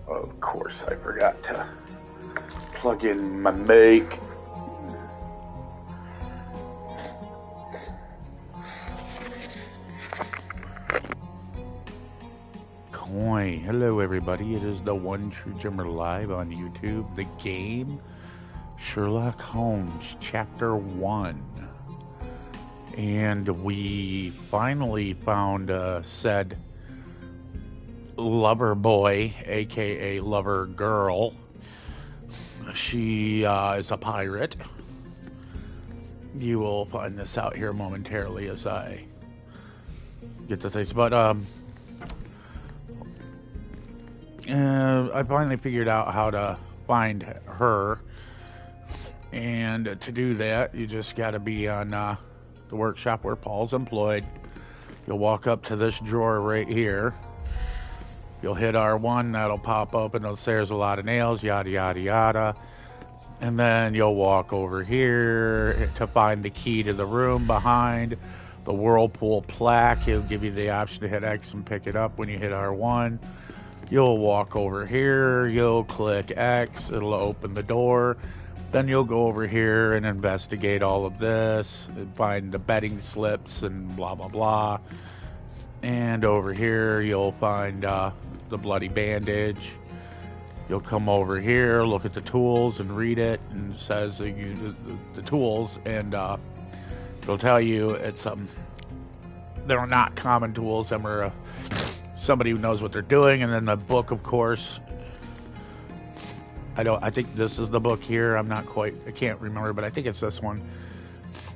Of course, I forgot to plug in my mic. Coin. Hello, everybody. It is the One True Jimmer live on YouTube. The game Sherlock Holmes, Chapter 1. And we finally found said lover boy, aka lover girl. She is a pirate. You will find this out here momentarily as I get the things. But I finally figured out how to find her. And to do that, you just got to be on the workshop where Paul's employed. You'll walk up to this drawer right here. You'll hit R1, that'll pop up, and it'll say there's a lot of nails, yada, yada, yada. And then you'll walk over here to find the key to the room behind the Whirlpool plaque. It'll give you the option to hit X and pick it up when you hit R1. You'll walk over here, you'll click X, it'll open the door. Then you'll go over here and investigate all of this, and find the betting slips and blah, blah, blah. And over here, you'll find the bloody bandage. You'll come over here, look at the tools and read it, and it says the tools, and it'll tell you it's they're not common tools. Them are somebody who knows what they're doing. And then the book, of course, I think this is the book here. I can't remember, but I think it's this one.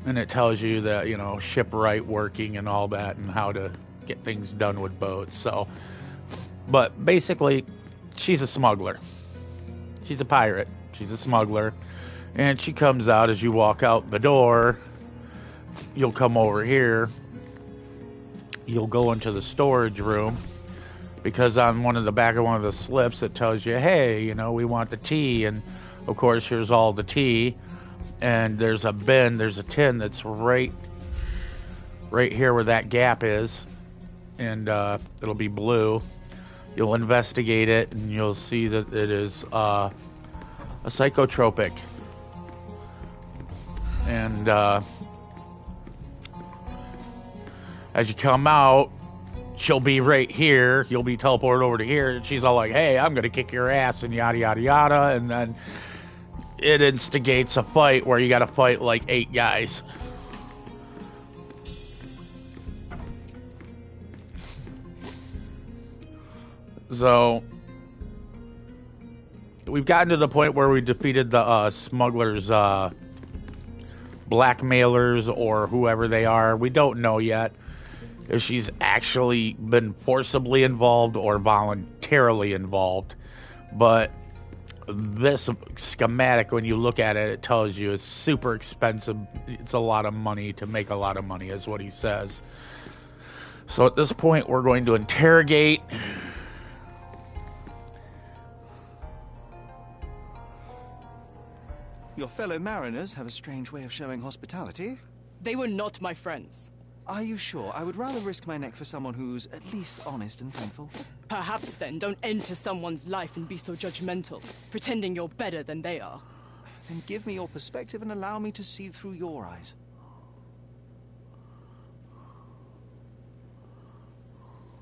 And it tells you that, shipwright working and all that, and how to get things done with boats. So, but basically, she's a smuggler. She's a pirate. She's a smuggler. And she comes out as you walk out the door. You'll come over here. You'll go into the storage room. Because on the back of one of the slips, it tells you, hey, we want the tea. And, of course, here's all the tea. And there's a bin, there's a tin that's right here where that gap is. And it'll be blue. You'll investigate it, and you'll see that it is a psychotropic. And as you come out, she'll be right here. You'll be teleported over to here, and she's all like, hey, I'm going to kick your ass, and yada, yada, yada. And then it instigates a fight where you got to fight like 8 guys. So, we've gotten to the point where we defeated the smugglers, blackmailers, or whoever they are. We don't know yet if she's actually been forcibly involved or voluntarily involved. But this schematic, when you look at it, it tells you it's super expensive. It's a lot of money to make a lot of money, is what he says. So at this point, we're going to interrogate. Your fellow mariners have a strange way of showing hospitality. They were not my friends. Are you sure? I would rather risk my neck for someone who's at least honest and thankful. Perhaps then don't enter someone's life and be so judgmental, pretending you're better than they are. Then give me your perspective and allow me to see through your eyes.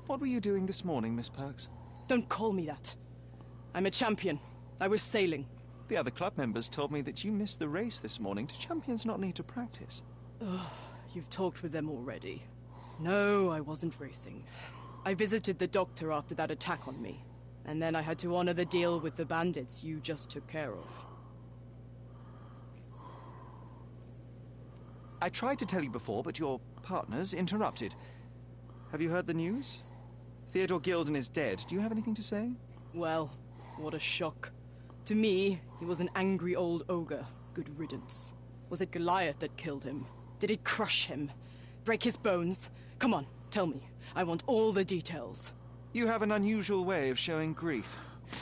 What were you doing this morning, Miss Perks? Don't call me that. I'm a champion. I was sailing. The other club members told me that you missed the race this morning. Do champions not need to practice? Ugh, you've talked with them already. No, I wasn't racing. I visited the doctor after that attack on me. And then I had to honor the deal with the bandits you just took care of. I tried to tell you before, but your partners interrupted. Have you heard the news? Theodore Gilden is dead. Do you have anything to say? Well, what a shock. To me, he was an angry old ogre. Good riddance. Was it Goliath that killed him? Did it crush him? Break his bones? Come on, tell me. I want all the details. You have an unusual way of showing grief.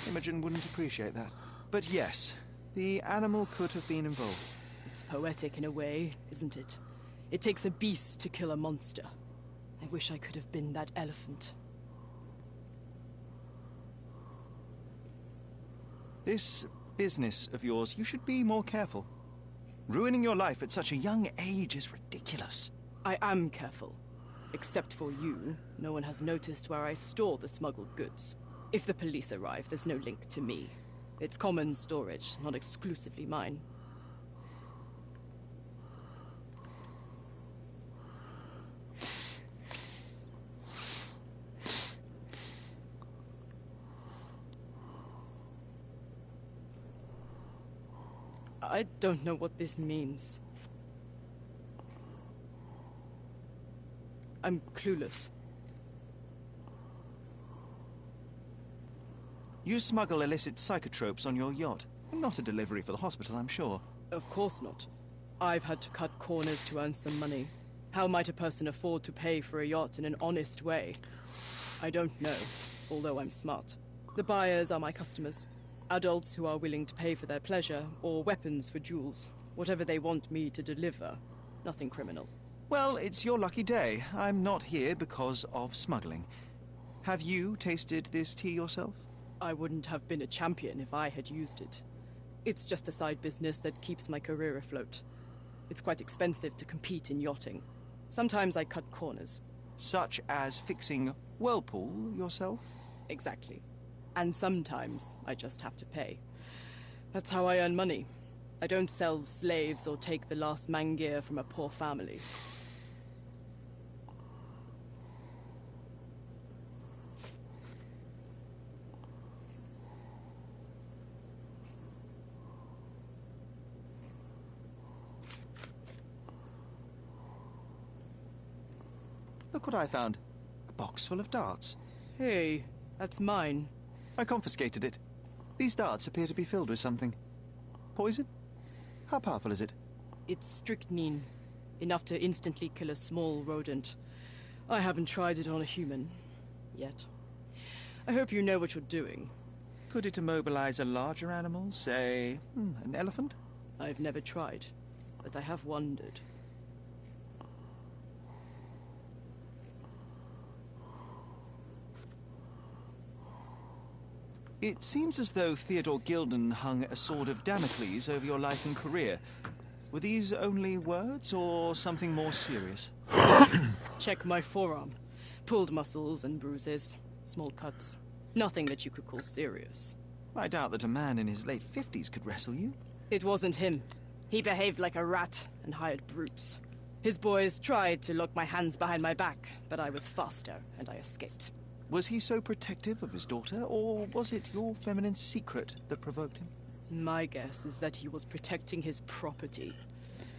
Imogen wouldn't appreciate that. But yes, the animal could have been involved. It's poetic in a way, isn't it? It takes a beast to kill a monster. I wish I could have been that elephant. This business of yours, you should be more careful. Ruining your life at such a young age is ridiculous. I am careful. Except for you, no one has noticed where I store the smuggled goods. If the police arrive, there's no link to me. It's common storage, not exclusively mine. I don't know what this means. I'm clueless. You smuggle illicit psychotropes on your yacht. Not a delivery for the hospital, I'm sure. Of course not. I've had to cut corners to earn some money. How might a person afford to pay for a yacht in an honest way? I don't know, although I'm smart. The buyers are my customers. Adults who are willing to pay for their pleasure, or weapons for jewels. Whatever they want me to deliver. Nothing criminal. Well, it's your lucky day. I'm not here because of smuggling. Have you tasted this tea yourself? I wouldn't have been a champion if I had used it. It's just a side business that keeps my career afloat. It's quite expensive to compete in yachting. Sometimes I cut corners. Such as fixing whirlpool yourself? Exactly. And sometimes I just have to pay. That's how I earn money. I don't sell slaves or take the last mangear from a poor family. Look what I found. A box full of darts. Hey, that's mine. I confiscated it. These darts appear to be filled with something. Poison? How powerful is it? It's strychnine. Enough to instantly kill a small rodent. I haven't tried it on a human. Yet. I hope you know what you're doing. Could it immobilize a larger animal, say, an elephant? I've never tried, but I have wondered. It seems as though Theodore Gilden hung a sword of Damocles over your life and career. Were these only words, or something more serious? Check my forearm. Pulled muscles and bruises. Small cuts. Nothing that you could call serious. I doubt that a man in his late 50s could wrestle you. It wasn't him. He behaved like a rat and hired brutes. His boys tried to lock my hands behind my back, but I was faster and I escaped. Was he so protective of his daughter, or was it your feminine secret that provoked him? My guess is that he was protecting his property.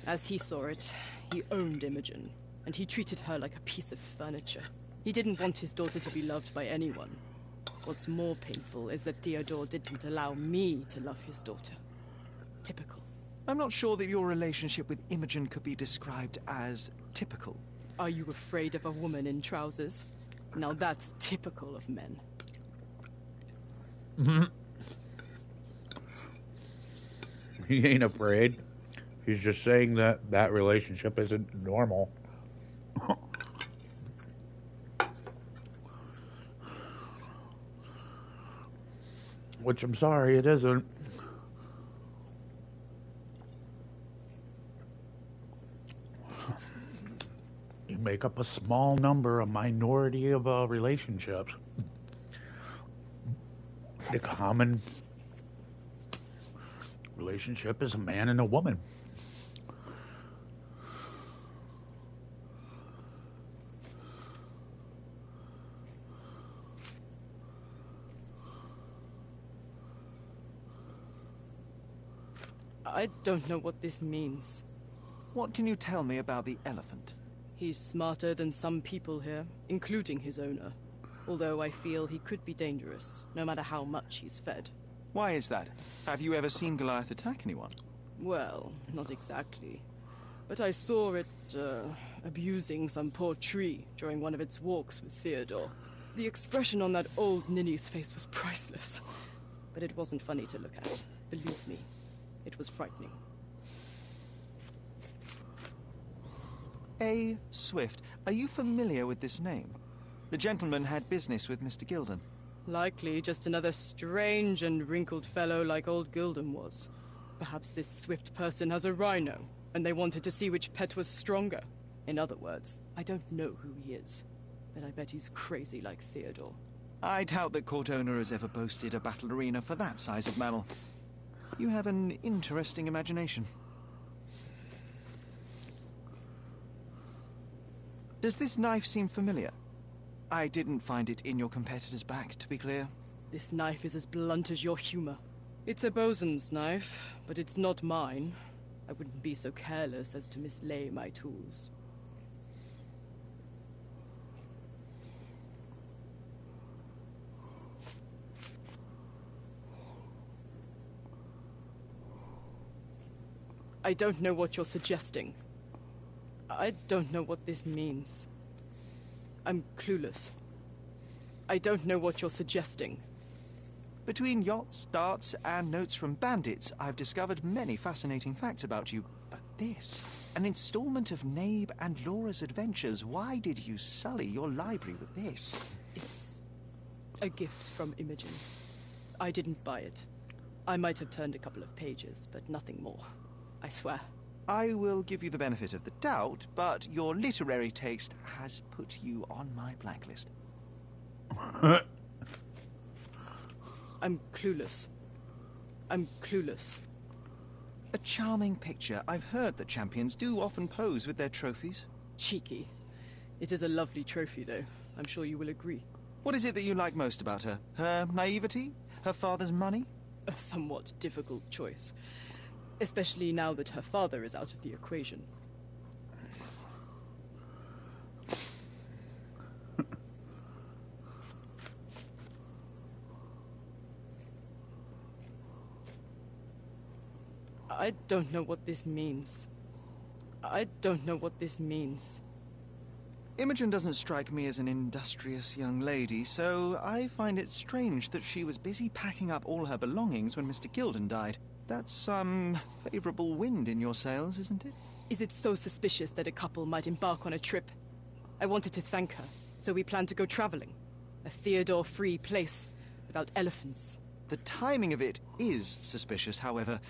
As he saw it, he owned Imogen, and he treated her like a piece of furniture. He didn't want his daughter to be loved by anyone. What's more painful is that Theodore didn't allow me to love his daughter. Typical. I'm not sure that your relationship with Imogen could be described as typical. Are you afraid of a woman in trousers? Now that's typical of men. He ain't afraid. He's just saying that that relationship isn't normal. Which I'm sorry, it isn't. You make up a small number, a minority of relationships. The common relationship is a man and a woman. I don't know what this means. What can you tell me about the elephant? He's smarter than some people here, including his owner. Although I feel he could be dangerous, no matter how much he's fed. Why is that? Have you ever seen Goliath attack anyone? Well, not exactly. But I saw it, abusing some poor tree during one of its walks with Theodore. The expression on that old ninny's face was priceless. But it wasn't funny to look at. Believe me, it was frightening. A. Swift. Are you familiar with this name? The gentleman had business with Mr. Gilden. Likely just another strange and wrinkled fellow like old Gilden was. Perhaps this Swift person has a rhino, and they wanted to see which pet was stronger. In other words, I don't know who he is, but I bet he's crazy like Theodore. I doubt that court owner has ever boasted a battle arena for that size of mammal. You have an interesting imagination. Does this knife seem familiar? I didn't find it in your competitor's back, to be clear. This knife is as blunt as your humor. It's a bosun's knife, but it's not mine. I wouldn't be so careless as to mislay my tools. I don't know what you're suggesting. I don't know what this means. I'm clueless. I don't know what you're suggesting. Between yachts, darts, and notes from bandits, I've discovered many fascinating facts about you. But this, an installment of Nabe and Laura's adventures. Why did you sully your library with this? It's a gift from Imogen. I didn't buy it. I might have turned a couple of pages, but nothing more. I swear. I will give you the benefit of the doubt, but your literary taste has put you on my blacklist. I'm clueless. I'm clueless. A charming picture. I've heard that champions do often pose with their trophies. Cheeky. It is a lovely trophy, though. I'm sure you will agree. What is it that you like most about her? Her naivety? Her father's money? A somewhat difficult choice. Especially now that her father is out of the equation. I don't know what this means. I don't know what this means. Imogen doesn't strike me as an industrious young lady, so I find it strange that she was busy packing up all her belongings when Mr. Gilden died. That's some favorable wind in your sails, isn't it? Is it so suspicious that a couple might embark on a trip? I wanted to thank her, so we planned to go traveling. A Theodore-free place, without elephants. The timing of it is suspicious, however.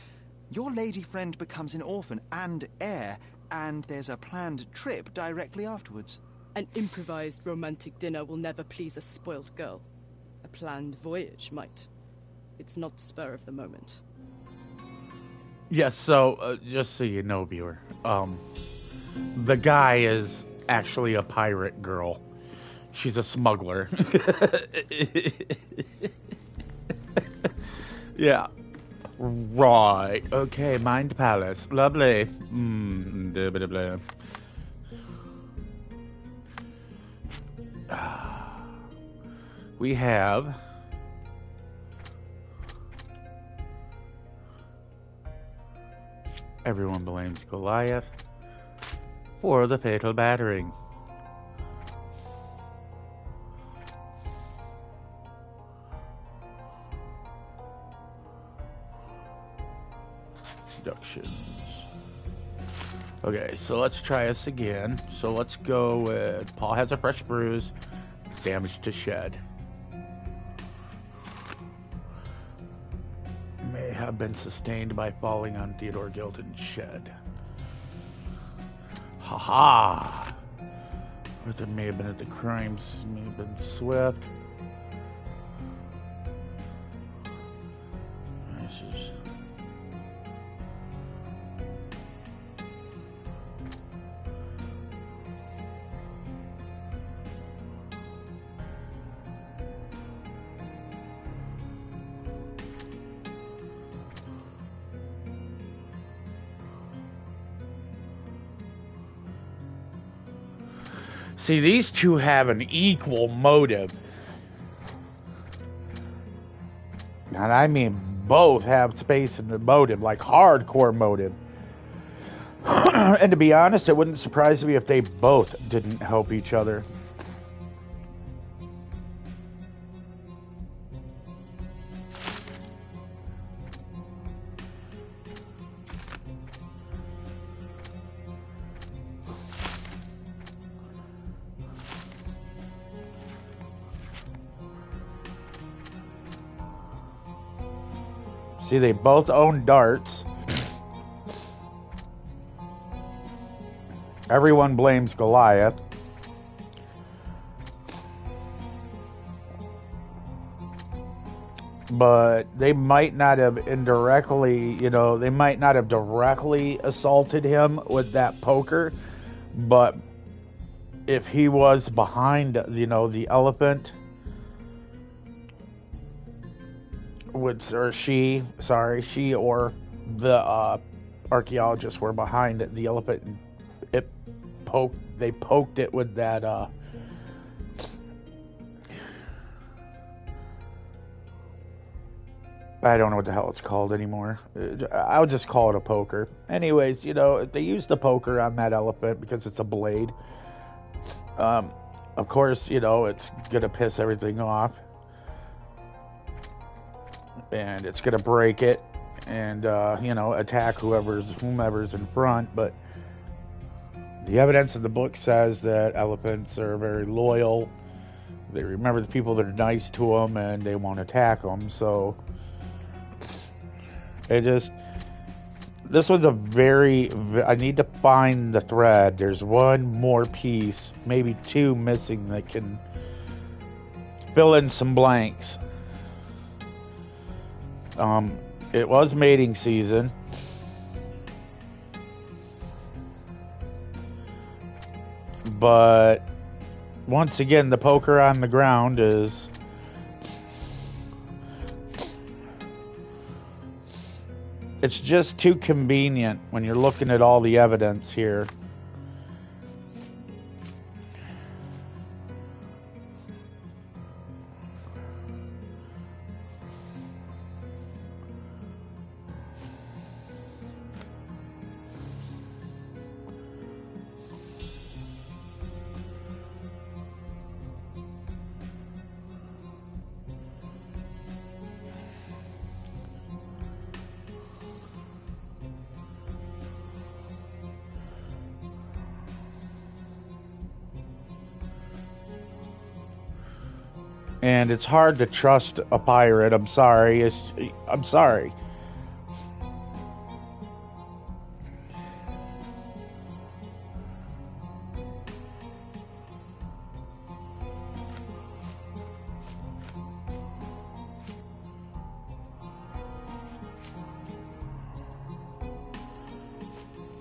Your lady friend becomes an orphan and heir, and there's a planned trip directly afterwards. An improvised romantic dinner will never please a spoilt girl. A planned voyage might. It's not spur of the moment. Yes, so just so you know, viewer, the guy is actually a pirate girl. She's a smuggler. Yeah. Right. Okay, Mind Palace. Lovely. Blah, blah, blah. We have... Everyone blames Goliath for the fatal battering. Deductions. Okay, so let's try this again. So let's go with Paul has a fresh bruise, damage to shed. May have been sustained by falling on Theodore Gilden's shed. Haha! Or there may have been at the crimes, may have been Swift. This is... See, these two have an equal motive. And I mean, both have space in the motive, like hardcore motive. And to be honest, it wouldn't surprise me if they both didn't help each other. See, they both own darts. Everyone blames Goliath. But they might not have indirectly, they might not have directly assaulted him with that poker. But if he was behind, the elephant, she or the archaeologists were behind the elephant, and they poked it with that, I don't know what the hell it's called anymore. I'll just call it a poker. Anyways, they used the poker on that elephant because it's a blade. Of course, it's going to piss everything off. And it's going to break it and, attack whomever's in front. But the evidence in the book says that elephants are very loyal. They remember the people that are nice to them and they won't attack them. So this was I need to find the thread. There's one more piece, maybe two missing that can fill in some blanks. It was mating season. But once again, the poker on the ground is it's just too convenient when you're looking at all the evidence here. And it's hard to trust a pirate. I'm sorry. I'm sorry.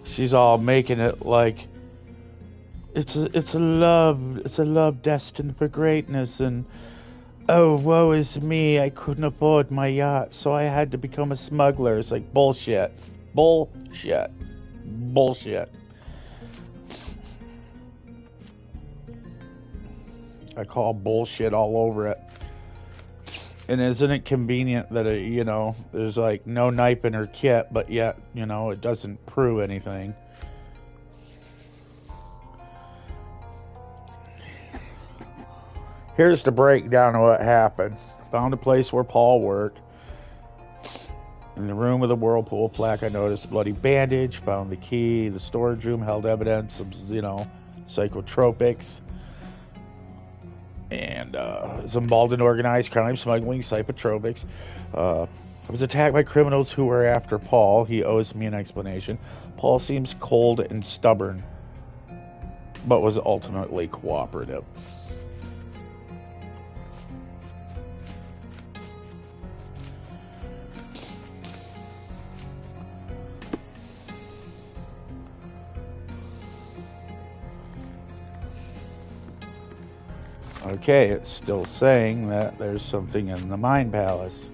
She's all making it like it's a love destined for greatness, and oh, woe is me, I couldn't afford my yacht, so I had to become a smuggler. It's like bullshit. Bullshit. I call bullshit all over it. And isn't it convenient that, there's like no knife in her kit, but yet, it doesn't prove anything. Here's the breakdown of what happened. Found a place where Paul worked. In the room with the whirlpool plaque, I noticed a bloody bandage. Found the key. The storage room held evidence of, psychotropics. And is involved in organized crime, smuggling psychotropics. I was attacked by criminals who were after Paul. He owes me an explanation. Paul seems cold and stubborn, but was ultimately cooperative. Okay, it's still saying that there's something in the Mind Palace.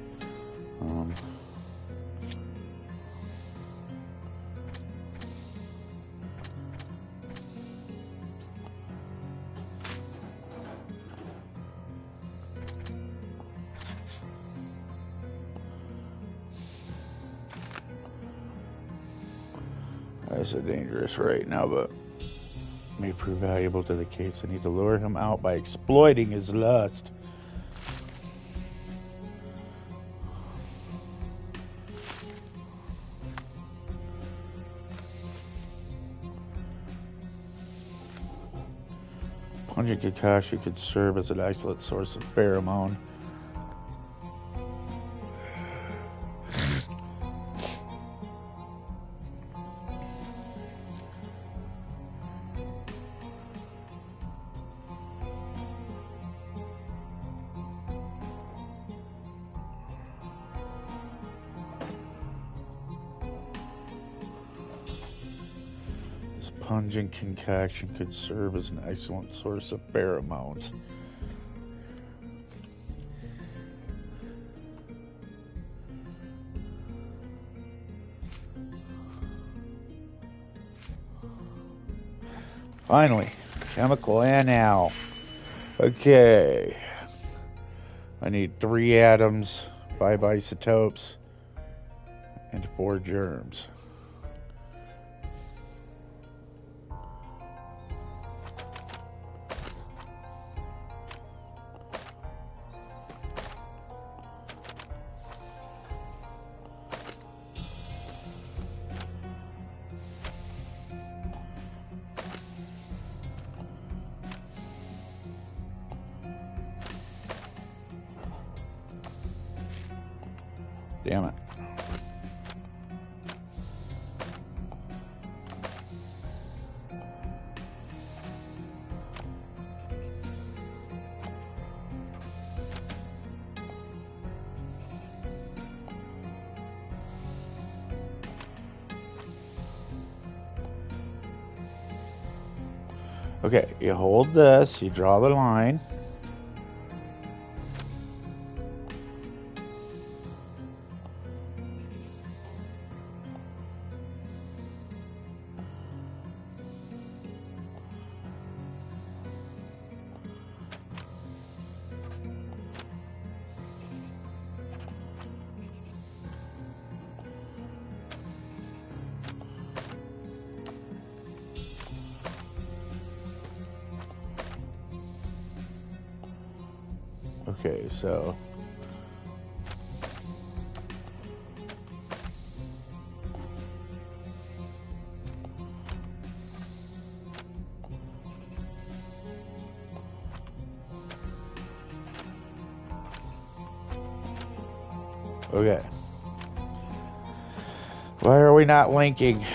That's dangerous right now, but may prove valuable to the case. I need to lure him out by exploiting his lust. Pungent Kakashi could serve as an excellent source of pheromone. pungent concoction could serve as an excellent source of pheromones. Finally, chemical NL. Okay. I need 3 atoms, 5 isotopes, and 4 germs. Damn it. Okay, you hold this, you draw the line. Okay, so okay. Why are we not linking?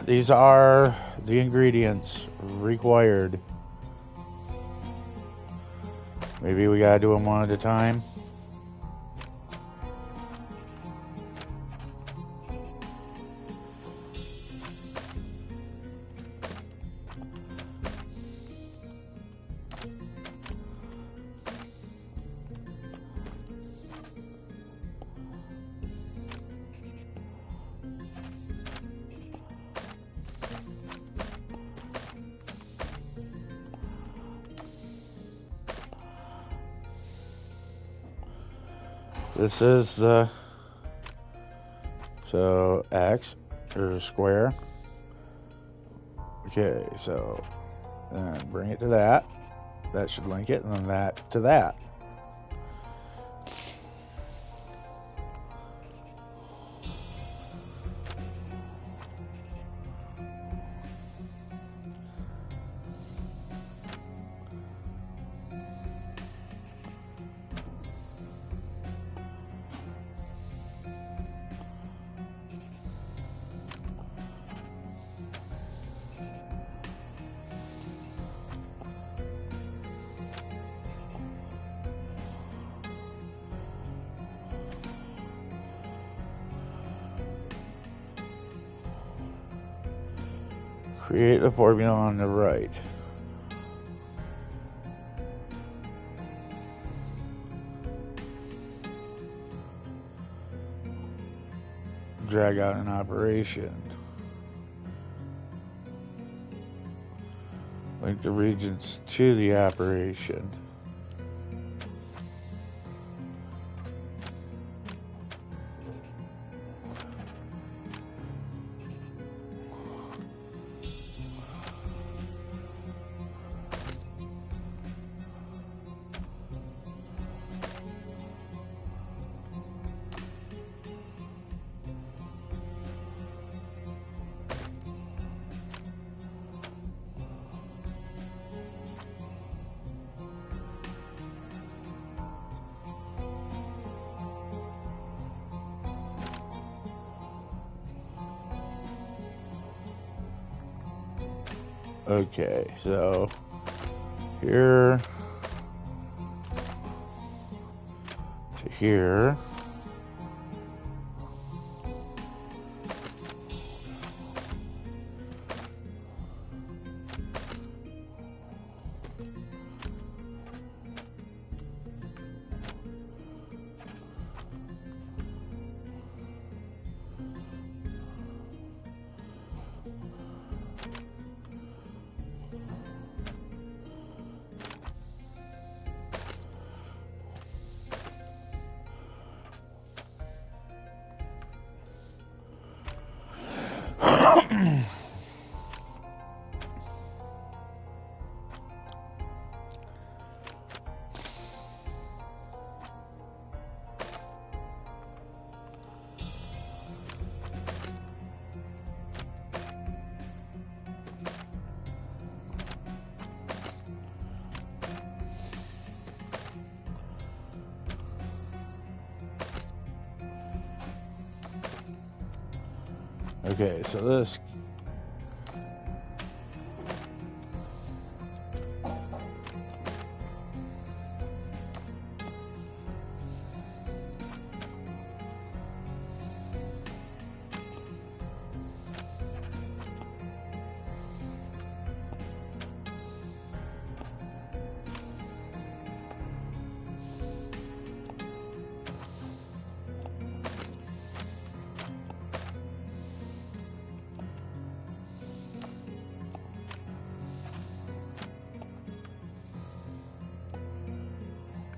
These are the ingredients required. Maybe we gotta do them one at a time. This is the, so X or square. Okay, so then bring it to that. That should link it, and then that to that. Create the formula on the right. Drag out an operation. Link the regions to the operation. Okay, so here to here. Okay, so this.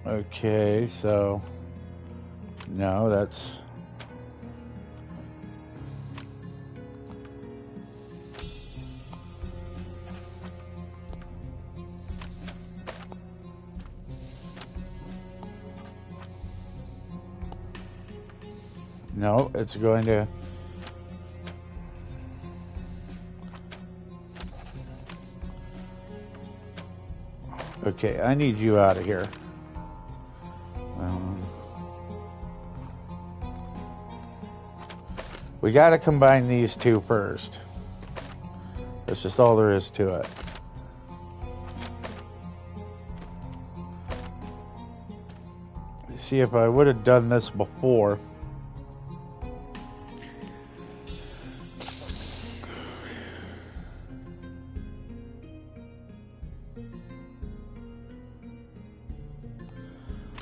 Okay, so no, that's no, it's going to. Okay, I need you out of here. We got to combine these two first. That's just all there is to it. See, if I would have done this before.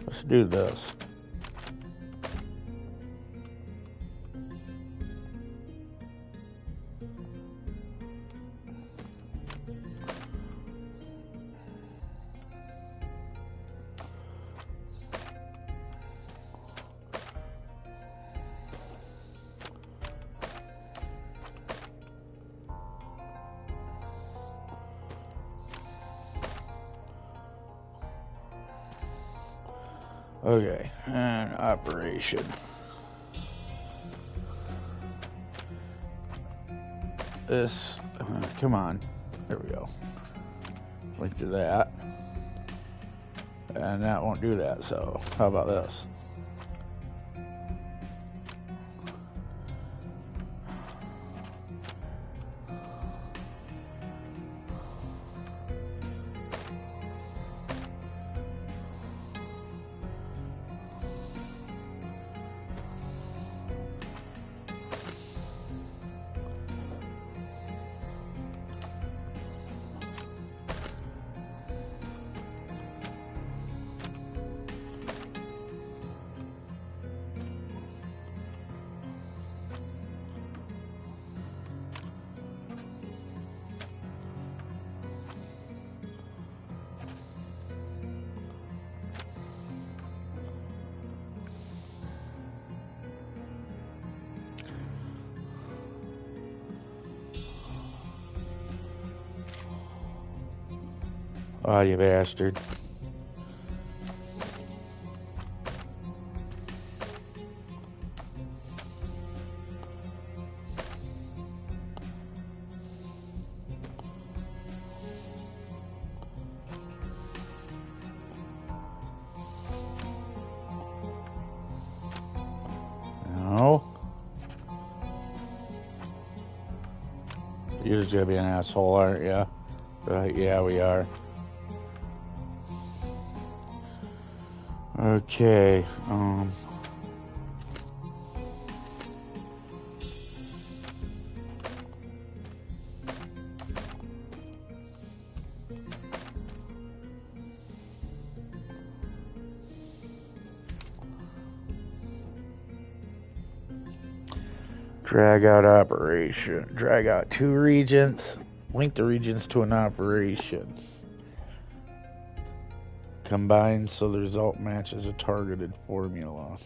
Let's do this. Okay, and operation. This, come on, there we go. Link to that. And that won't do that, so how about this? Oh, you bastard. No. You're just gonna be an asshole, aren't you? Yeah, we are. Okay, drag out operation. Drag out two regions. Link the regions to an operation. Combine so the result matches a targeted formula.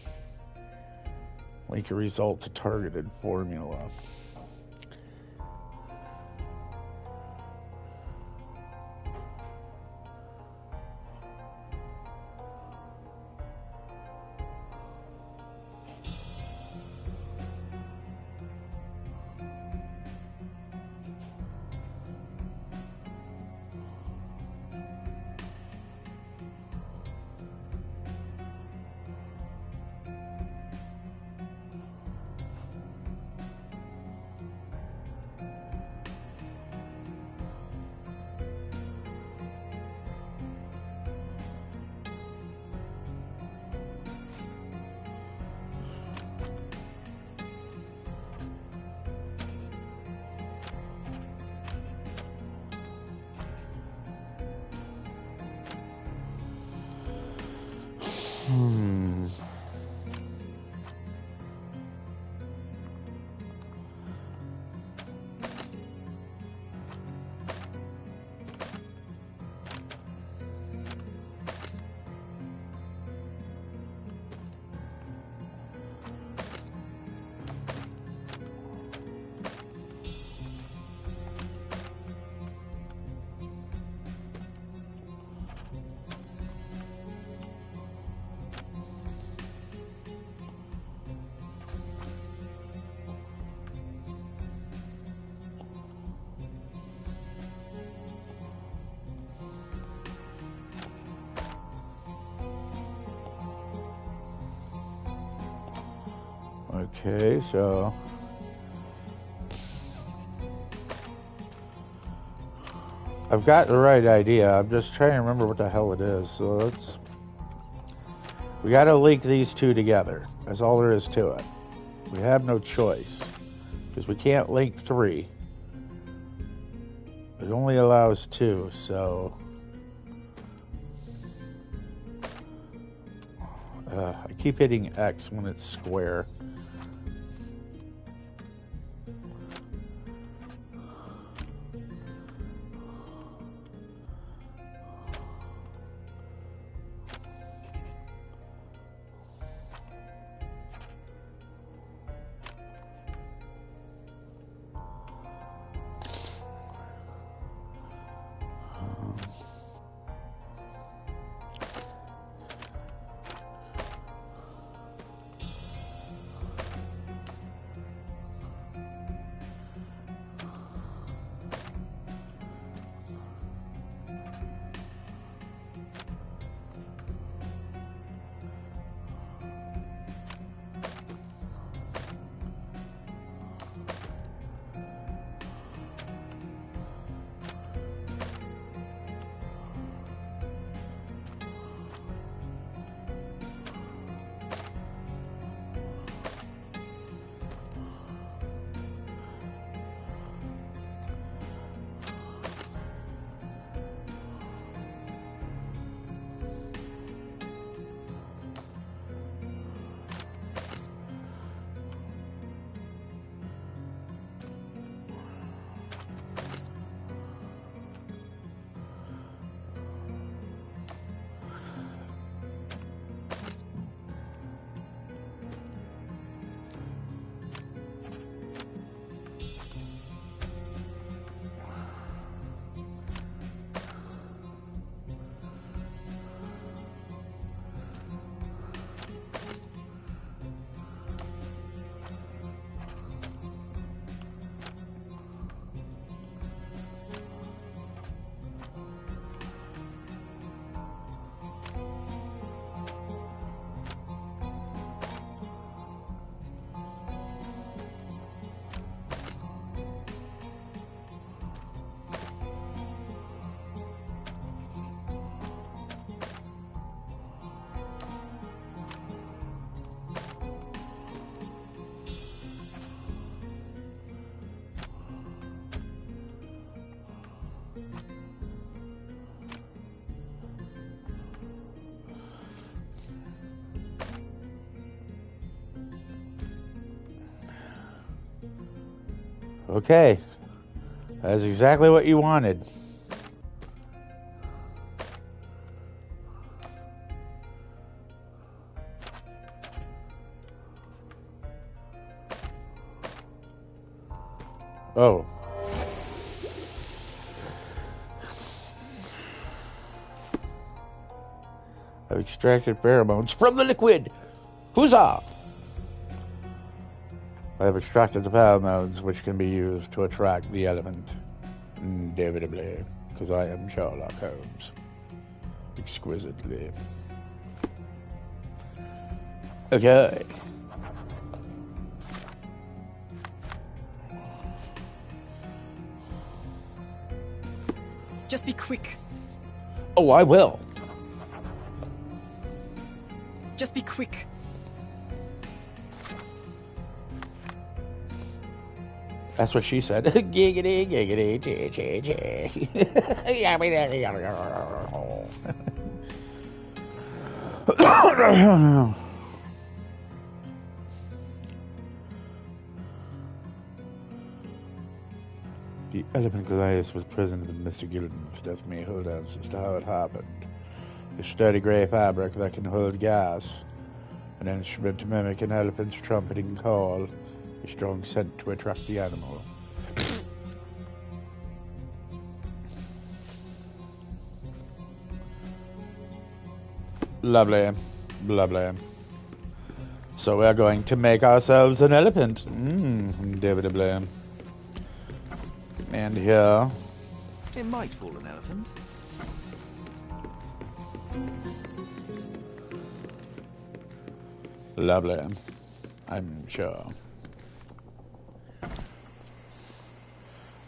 Link a result to targeted formula. Okay, so I've got the right idea. I'm just trying to remember what the hell it is. So we got to link these two together. That's all there is to it. We have no choice because we can't link 3. It only allows 2, so I keep hitting X when it's square. Okay, that's exactly what you wanted. Oh. I've extracted pheromones from the liquid. Huzzah! I have extracted the pheromones which can be used to attract the element. Indubitably, because I am Sherlock Holmes. Exquisitely. Okay. Just be quick. Oh, I will. Just be quick. That's what she said. Giggity, giggity, chee, chee, chee. The elephant Goliath was present in Mr. Gilden's death may hold answers to how it happened. A sturdy gray fabric that can hold gas, an instrument to mimic an elephant's trumpeting call, a strong scent to attract the animal. Lovely, lovely. So we're going to make ourselves an elephant. Indubitably. And here. It might fool an elephant. Lovely. I'm sure.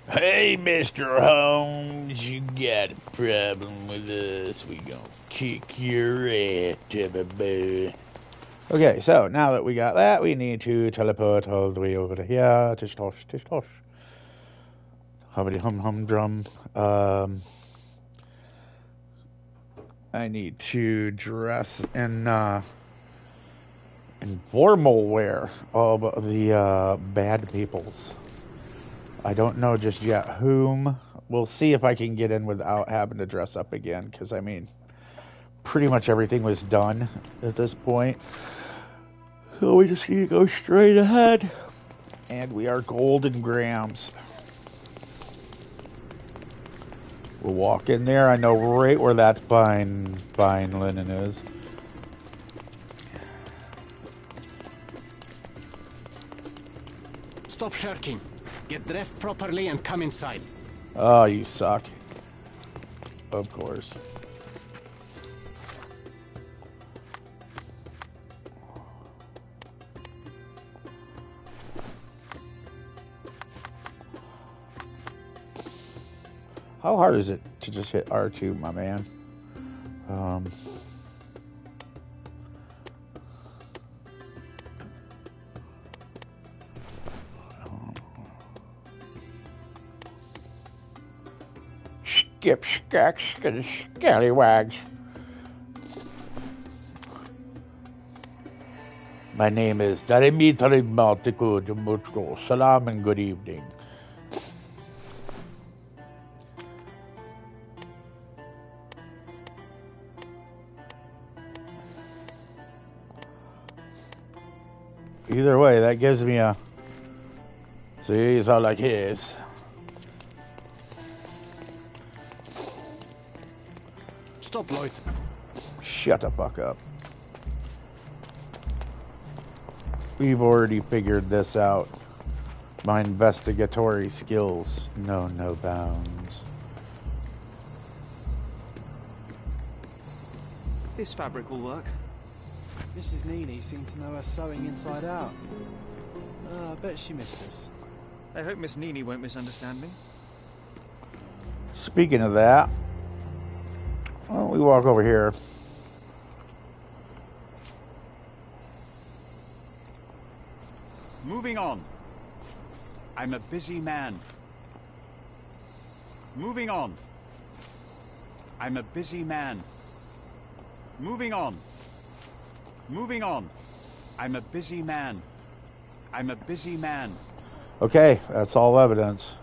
Hey, Mr. Holmes, you got a problem with us? We gonna kick your ass, baby. Okay, so now that we got that, we need to teleport all the way over to here. Tish tosh, tish tosh. Hubbity hum hum drum. I need to dress in formal wear of the bad peoples. I don't know just yet whom. We'll see if I can get in without having to dress up again, because, I mean, pretty much everything was done at this point. So we just need to go straight ahead. And we are golden grams. We'll walk in there. I know right where that fine linen is. Stop shirking. Get dressed properly and come inside. Oh, you suck. Of course. How hard is it to just hit R2, my man? Skip, skack, scallywags. My name is Dimitri Maltiku Jumutko. Salam and good evening. Either way, that gives me a... See, it's all like his. Stop, Lloyd. Shut the fuck up. We've already figured this out. My investigatory skills know no bounds. This fabric will work. Mrs. Neely seemed to know her sewing inside out. I bet she missed us. I hope Miss Nini won't misunderstand me. Speaking of that, well, we walk over here. Moving on. I'm a busy man. Moving on. I'm a busy man. Moving on. Moving on. I'm a busy man. I'm a busy man. Okay, that's all evidence.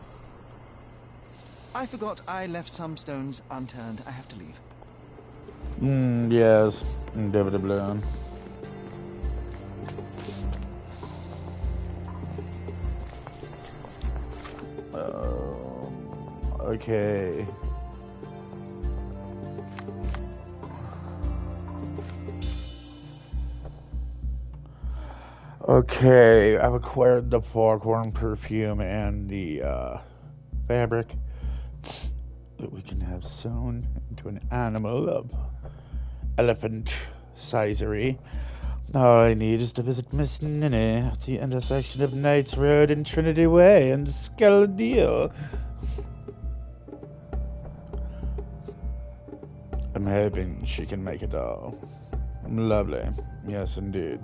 I forgot I left some stones unturned. I have to leave. Yes. Indubitably. Okay. Okay, I've acquired the foghorn perfume and the fabric that we can have sewn into an animal of elephant sizery. All I need is to visit Miss Ninny at the intersection of Knights Road and Trinity Way and scale a deal. I'm hoping she can make it all. Lovely. Yes, indeed.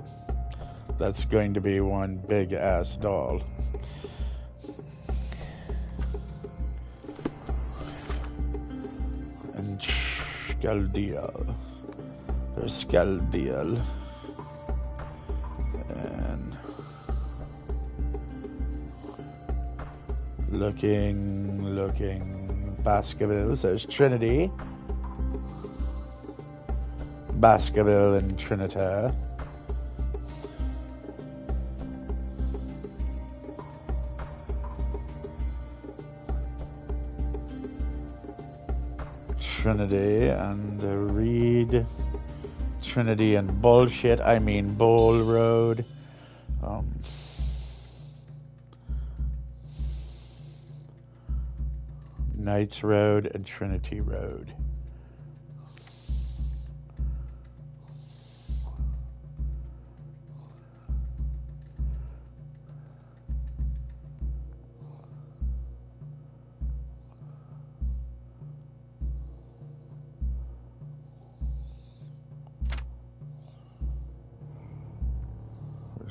That's going to be one big-ass doll. And Skaldiel. There's Skaldiel. And... Looking... Baskerville. There's Trinity. Baskerville and Trinita. Trinity and Reed. Trinity and bullshit. I mean Bull Road. Knights Road and Trinity Road.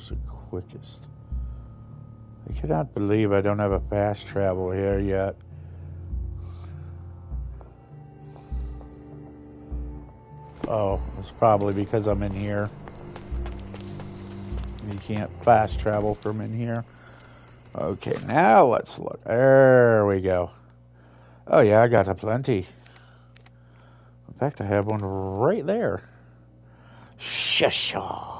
Where's the quickest? I cannot believe I don't have a fast travel here yet. Oh, it's probably because I'm in here. You can't fast travel from in here. Okay, now let's look. There we go. Oh yeah, I got a plenty. In fact, I have one right there. Shasha.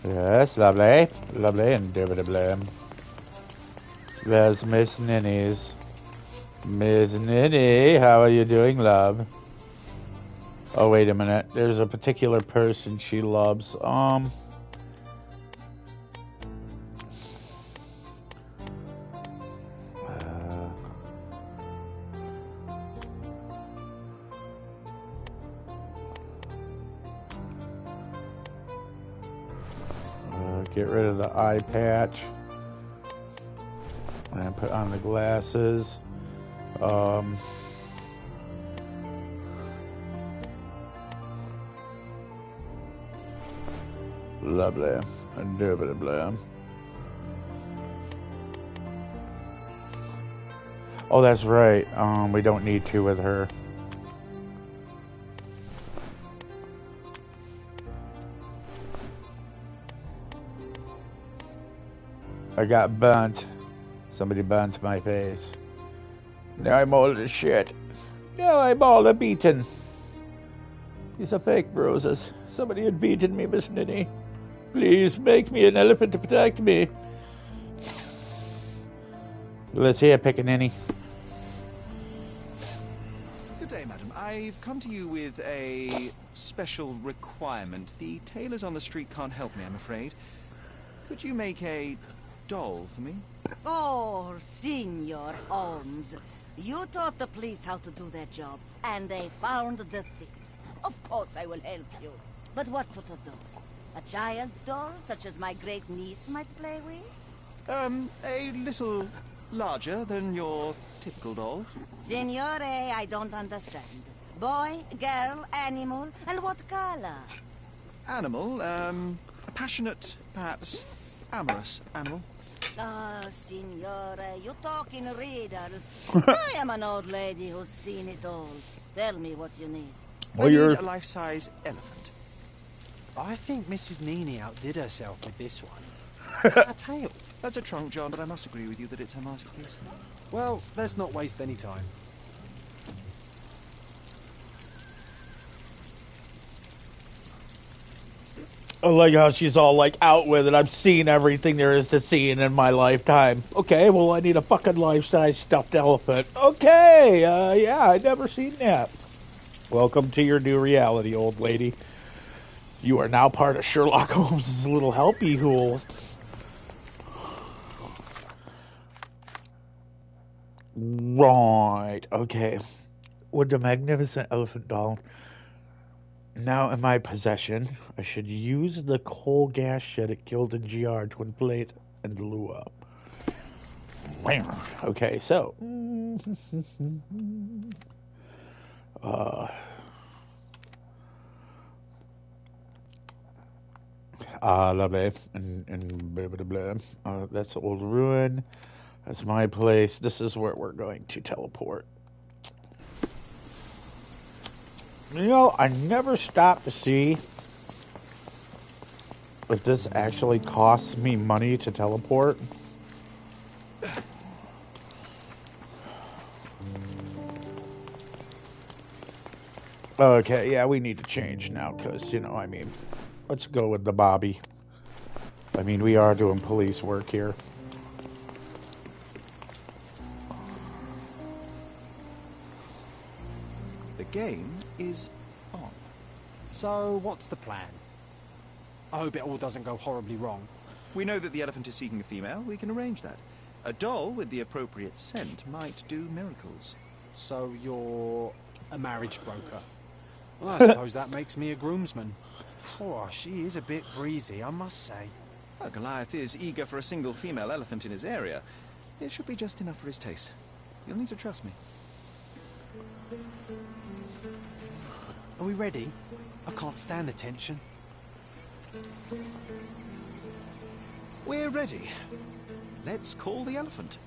Yes, lovely. Lovely, indubitably. There's Miss Ninny's. Miss Ninny, how are you doing, love? Oh, wait a minute. There's a particular person she loves. Get rid of the eye patch. And put on the glasses. Lovely. Indubitably. Oh, that's right. We don't need to with her. I got burnt. Somebody burnt my face. Now I'm all as shit. Now I'm all beaten. These are fake bruises. Somebody had beaten me, Miss Ninny. Please make me an elephant to protect me. Let's hear Pickaninny. Good day, madam. I've come to you with a special requirement. The tailors on the street can't help me, I'm afraid. Could you make a doll for me? Oh, Senor Holmes. You taught the police how to do their job, and they found the thief. Of course I will help you. But what sort of doll? A child's doll, such as my great niece might play with? A little larger than your typical doll. Signore, I don't understand. Boy, girl, animal, and what color? Animal, a passionate, perhaps amorous animal. Ah, Signore, you talk in riddles. I am an old lady who's seen it all. Tell me what you need. I need a life-size elephant. I think Mrs. Nini outdid herself with this one. Is that a tail? That's a trunk, John, but I must agree with you that it's her masterpiece. Well, let's not waste any time. I like how she's all like out with it. I've seen everything there is to see in my lifetime. Okay, well I need a fucking life-size stuffed elephant. Okay, yeah, I've never seen that. Welcome to your new reality, old lady. You are now part of Sherlock Holmes' little helpy hool. Right, okay. With the magnificent elephant doll now in my possession, I should use the coal gas shed it killed in GR Twin Plate and blew up. Okay, so. Lovely. And blah, blah, blah. That's Old Ruin. That's my place. This is where we're going to teleport. You know, I never stopped to see if this actually costs me money to teleport. Okay, yeah, we need to change now, because, you know, I mean, let's go with the Bobby. I mean, we are doing police work here. The game is on. So, what's the plan? I hope it all doesn't go horribly wrong. We know that the elephant is seeking a female. We can arrange that. A doll with the appropriate scent might do miracles. So, you're a marriage broker. Well, I suppose that makes me a groomsman. Oh, she is a bit breezy, I must say. Well, Goliath is eager for a single female elephant in his area. It should be just enough for his taste. You'll need to trust me. Are we ready? I can't stand the tension. We're ready. Let's call the elephant.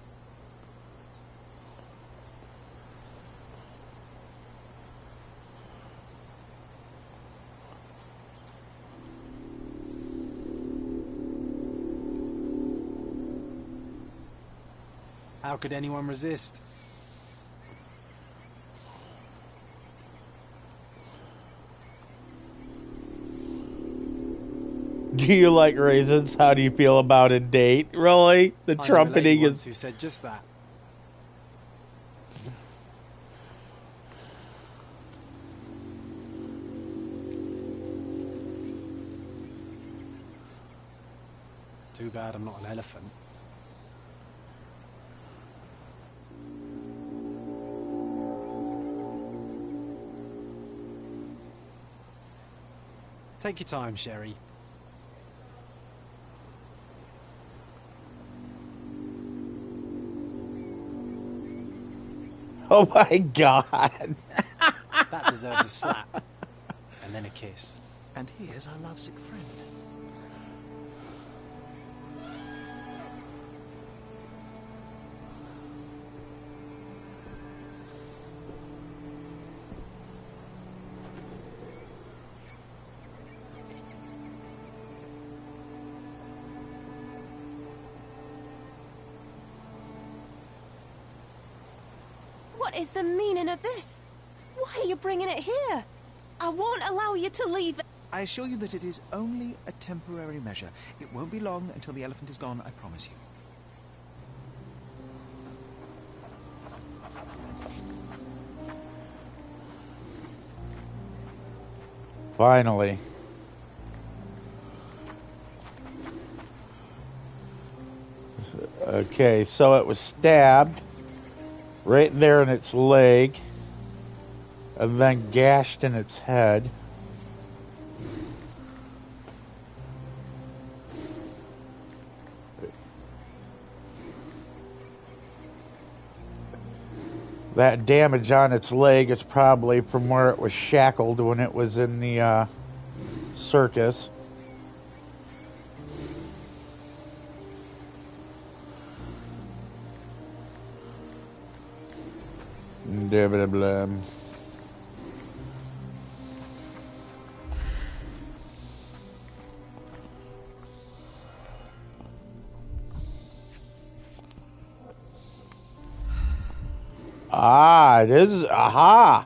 How could anyone resist? Do you like raisins? How do you feel about a date? Really? The I know a trumpeting lady is... once who said just that. Too bad I'm not an elephant. Take your time, Sherry. Oh my God. That deserves a slap. And then a kiss. And here's our lovesick friend. What is the meaning of this? Why are you bringing it here? I won't allow you to leave it. I assure you that it is only a temporary measure. It won't be long until the elephant is gone, I promise you. Finally. Okay, so it was stabbed right there in its leg, and then gashed in its head. That damage on its leg is probably from where it was shackled when it was in the circus. Blah, blah, blah. Ah, it is. Aha!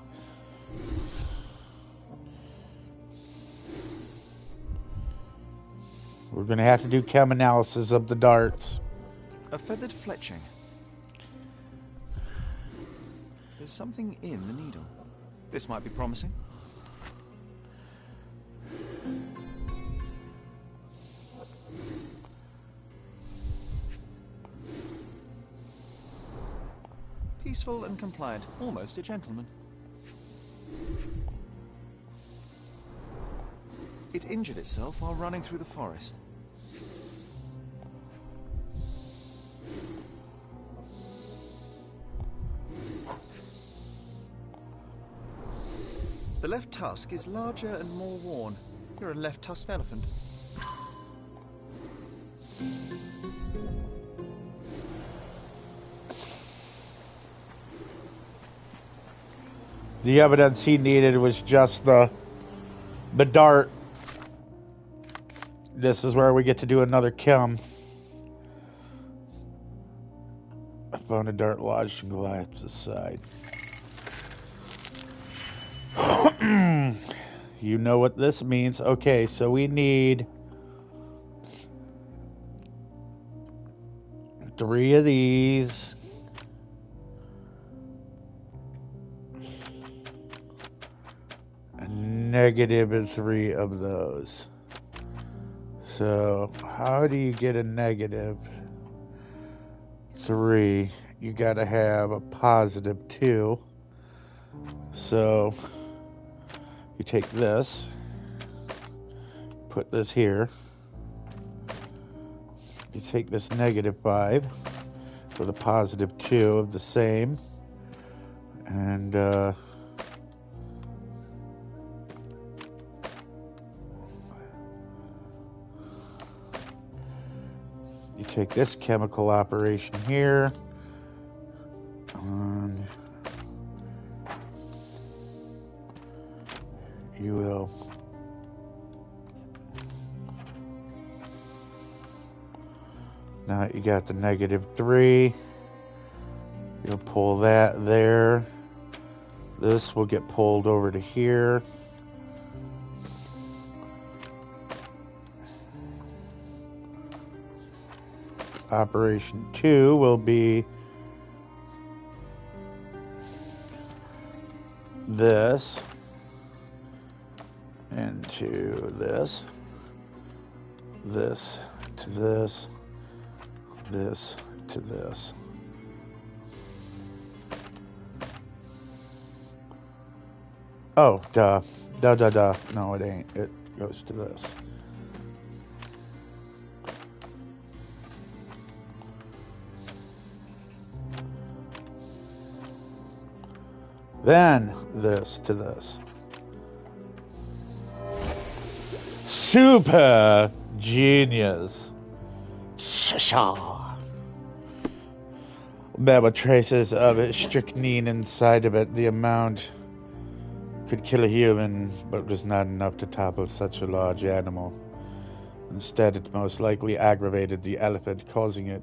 We're going to have to do chem analysis of the darts. A feathered fletching. There's something in the needle. This might be promising. Peaceful and compliant, almost a gentleman. It injured itself while running through the forest. The left tusk is larger and more worn. You're a left-tusked elephant. The evidence he needed was just the dart. This is where we get to do another chem. I found a dart lodged in Goliath's side. You know what this means. Okay, so we need 3 of these. Negative is 3 of those. So how do you get a negative 3? You gotta have a positive 2. So you take this, put this here. You take this -5 with a +2 of the same, and you take this chemical operation here, and you will now you got the -3. You'll pull that there. This will get pulled over to here. Operation 2 will be this into this, this to this, this to this. Oh, duh. Duh. No, it ain't. It goes to this. Then this to this. Super genius. Shasha. There were traces of strychnine inside of it. The amount could kill a human, but it was not enough to topple such a large animal. Instead, it most likely aggravated the elephant, causing a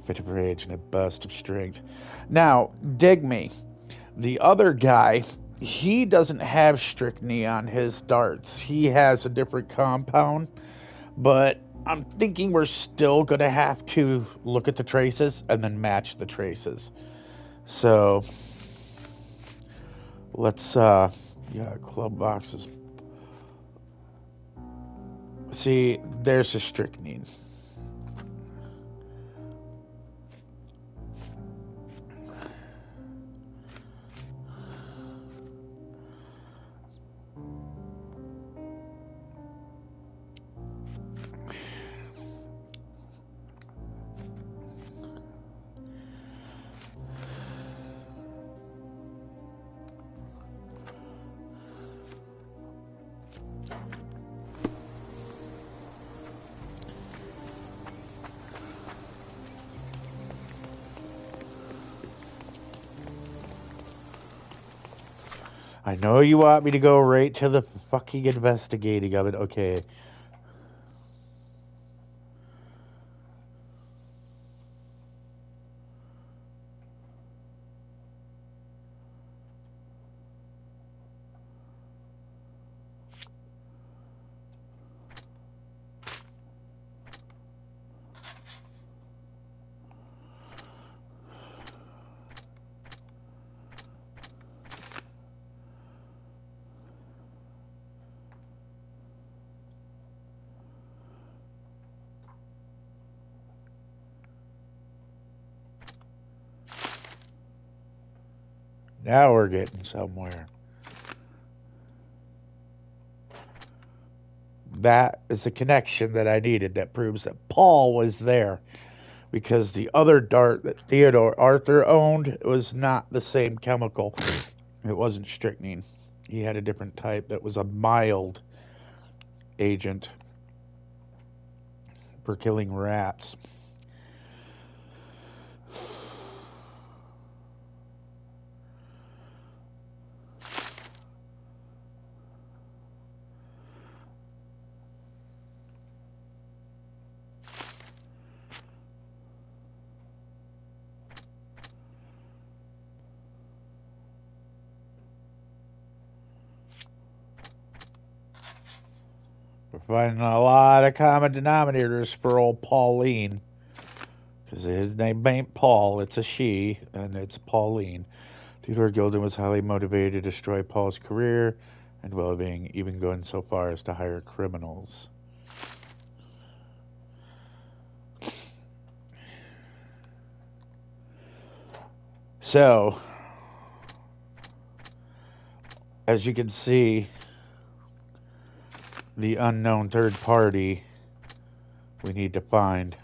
fit of rage and a burst of strength. Now, dig me. The other guy, he doesn't have strychnine on his darts. He has a different compound, but I'm thinking we're still going to have to look at the traces and then match the traces. So, let's, club boxes. See, there's a strychnine. I know you want me to go right to the fucking investigating of it. Okay. Now we're getting somewhere. That is the connection that I needed that proves that Paul was there. Because the other dart that Theodore Arthur owned was not the same chemical. It wasn't strychnine. He had a different type that was a mild agent for killing rats. We're finding a lot of common denominators for old Pauline. Because his name ain't Paul, it's a she, and it's Pauline. Theodore Gilden was highly motivated to destroy Paul's career and well-being, even going so far as to hire criminals. So, as you can see, the unknown third party we need to find.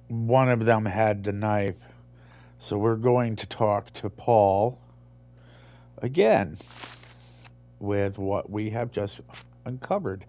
One of them had the knife, so we're going to talk to Paul again with what we have just uncovered.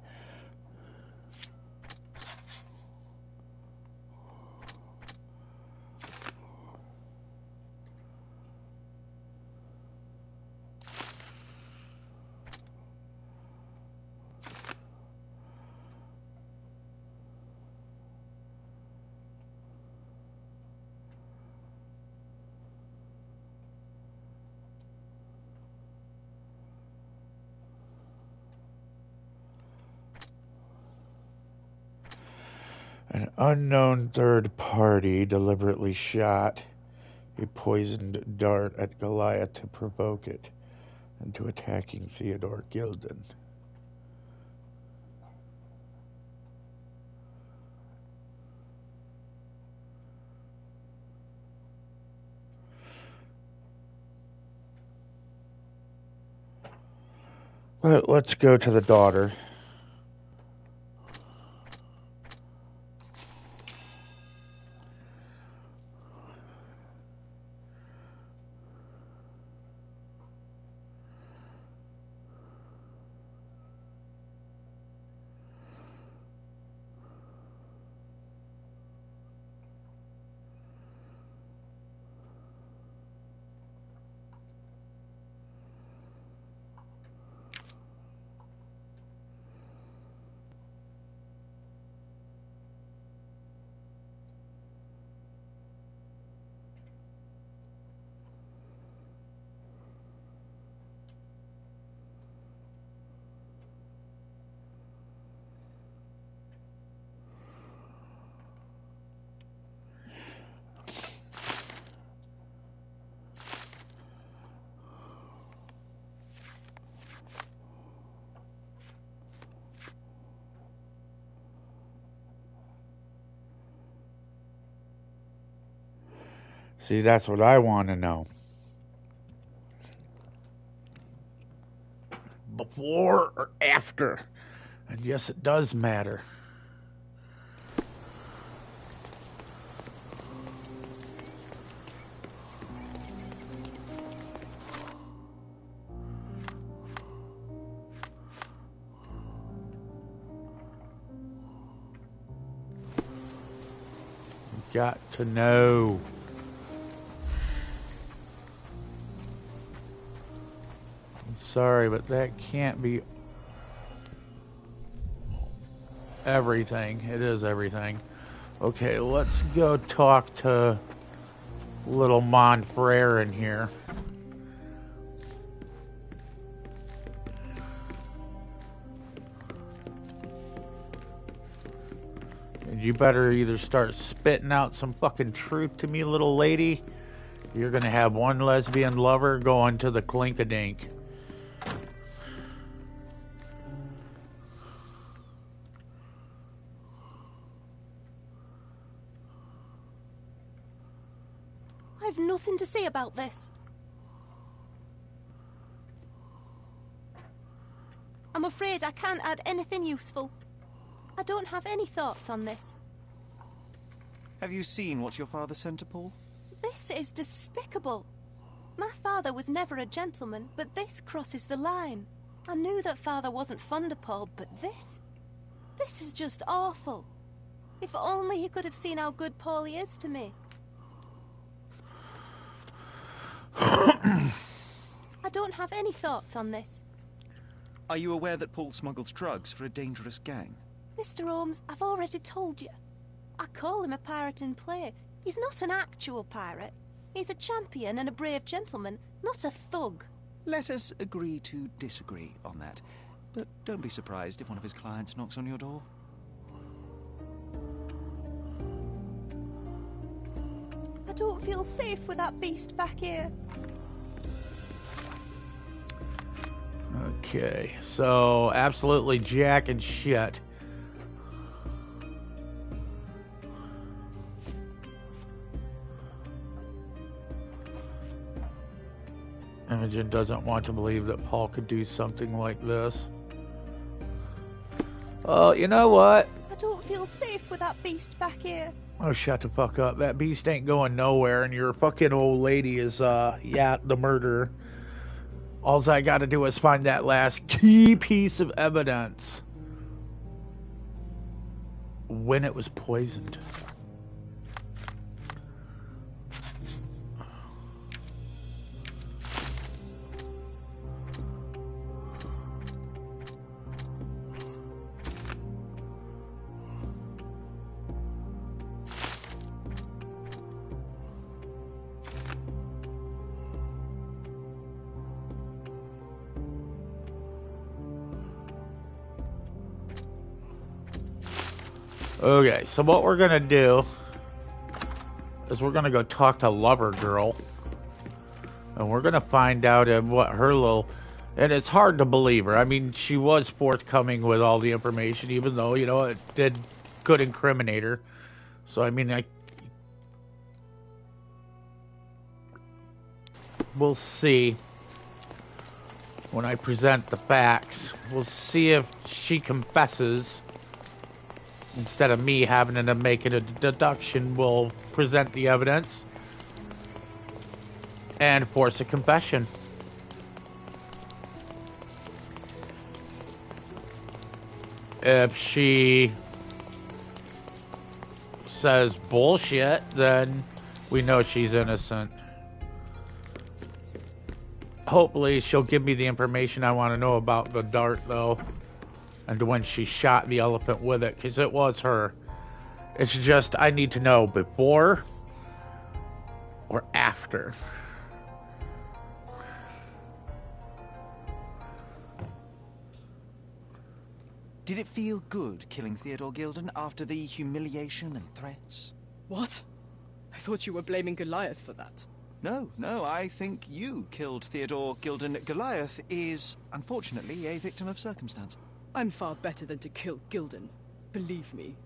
An unknown third party deliberately shot a poisoned dart at Goliath to provoke it into attacking Theodore Gilden. But let's go to the daughter. See, that's what I want to know. Before or after? And yes, it does matter. Got to know. Sorry, but that can't be everything. It is everything. Okay, let's go talk to little Monfrere in here. And you better either start spitting out some fucking truth to me, little lady. You're gonna have one lesbian lover going to the clink-a-dink. I've nothing to say about this. I'm afraid I can't add anything useful. I don't have any thoughts on this. Have you seen what your father sent to Paul? This is despicable. My father was never a gentleman, but this crosses the line. I knew that father wasn't fond of Paul, but this is just awful. If only he could have seen how good Paulie is to me. I don't have any thoughts on this. Are you aware that Paul smuggles drugs for a dangerous gang? Mr. Holmes, I've already told you. I call him a pirate in play. He's not an actual pirate. He's a champion and a brave gentleman, not a thug. Let us agree to disagree on that. But don't be surprised if one of his clients knocks on your door. I don't feel safe with that beast back here. Okay, so absolutely jack and shit. Imogen doesn't want to believe that Paul could do something like this. Oh, you know what? I don't feel safe with that beast back here. Oh, shut the fuck up. That beast ain't going nowhere, and your fucking old lady is, the murderer. All I gotta do is find that last key piece of evidence. When it was poisoned. Okay, so what we're gonna do is we're gonna go talk to Lover Girl, and we're gonna find out what her little. And it's hard to believe her. I mean, she was forthcoming with all the information, even though it could incriminate her. So I mean, we'll see when I present the facts. We'll see if she confesses. Instead of me having to make it a deduction, we'll present the evidence and force a confession. If she says bullshit, then we know she's innocent. Hopefully she'll give me the information I want to know about the dart, though. And when she shot the elephant with it, because it was her. It's just, I need to know before or after. Did it feel good killing Theodore Gilden after the humiliation and threats? What? I thought you were blaming Goliath for that. No, I think you killed Theodore Gilden. Goliath is, unfortunately, a victim of circumstance. I'm far better than to kill Gilden. Believe me.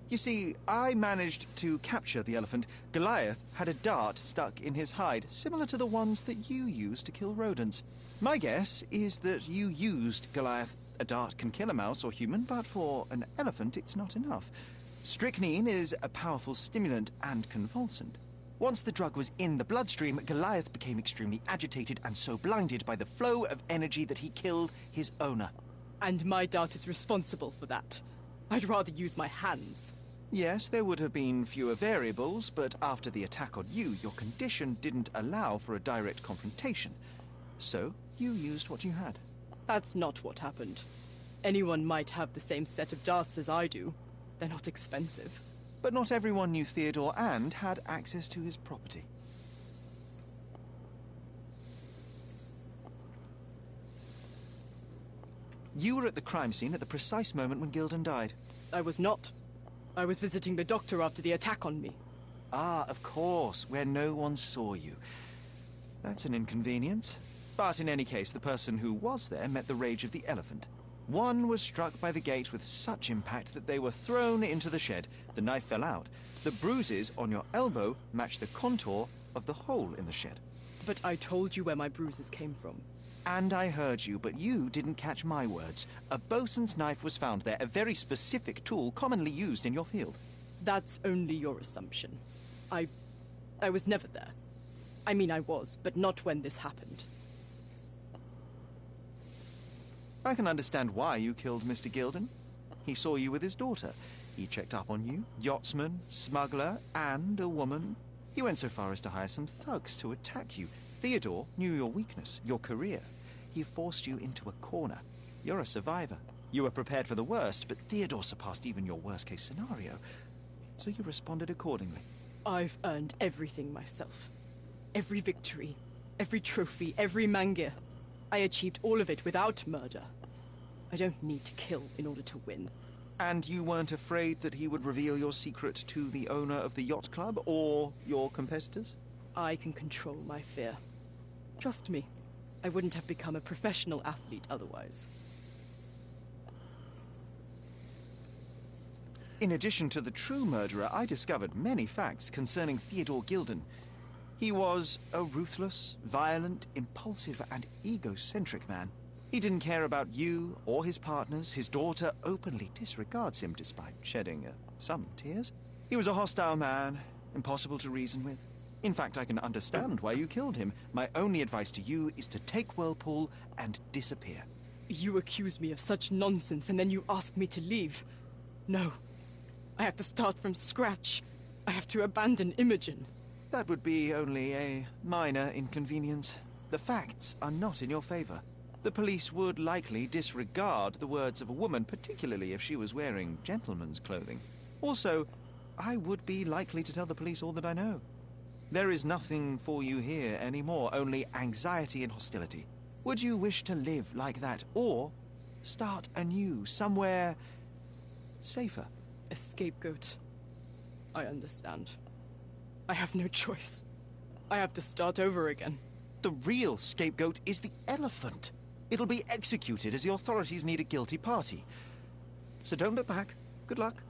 You see, I managed to capture the elephant. Goliath had a dart stuck in his hide, similar to the ones that you used to kill rodents. My guess is that you used Goliath. A dart can kill a mouse or human, but for an elephant, it's not enough. Strychnine is a powerful stimulant and convulsant. Once the drug was in the bloodstream, Goliath became extremely agitated and so blinded by the flow of energy that he killed his owner. And my dart is responsible for that. I'd rather use my hands. Yes, there would have been fewer variables, but after the attack on you, your condition didn't allow for a direct confrontation. So, you used what you had. That's not what happened. Anyone might have the same set of darts as I do. They're not expensive. But not everyone knew Theodore and had access to his property. You were at the crime scene at the precise moment when Gilden died. I was not. I was visiting the doctor after the attack on me. Ah, of course, where no one saw you. That's an inconvenience. But in any case, the person who was there met the rage of the elephant. One was struck by the gate with such impact that they were thrown into the shed. The knife fell out. The bruises on your elbow match the contour of the hole in the shed. But I told you where my bruises came from. And I heard you, but you didn't catch my words. A bosun's knife was found there, a very specific tool commonly used in your field. That's only your assumption. I was never there. I mean, I was, but not when this happened. I can understand why you killed Mr. Gilden. He saw you with his daughter. He checked up on you, yachtsman, smuggler, and a woman. He went so far as to hire some thugs to attack you. Theodore knew your weakness, your career. He forced you into a corner. You're a survivor. You were prepared for the worst, but Theodore surpassed even your worst-case scenario. So you responded accordingly. I've earned everything myself. Every victory, every trophy, every mangir. I achieved all of it without murder. I don't need to kill in order to win. And you weren't afraid that he would reveal your secret to the owner of the yacht club or your competitors? I can control my fear. Trust me, I wouldn't have become a professional athlete otherwise. In addition to the true murderer, I discovered many facts concerning Theodore Gilden. He was a ruthless, violent, impulsive, and egocentric man. He didn't care about you or his partners. His daughter openly disregards him despite shedding some tears. He was a hostile man, impossible to reason with. In fact, I can understand why you killed him. My only advice to you is to take Whirlpool and disappear. You accuse me of such nonsense and then you ask me to leave. No. I have to start from scratch. I have to abandon Imogen. That would be only a minor inconvenience. The facts are not in your favor. The police would likely disregard the words of a woman, particularly if she was wearing gentleman's clothing. Also, I would be likely to tell the police all that I know. There is nothing for you here anymore, only anxiety and hostility. Would you wish to live like that, or start anew, somewhere safer? A scapegoat. I understand. I have no choice. I have to start over again. The real scapegoat is the elephant. It'll be executed as the authorities need a guilty party. So don't look back. Good luck.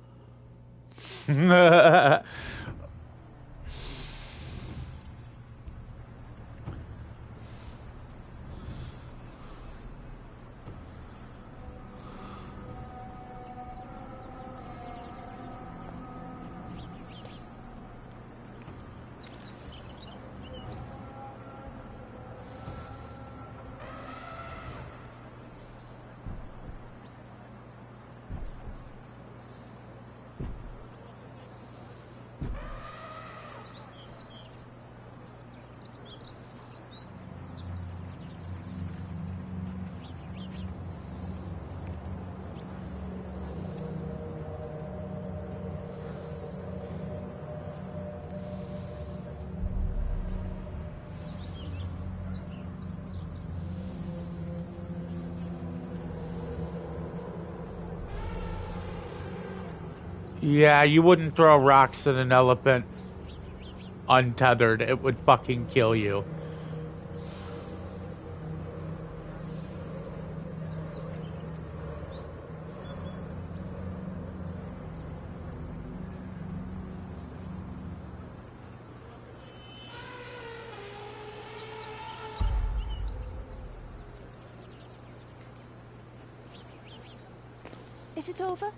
Yeah, you wouldn't throw rocks at an elephant untethered. It would fucking kill you. Is it over?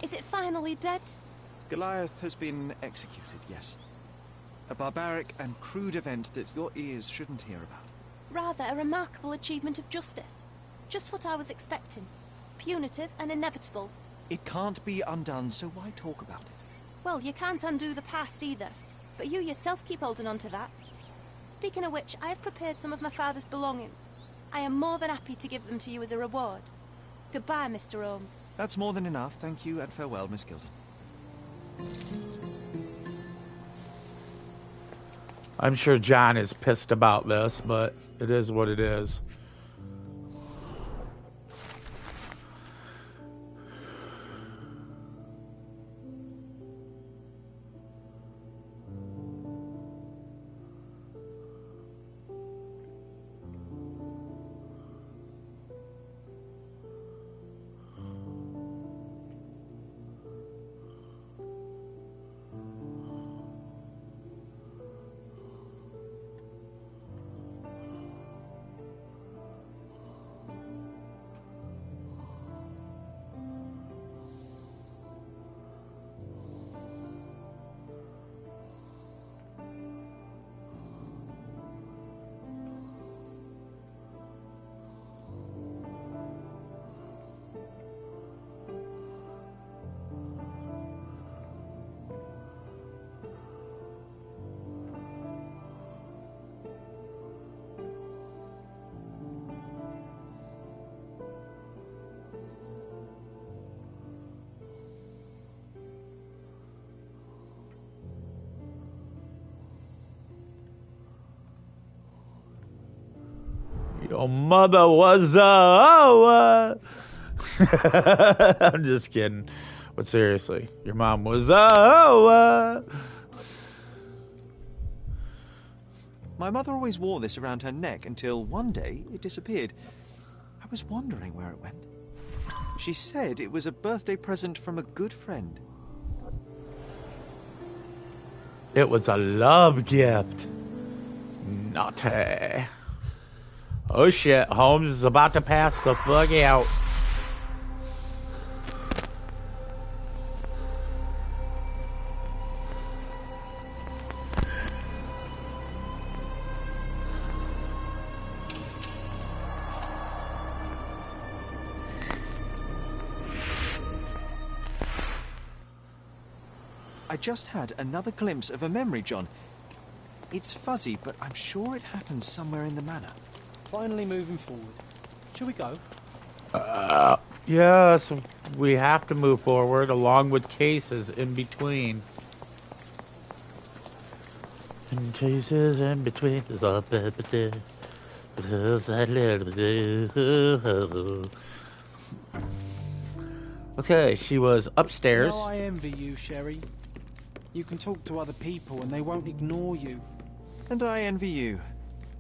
Is it finally dead? Goliath has been executed, yes. A barbaric and crude event that your ears shouldn't hear about. Rather a remarkable achievement of justice. Just what I was expecting. Punitive and inevitable. It can't be undone, so why talk about it? Well, you can't undo the past either. But you yourself keep holding on to that. Speaking of which, I have prepared some of my father's belongings. I am more than happy to give them to you as a reward. Goodbye, Mr. Holmes. That's more than enough. Thank you and farewell, Miss Gilden. I'm sure John is pissed about this, but it is what it is. Your mother was I'm just kidding. But seriously, your mom was My mother always wore this around her neck until one day it disappeared. I was wondering where it went. She said it was a birthday present from a good friend. It was a love gift. Naughty. Oh shit, Holmes is about to pass the fuck out. I just had another glimpse of a memory, John. It's fuzzy, but I'm sure it happened somewhere in the manor. Finally moving forward. Shall we go? Yes, we have to move forward along with cases in between. And cases in between. Okay, she was upstairs. Now I envy you, Sherry. You can talk to other people and they won't ignore you. And I envy you.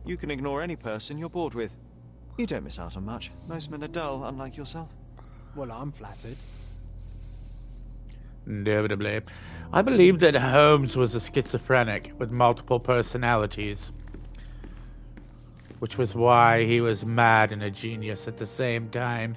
You can ignore any person you're bored with. You don't miss out on much. Most men are dull, unlike yourself. Well, I'm flattered. Indubitably. I believe that Holmes was a schizophrenic with multiple personalities, which was why he was mad and a genius at the same time.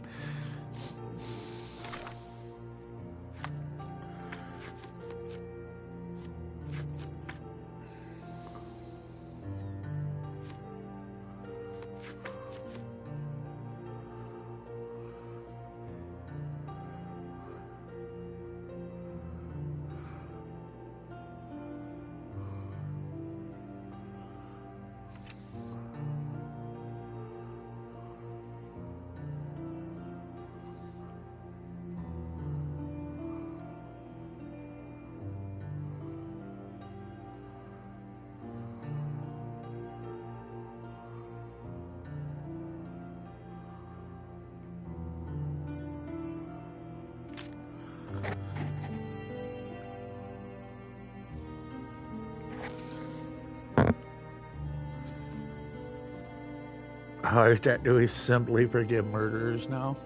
How do we simply forgive murderers now?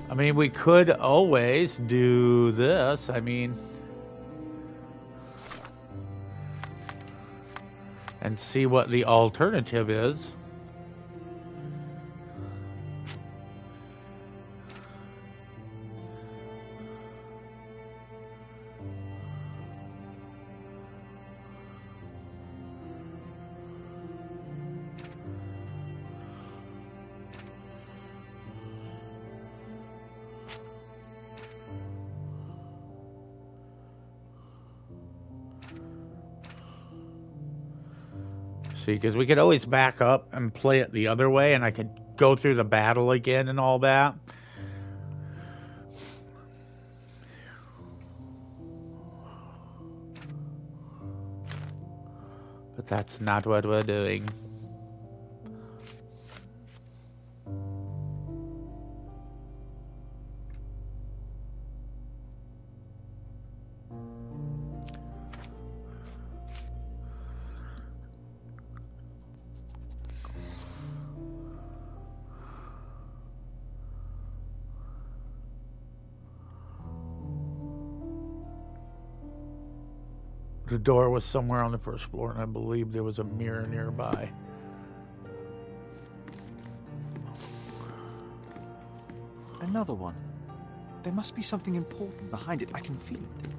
I mean, we could always do this. I mean, and see what the alternative is. See, because we could always back up and play it the other way, and I could go through the battle again and all that. But that's not what we're doing. The door was somewhere on the first floor, and I believe there was a mirror nearby. Another one. There must be something important behind it. I can feel it.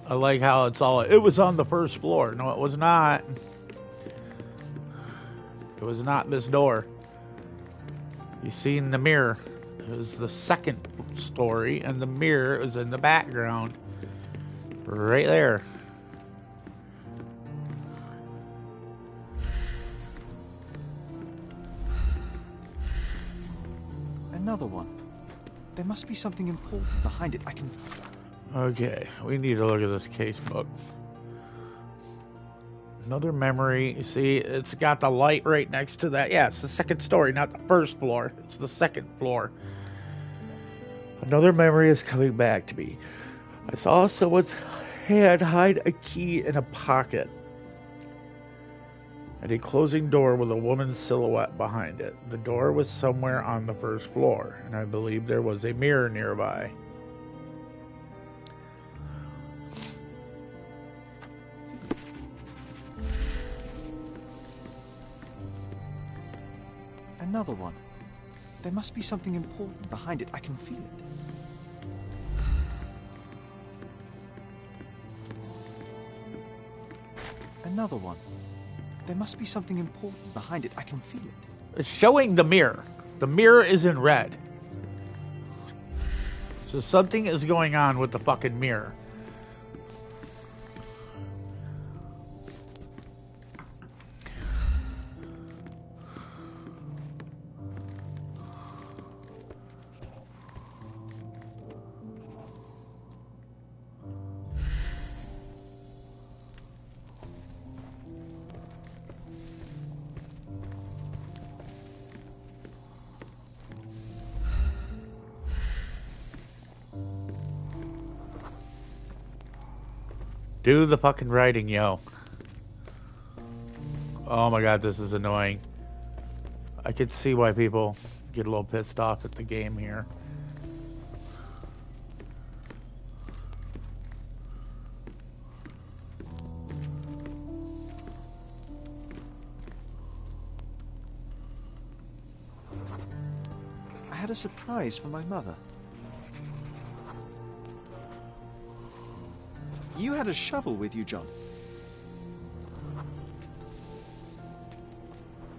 I like how it's all, it was on the first floor. No, it was not. It was not this door. You see in the mirror. It was the second story, and the mirror is in the background. Right there. Another one. There must be something important behind it. I can... Okay, we need to look at this case book. Another memory. You see, it's got the light right next to that. Yeah, it's the second story, not the first floor. It's the second floor. Another memory is coming back to me. I saw someone's hand hide a key in a pocket. and a closing door with a woman's silhouette behind it. The door was somewhere on the first floor, and I believe there was a mirror nearby. Another one. There must be something important behind it. I can feel it. Another one. There must be something important behind it. I can feel it. It's showing the mirror. The mirror is in red. So something is going on with the fucking mirror. Do the fucking writing, yo. Oh my god, this is annoying. I could see why people get a little pissed off at the game here. I had a surprise for my mother. You had a shovel with you, John.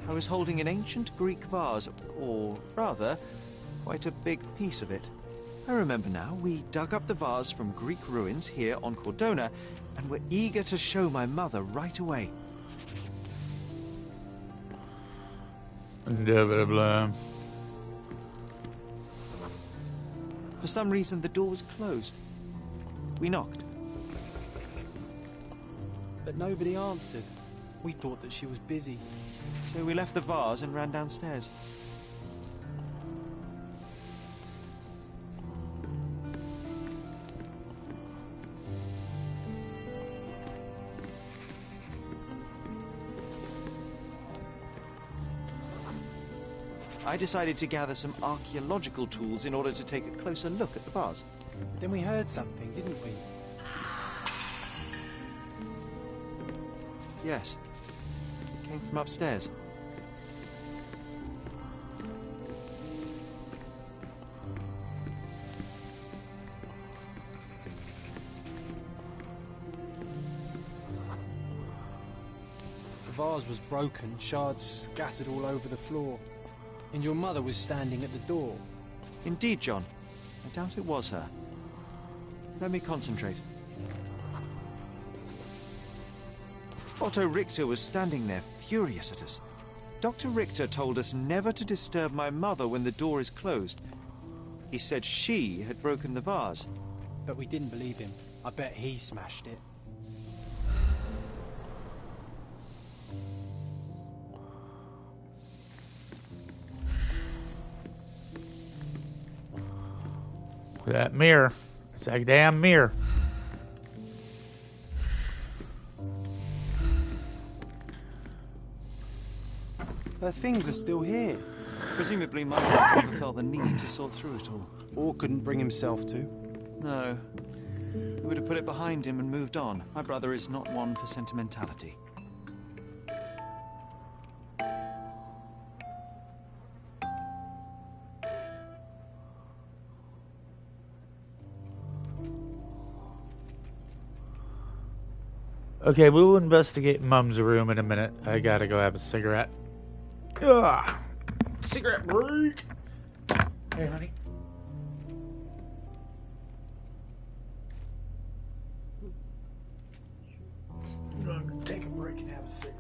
I was holding an ancient Greek vase, or rather, quite a big piece of it. I remember now, we dug up the vase from Greek ruins here on Cordona, and were eager to show my mother right away. Blah, blah, blah. For some reason, the door was closed. We knocked. But nobody answered. We thought that she was busy. So we left the vase and ran downstairs. I decided to gather some archaeological tools in order to take a closer look at the vase. Then we heard something, didn't we? Yes. It came from upstairs. The vase was broken, shards scattered all over the floor. And your mother was standing at the door. Indeed, John. I doubt it was her. Let me concentrate. Otto Richter was standing there, furious at us. Dr. Richter told us never to disturb my mother when the door is closed. He said she had broken the vase. But we didn't believe him. I bet he smashed it. That mirror. It's that damn mirror. Her things are still here. Presumably my father never felt the need to sort through it all. Or couldn't bring himself to. No. He would have put it behind him and moved on. My brother is not one for sentimentality. Okay, we'll investigate Mum's room in a minute. I gotta go have a cigarette. Ugh. Cigarette break. Hey, honey. I'm gonna take a break and have a cigarette.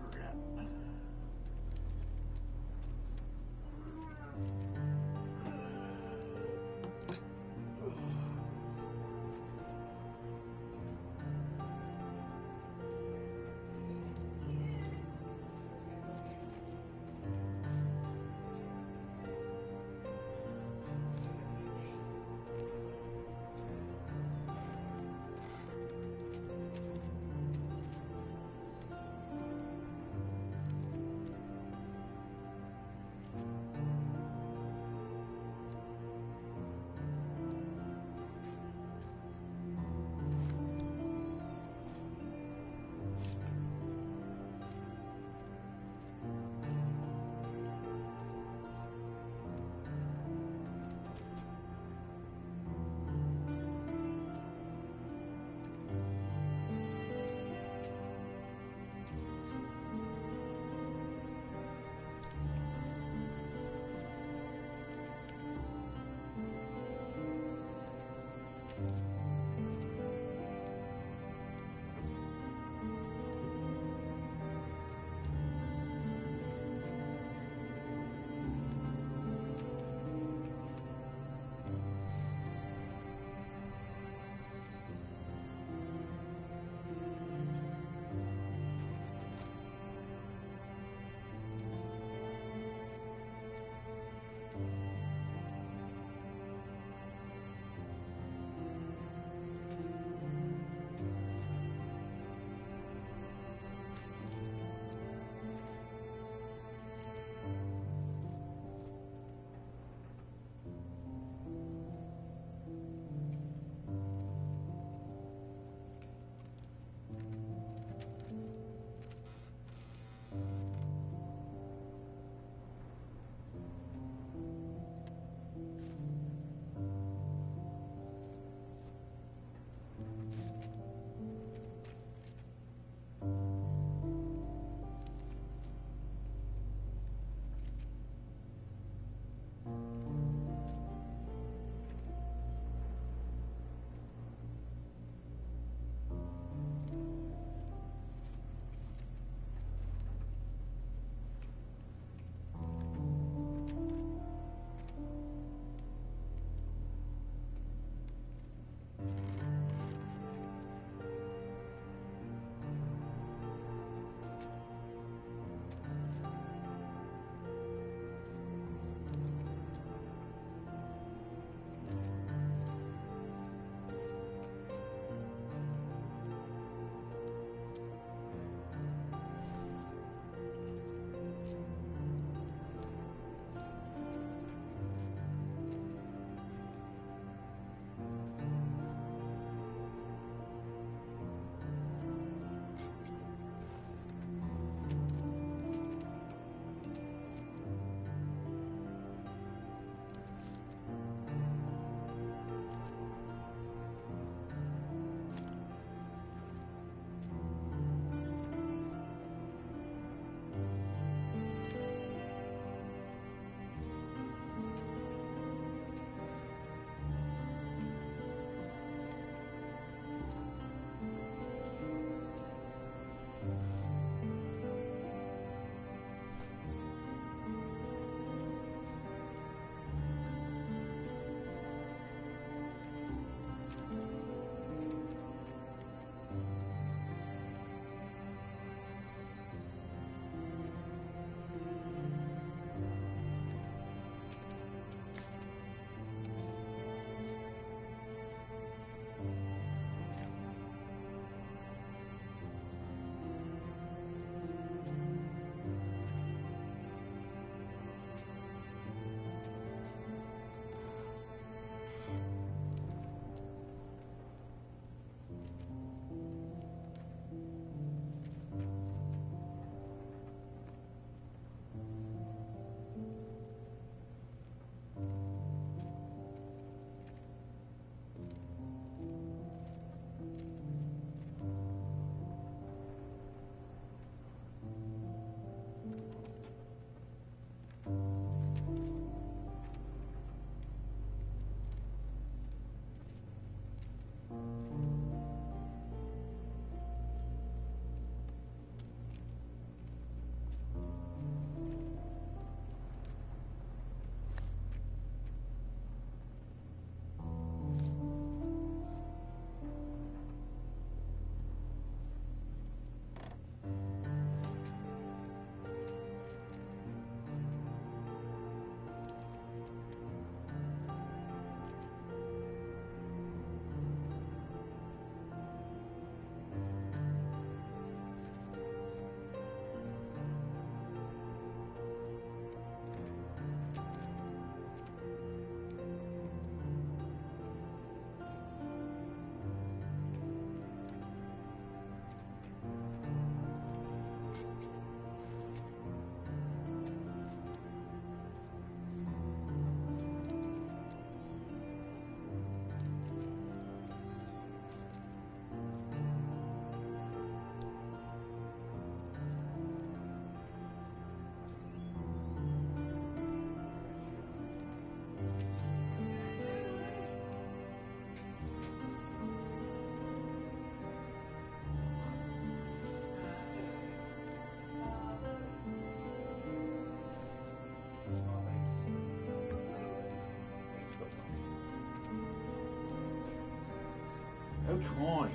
No time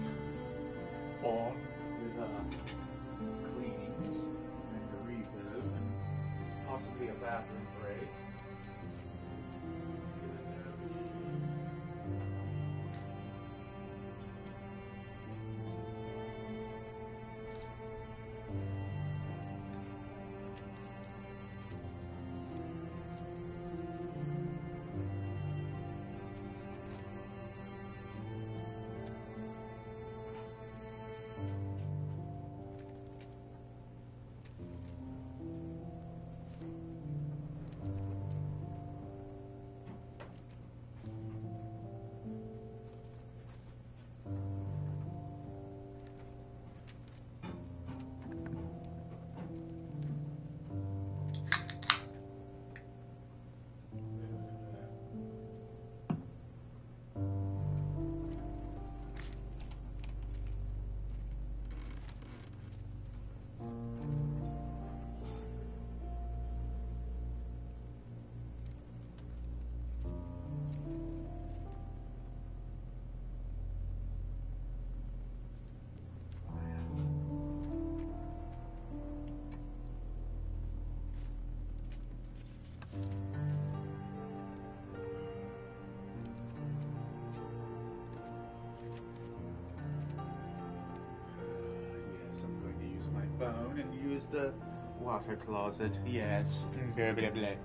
on with cleanings and a refurb and possibly a bathroom break. and use the water closet. Yes. Blah, blah, blah.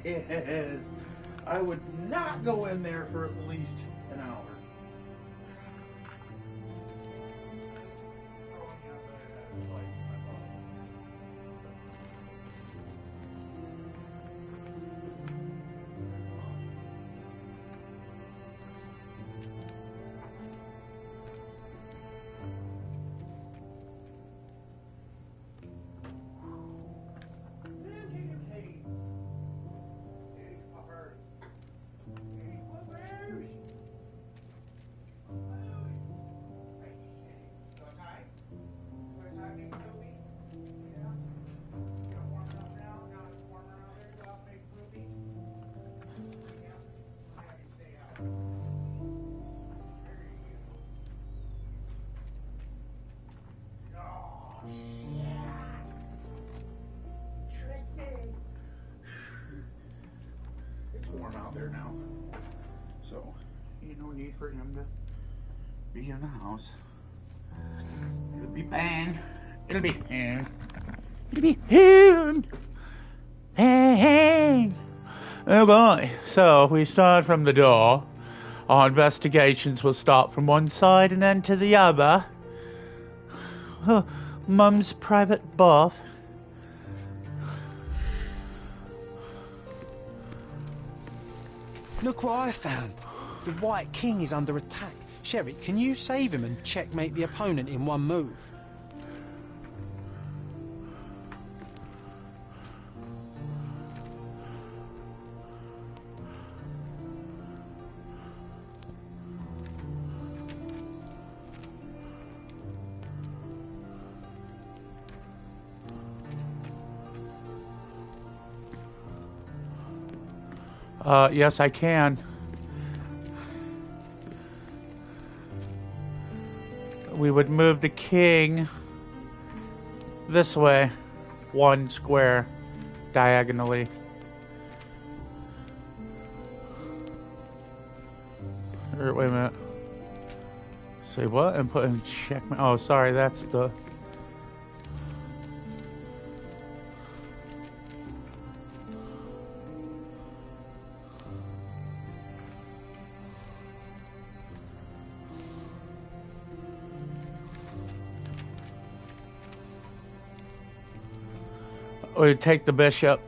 Yes. I would not go in there for at least an hour. It's warm out there now. So, ain't no need for him to be in the house. It'll be fine. It'll be fine. It'll be fine. Fine. Okay, so we start from the door. Our investigations will start from one side and then to the other. Oh, Mum's private bath. Look what I found. The White King is under attack. Sherry, can you save him and checkmate the opponent in one move? Yes, I can. We would move the king this way, one square, diagonally. Or, wait a minute. Say what? And put in check. Oh, sorry, that's the... We take the bishop.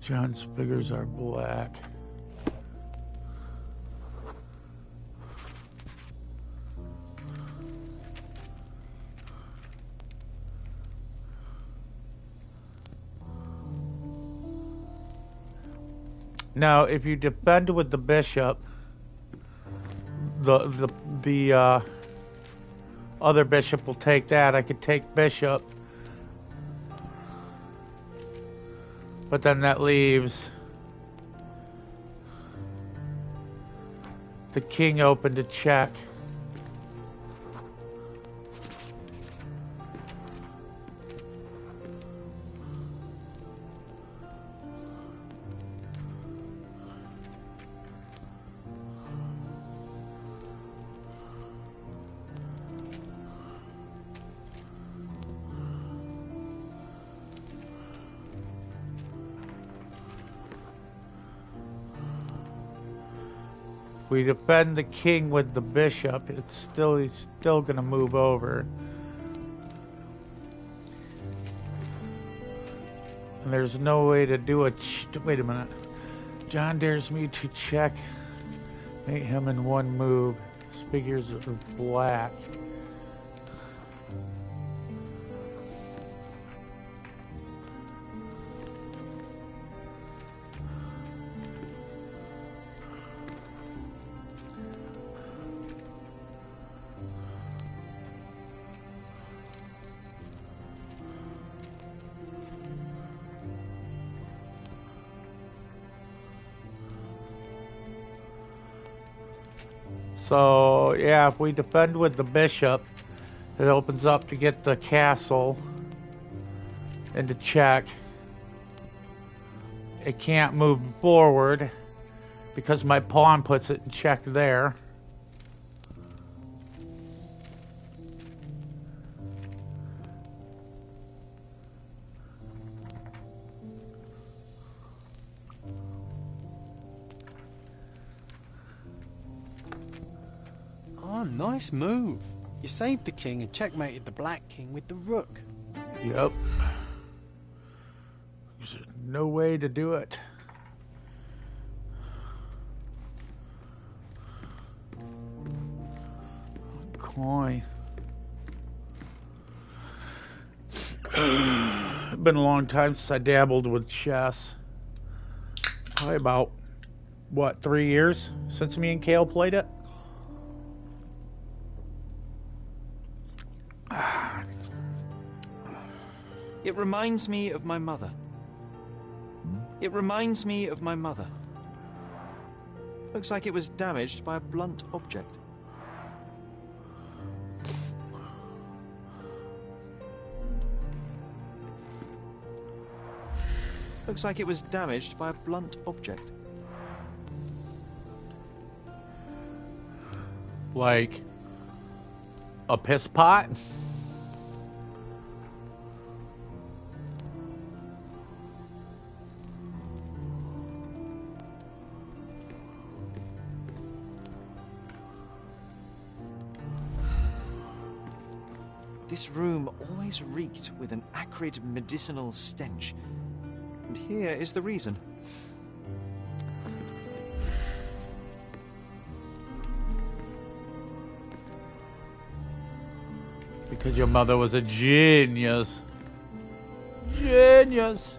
John's figures are black. Now, if you defend with the bishop, the other bishop will take that. I could take bishop. But then that leaves the king open to check. We defend the king with the bishop. He's still gonna move over. And there's no way to do a wait a minute. John dares me to check. Make him in one move. His figures are black. So, yeah, if we defend with the bishop, it opens up to get the castle into check. It can't move forward because my pawn puts it in check there. Oh, nice move. You saved the king and checkmated the black king with the rook. Yep. There's no way to do it. coin. It's been a long time since I dabbled with chess. Probably about, what, 3 years since me and Kale played it? It reminds me of my mother. It reminds me of my mother. Looks like it was damaged by a blunt object. Looks like it was damaged by a blunt object. Like a piss pot? This room always reeked with an acrid medicinal stench. And here is the reason. Because your mother was a genius. Genius.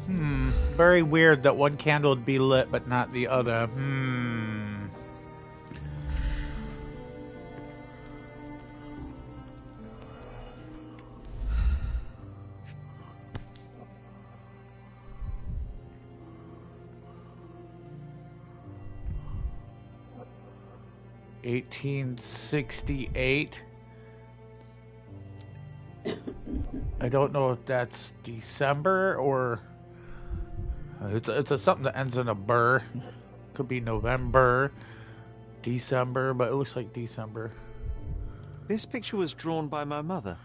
Very weird that one candle would be lit but not the other. 1868. I don't know if that's December or it's a something that ends in a burr. Could be November, December, but it looks like December. This picture was drawn by my mother.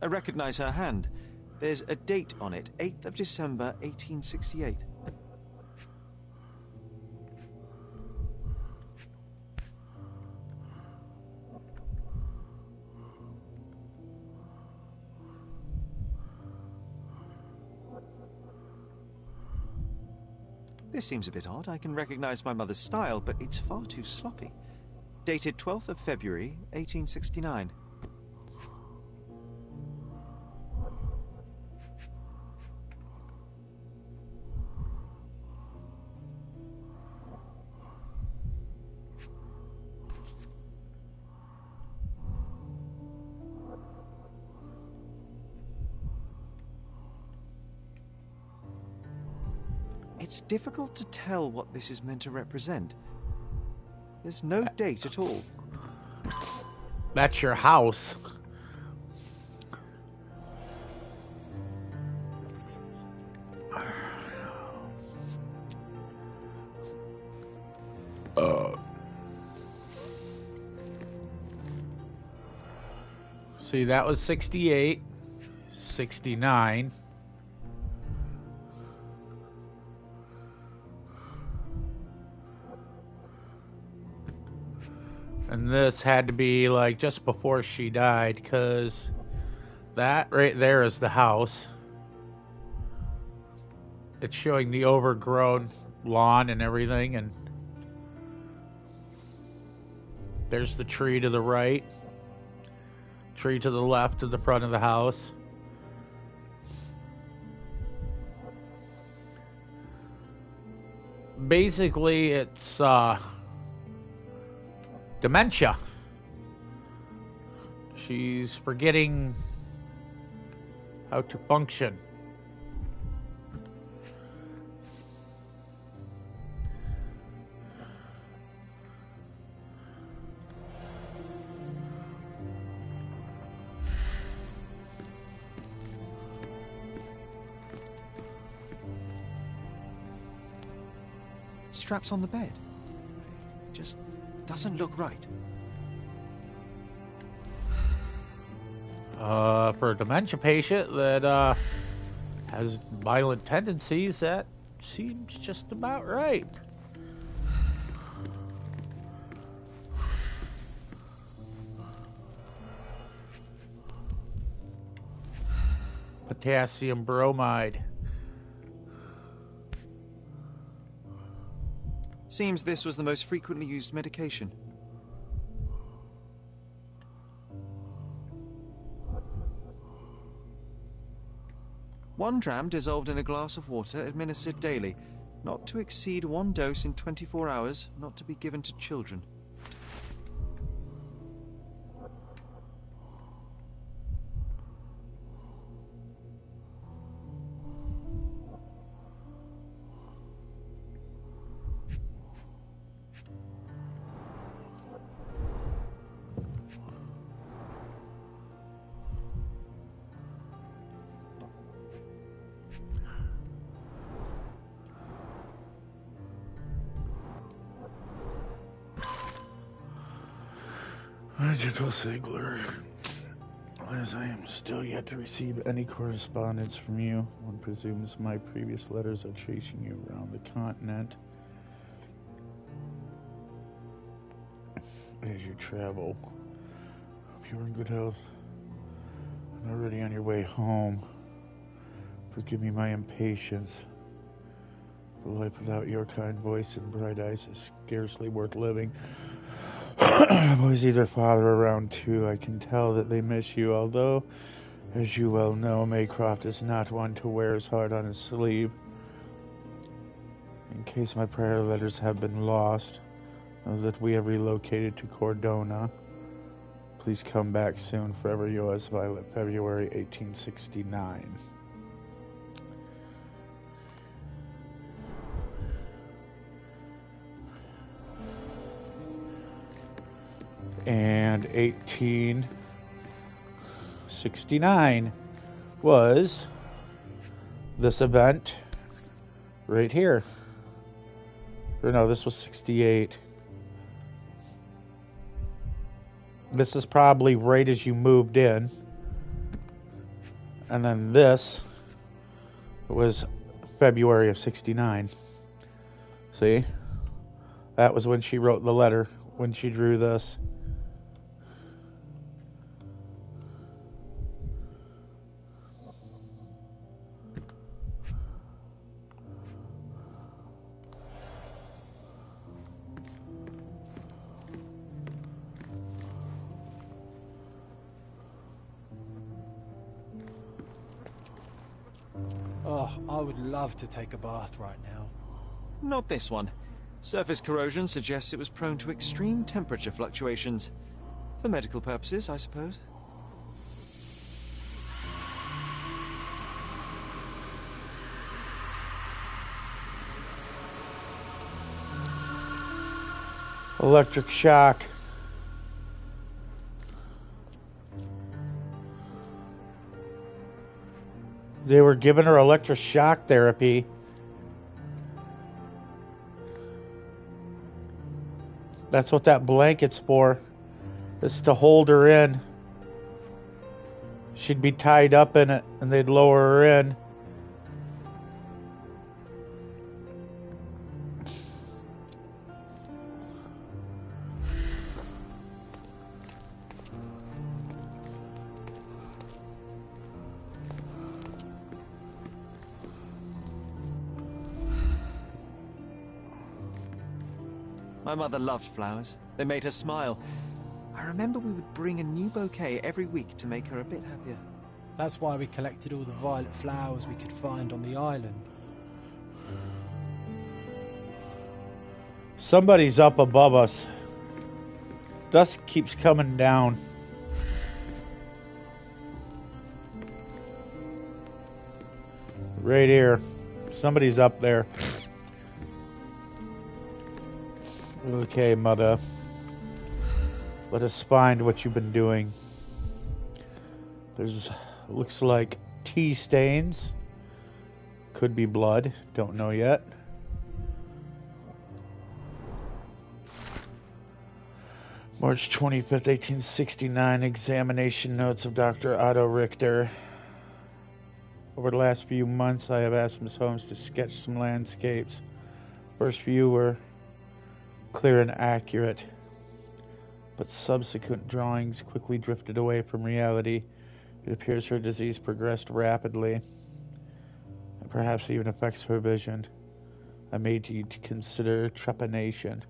I recognize her hand. There's a date on it, 8th of December, 1868. This seems a bit odd. I can recognize my mother's style, but it's far too sloppy. Dated 12th of February, 1869. It's difficult to tell what this is meant to represent. There's no date at all. That's your house. See, that was 68, 69. And this had to be like just before she died, because that right there is the house. It's showing the overgrown lawn and everything, and there's the tree to the right, tree to the left of the front of the house. Basically, it's dementia. She's forgetting how to function. Straps on the bed. Just doesn't look right. For a dementia patient that has violent tendencies, that seems just about right. Potassium bromide. Seems this was the most frequently used medication. 1 dram dissolved in a glass of water, administered daily. Not to exceed 1 dose in 24 hours, not to be given to children. My gentle Sigler, as I am still yet to receive any correspondence from you, one presumes my previous letters are chasing you around the continent. As you travel, hope you are in good health and already on your way home. Forgive me my impatience. For life without your kind voice and bright eyes is scarcely worth living. Was either father around too? I can tell that they miss you, although, as you well know, Maycroft is not one to wear his heart on his sleeve. In case my prior letters have been lost, know that we have relocated to Cordona. Please come back soon. Forever yours, Violet, February 1869. And 1869 was this event right here. Or no, this was 68. This is probably right as you moved in. And then this was February of 69. See? That was when she wrote the letter, when she drew this. Oh, I would love to take a bath right now. Not this one. Surface corrosion suggests it was prone to extreme temperature fluctuations. For medical purposes, I suppose. Electric shock. They were giving her electric shock therapy. That's what that blanket's for. It's to hold her in. She'd be tied up in it, and they'd lower her in. My mother loved flowers. They made her smile. I remember we would bring a new bouquet every week to make her a bit happier. That's why we collected all the violet flowers we could find on the island. Somebody's up above us. Dusk keeps coming down. Right here. Somebody's up there. Okay, Mother. Let us find what you've been doing. There's, looks like tea stains. Could be blood. Don't know yet. March 25th, 1869. Examination notes of Dr. Otto Richter. Over the last few months, I have asked Miss Holmes to sketch some landscapes. First few were clear and accurate, but subsequent drawings quickly drifted away from reality. It appears her disease progressed rapidly, and perhaps even affects her vision. I may need to consider trepanation.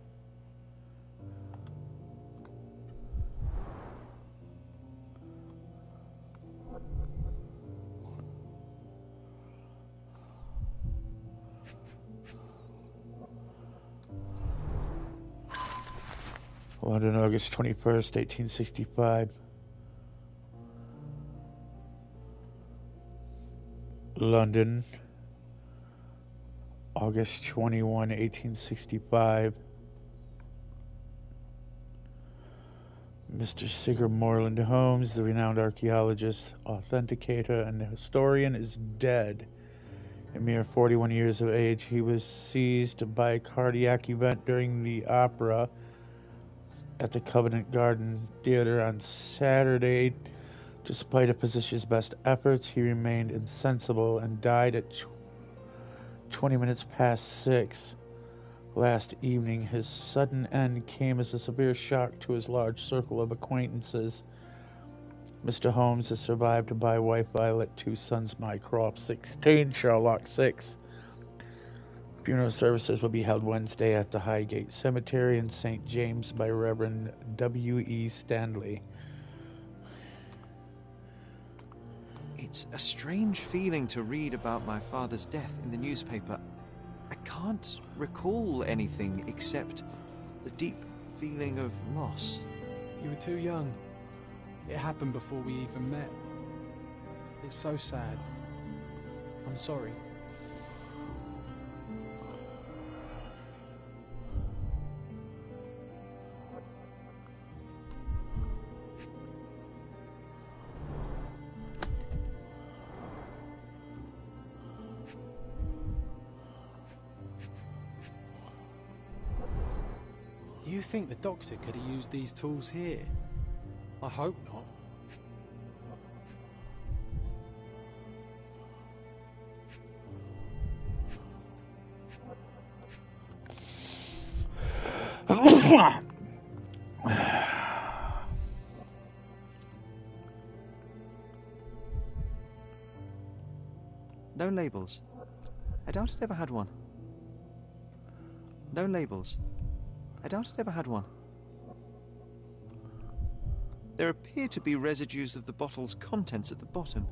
London, August 21st, 1865. London, August 21, 1865. Mr. Sigurd Moreland Holmes, the renowned archaeologist, authenticator, and historian, is dead. A mere 41 years of age, he was seized by a cardiac event during the opera at the Covent Garden Theatre on Saturday. Despite a physician's best efforts, he remained insensible and died at 20 minutes past 6. Last evening, his sudden end came as a severe shock to his large circle of acquaintances. Mr. Holmes is survived by wife Violet, 2 sons Mycroft, 16, Sherlock 6. Funeral services will be held Wednesday at the Highgate Cemetery in St. James by Reverend W.E. Stanley. It's a strange feeling to read about my father's death in the newspaper. I can't recall anything except the deep feeling of loss. You were too young. It happened before we even met. It's so sad. I'm sorry. Do you think the doctor could have used these tools here? I hope not. No labels. I doubt it ever had one. No labels. I doubt it ever had one. There appear to be residues of the bottle's contents at the bottom.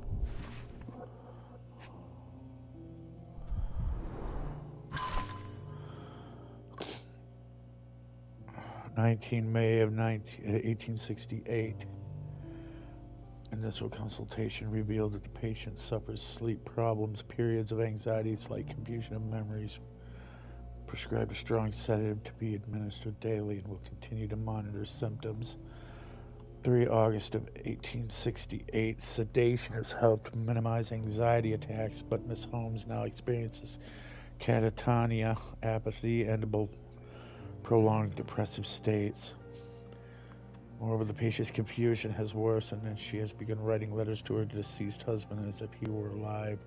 May of 1868. Initial consultation revealed that the patient suffers sleep problems, periods of anxiety, slight confusion of memories. Prescribed a strong sedative to be administered daily and will continue to monitor symptoms. 3 August of 1868. Sedation has helped minimize anxiety attacks, but Miss Holmes now experiences catatonia, apathy, and prolonged depressive states. Moreover, the patient's confusion has worsened, and she has begun writing letters to her deceased husband as if he were alive.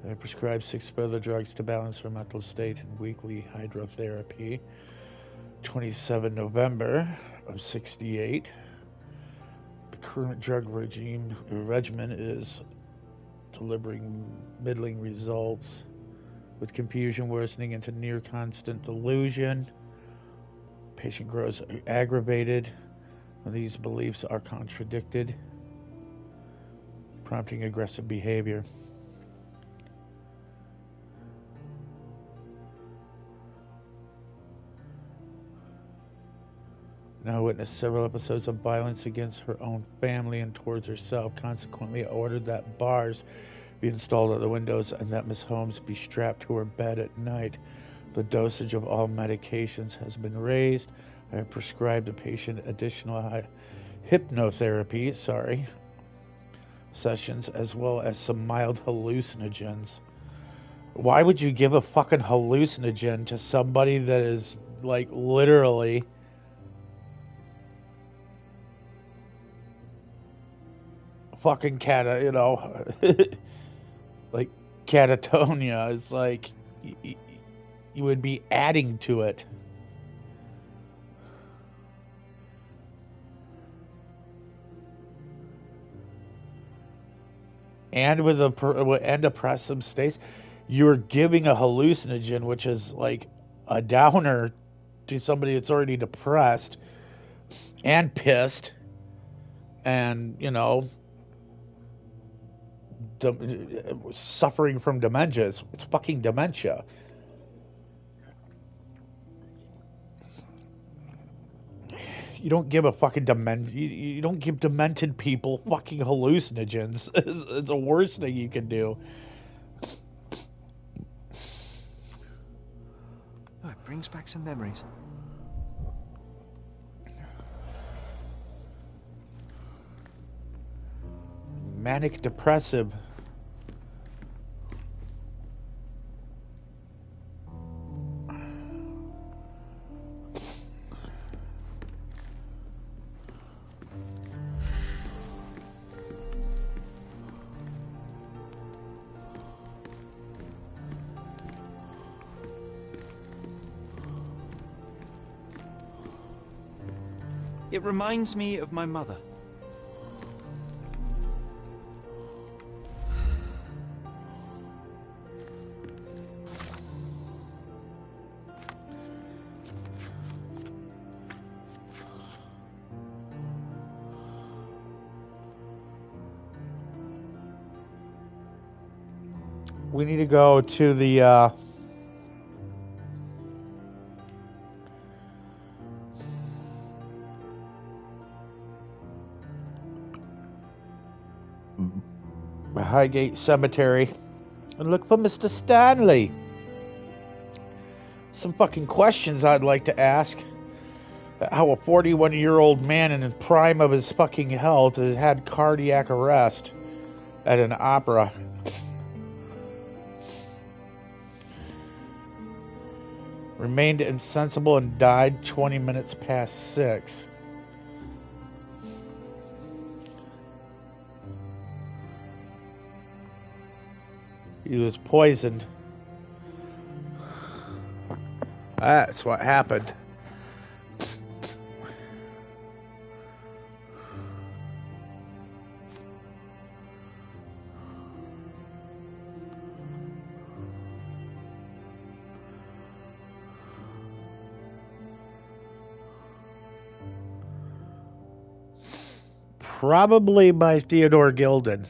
I prescribed 6 further drugs to balance her mental state and weekly hydrotherapy. 27 November of 68. The current drug regimen is delivering middling results, with confusion worsening into near constant delusion. Patient grows aggravated when these beliefs are contradicted, prompting aggressive behavior. Now witnessed several episodes of violence against her own family and towards herself. Consequently, ordered that bars be installed at the windows and that Miss Holmes be strapped to her bed at night. The dosage of all medications has been raised. I have prescribed the patient additional hypnotherapy sessions, as well as some mild hallucinogens. Why would you give a fucking hallucinogen to somebody that is, like, literally fucking like catatonia? Is like you would be adding to it. And with depressive states, you're giving a hallucinogen, which is like a downer to somebody that's already depressed and pissed and, suffering from dementia. It's fucking dementia. You don't give a fucking you don't give demented people fucking hallucinogens. It's the worst thing you can do. Oh, it brings back some memories. Manic depressive. It reminds me of my mother. We need to go to the Highgate Cemetery and look for Mr. Stanley. Some fucking questions I'd like to ask. How a 41-year-old man in the prime of his fucking health has had cardiac arrest at an opera. Remained insensible and died 20 minutes past 6. He was poisoned. That's what happened. Probably by Theodore Gilden.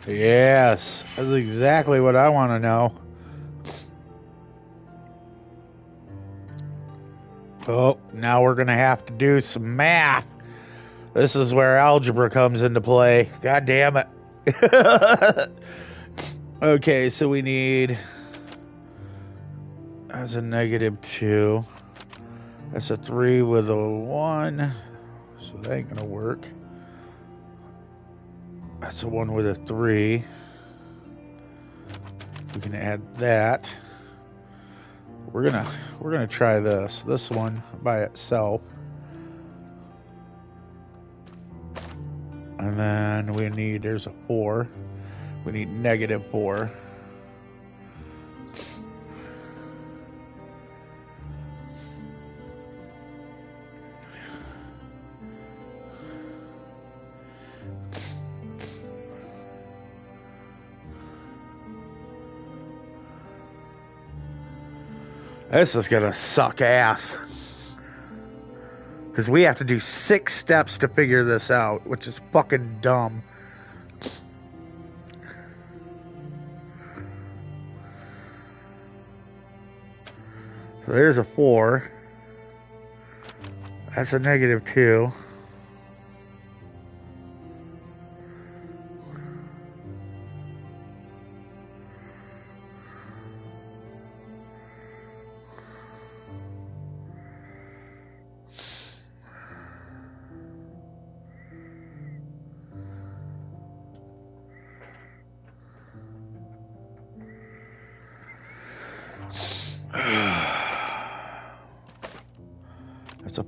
Yes, that's exactly what I want to know. Oh, now we're going to have to do some math. This is where algebra comes into play. God damn it. Okay, so we need... That's a -2. That's a 3 with a 1. So that ain't going to work. That's a 1 with a 3. We can add that. We're gonna try this one by itself. And then we need, there's a 4. We need -4. This is gonna suck ass. Because we have to do 6 steps to figure this out, which is fucking dumb. So there's a 4. That's a -2.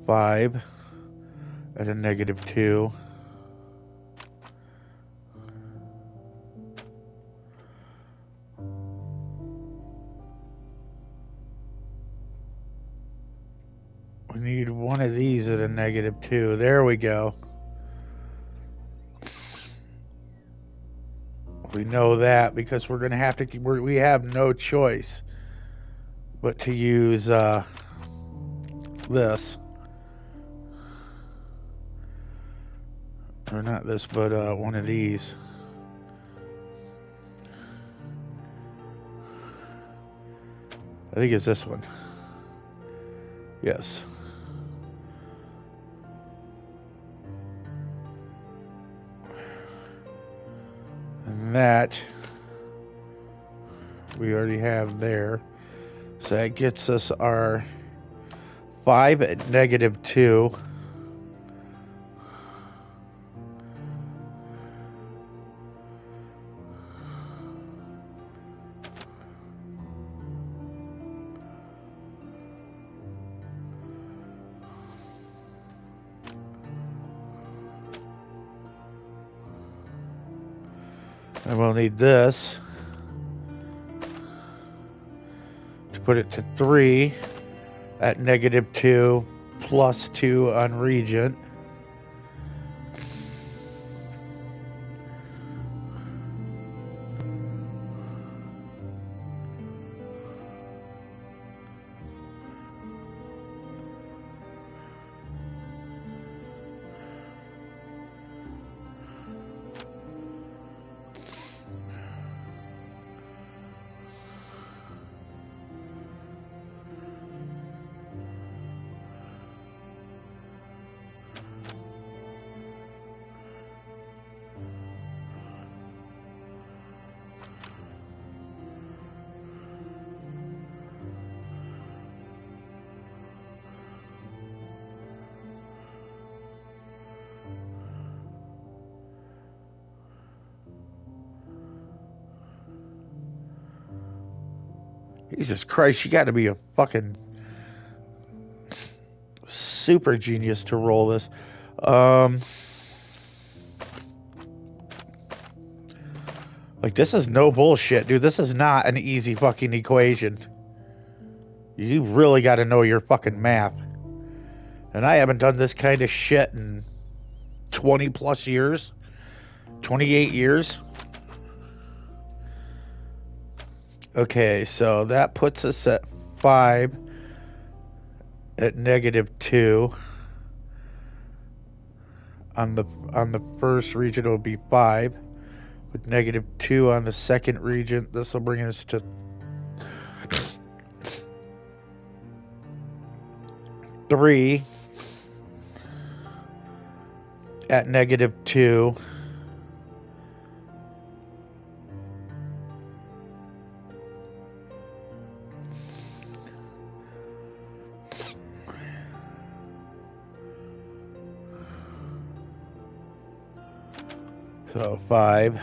5 at a -2. We need one of these at a -2. There we go. We know that because we're going to have to... We have no choice but to use this. Or not this, but one of these. I think it's this one. Yes. And that we already have there. So that gets us our 5 at -2. And we'll need this to put it to 3 at -2 plus 2 on Regent. Jesus Christ, you got to be a fucking super genius to roll this. Like, this is no bullshit, dude. This is not an easy fucking equation. You really got to know your fucking math. And I haven't done this kind of shit in 20 plus years. 28 years. Okay, so that puts us at 5 at -2. On the first region, it will be 5 with -2 on the second region. This will bring us to 3 at -2. So 5,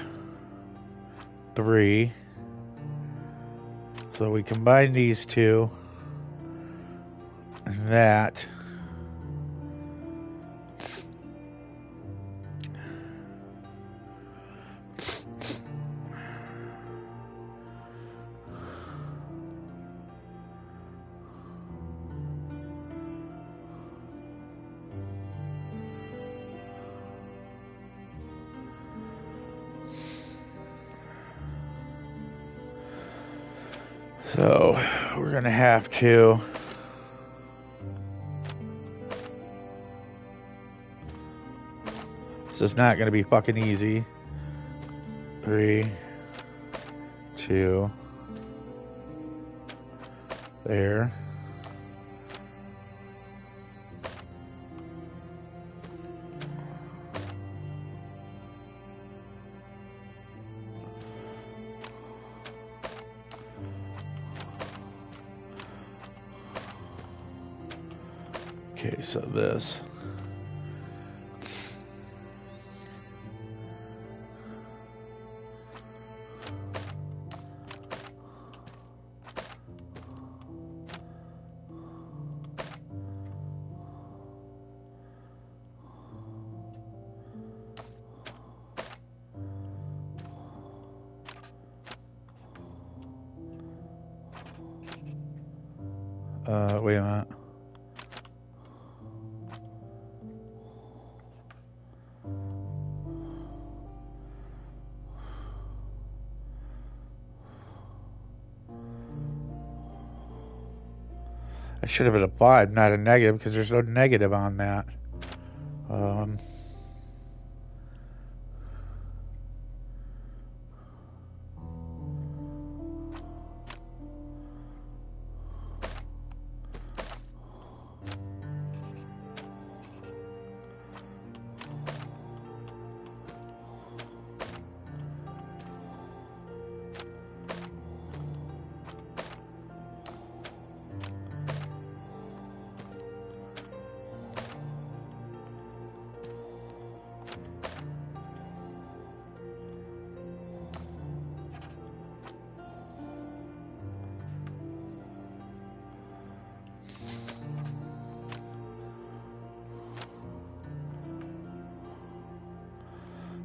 3. So we combine these two. And that. So we're going to have to this is not going to be fucking easy. 3, 2, there. Okay, so this. Wait a minute. I should have been a 5, not a negative, because there's no negative on that.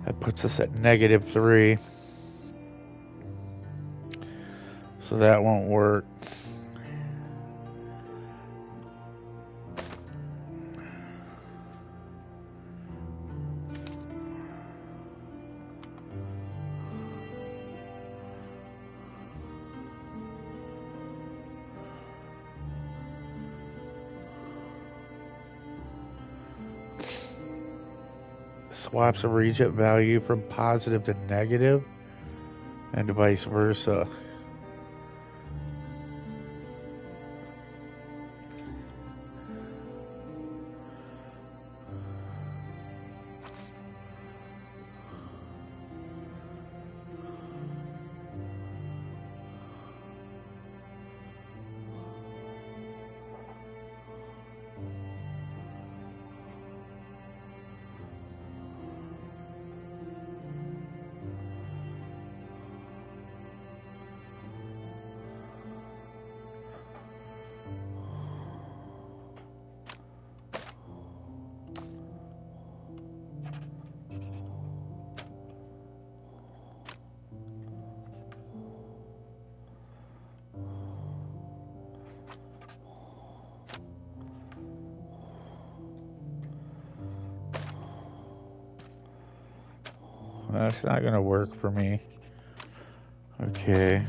That puts us at -3. So that won't work. Swaps a regent value from positive to negative, and vice versa. That's not gonna work for me. Okay.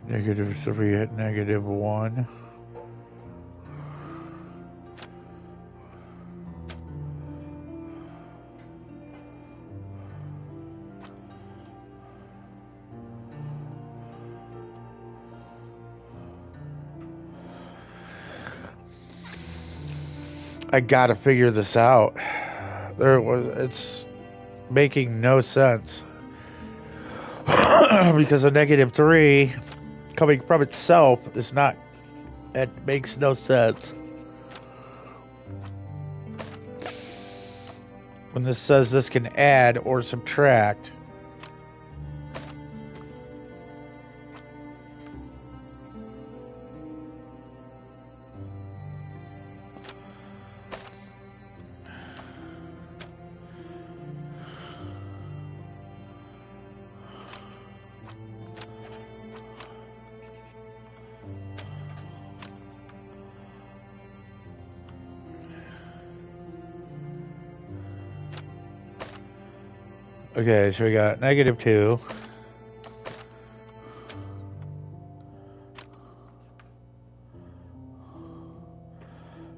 -3 at -1. I gotta figure this out. It's making no sense. Because a -3 coming from itself is not, it makes no sense. When this says this can add or subtract. Okay, so we got -2.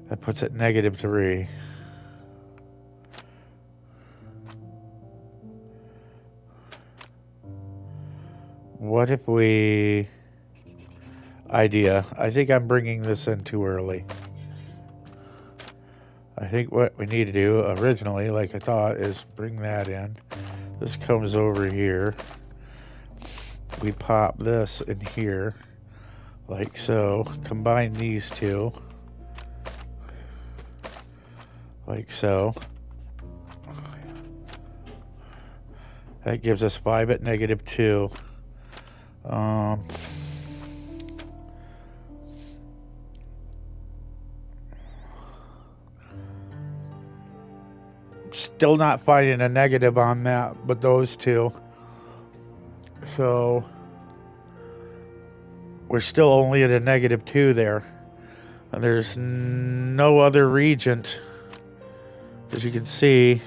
That puts it -3. what if we... Idea. I think I'm bringing this in too early. I think what we need to do originally, like I thought, is bring that in. This comes over here. We pop this in here, like so. Combine these two, like so. That gives us 5 at -2. Still not finding a negative on that, but those two. So we're still only at a -2 there. And there's no other regent, as you can see,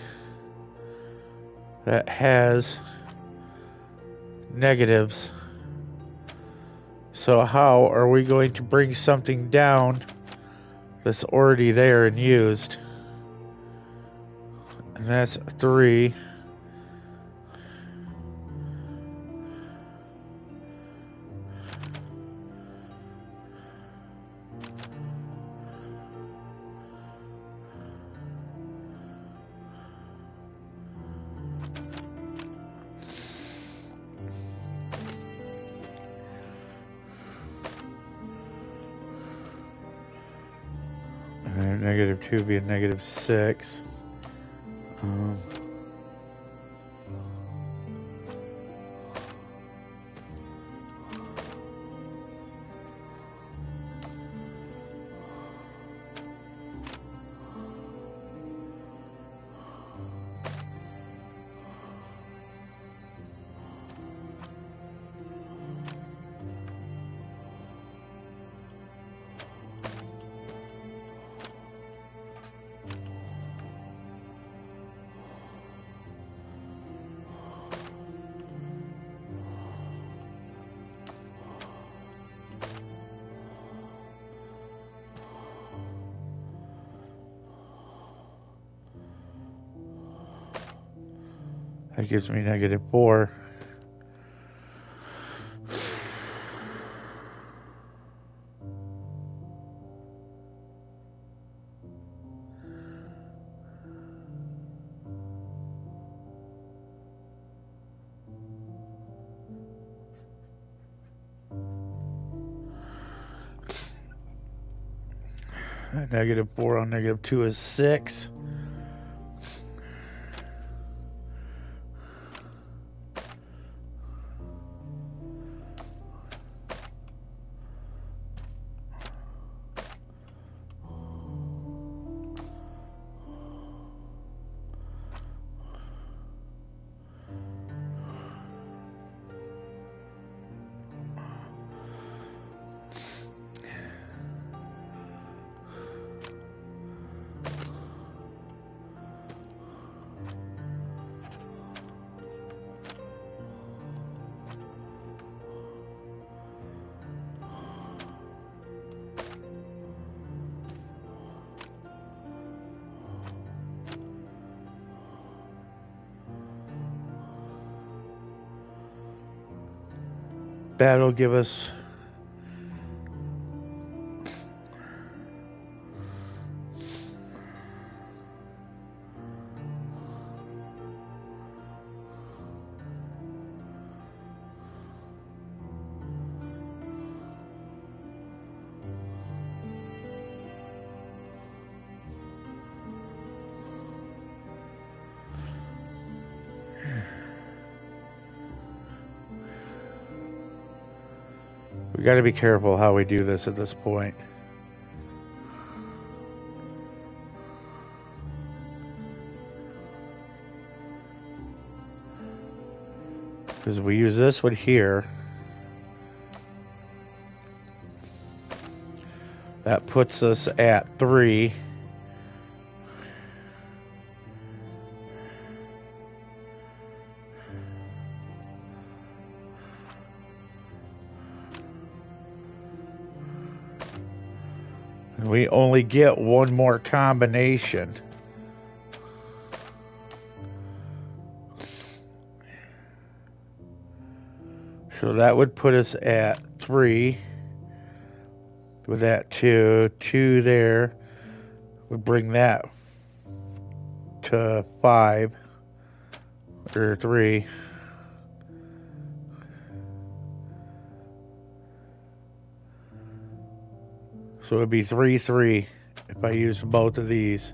that has negatives. So how are we going to bring something down that's already there and used? And that's 3. And -2 be a -6. That gives me -4. -4 on -2 is 6. That'll give us we got to be careful how we do this at this point. Because we use this one here. That puts us at 3. We only get one more combination. So that would put us at 3. With that 2. 2 there. Would bring that to 5. Or 3. So it would be 3, 3 if I use both of these.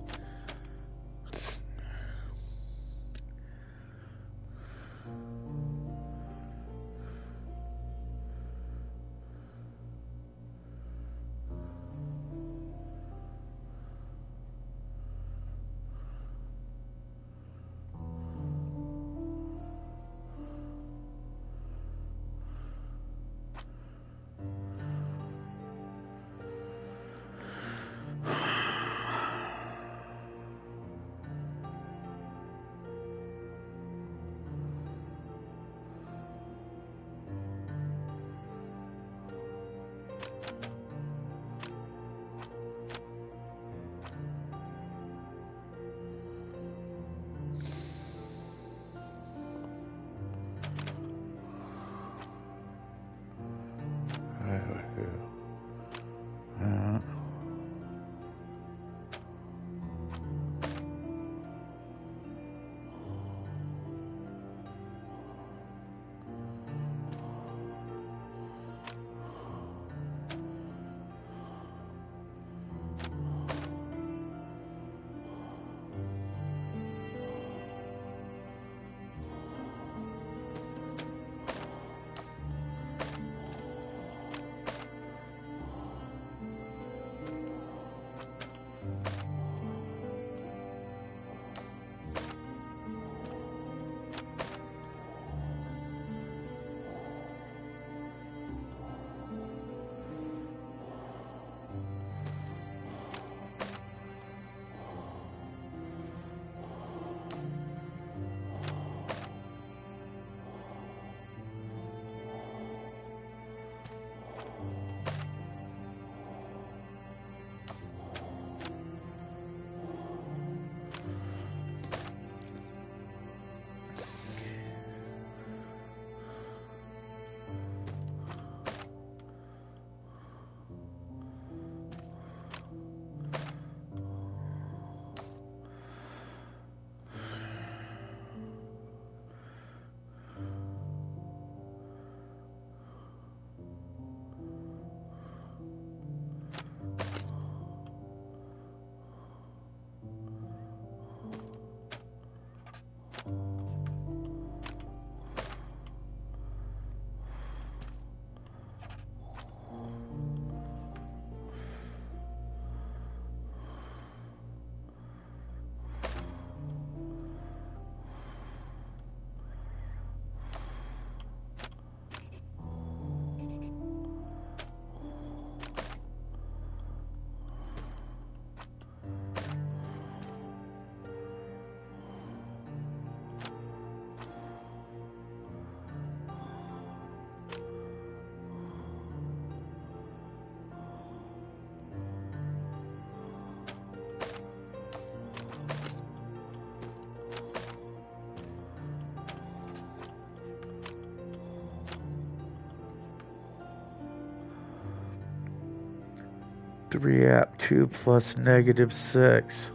Three app 2 plus -6.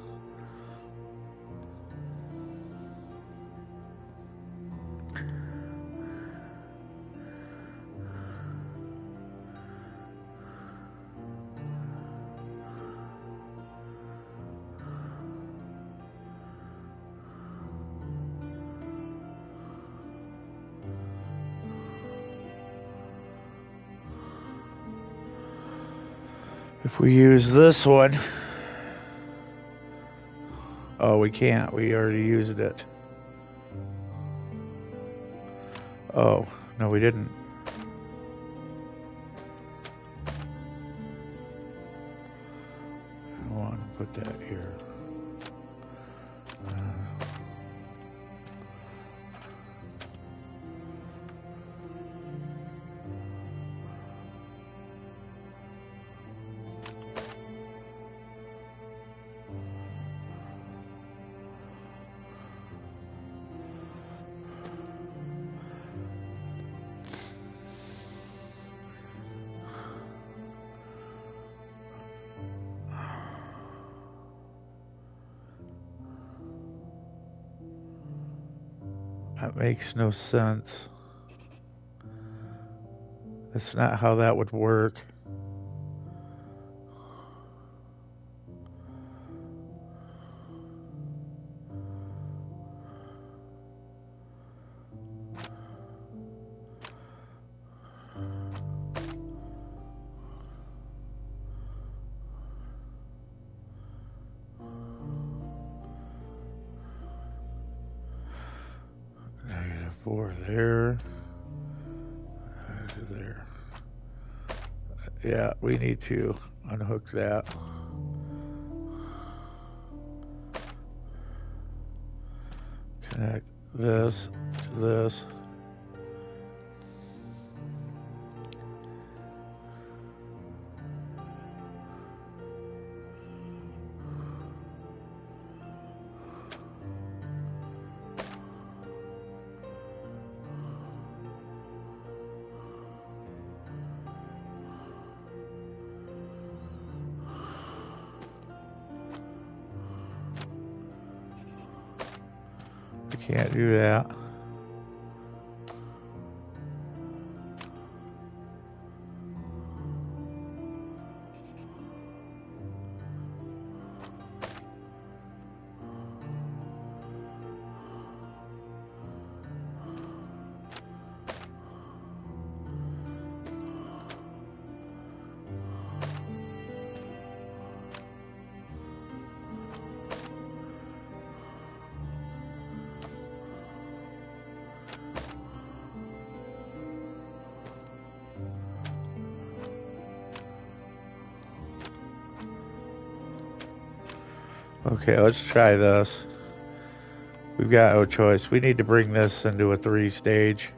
If we use this one, oh, we can't. We already used it. Oh, no, we didn't. I want to put that here. That makes no sense. That's not how that would work. -4 there. There. Yeah, we need to unhook that. Connect this to this. Can't do that. Okay, let's try this. We've got no choice. We need to bring this into a 3-stage.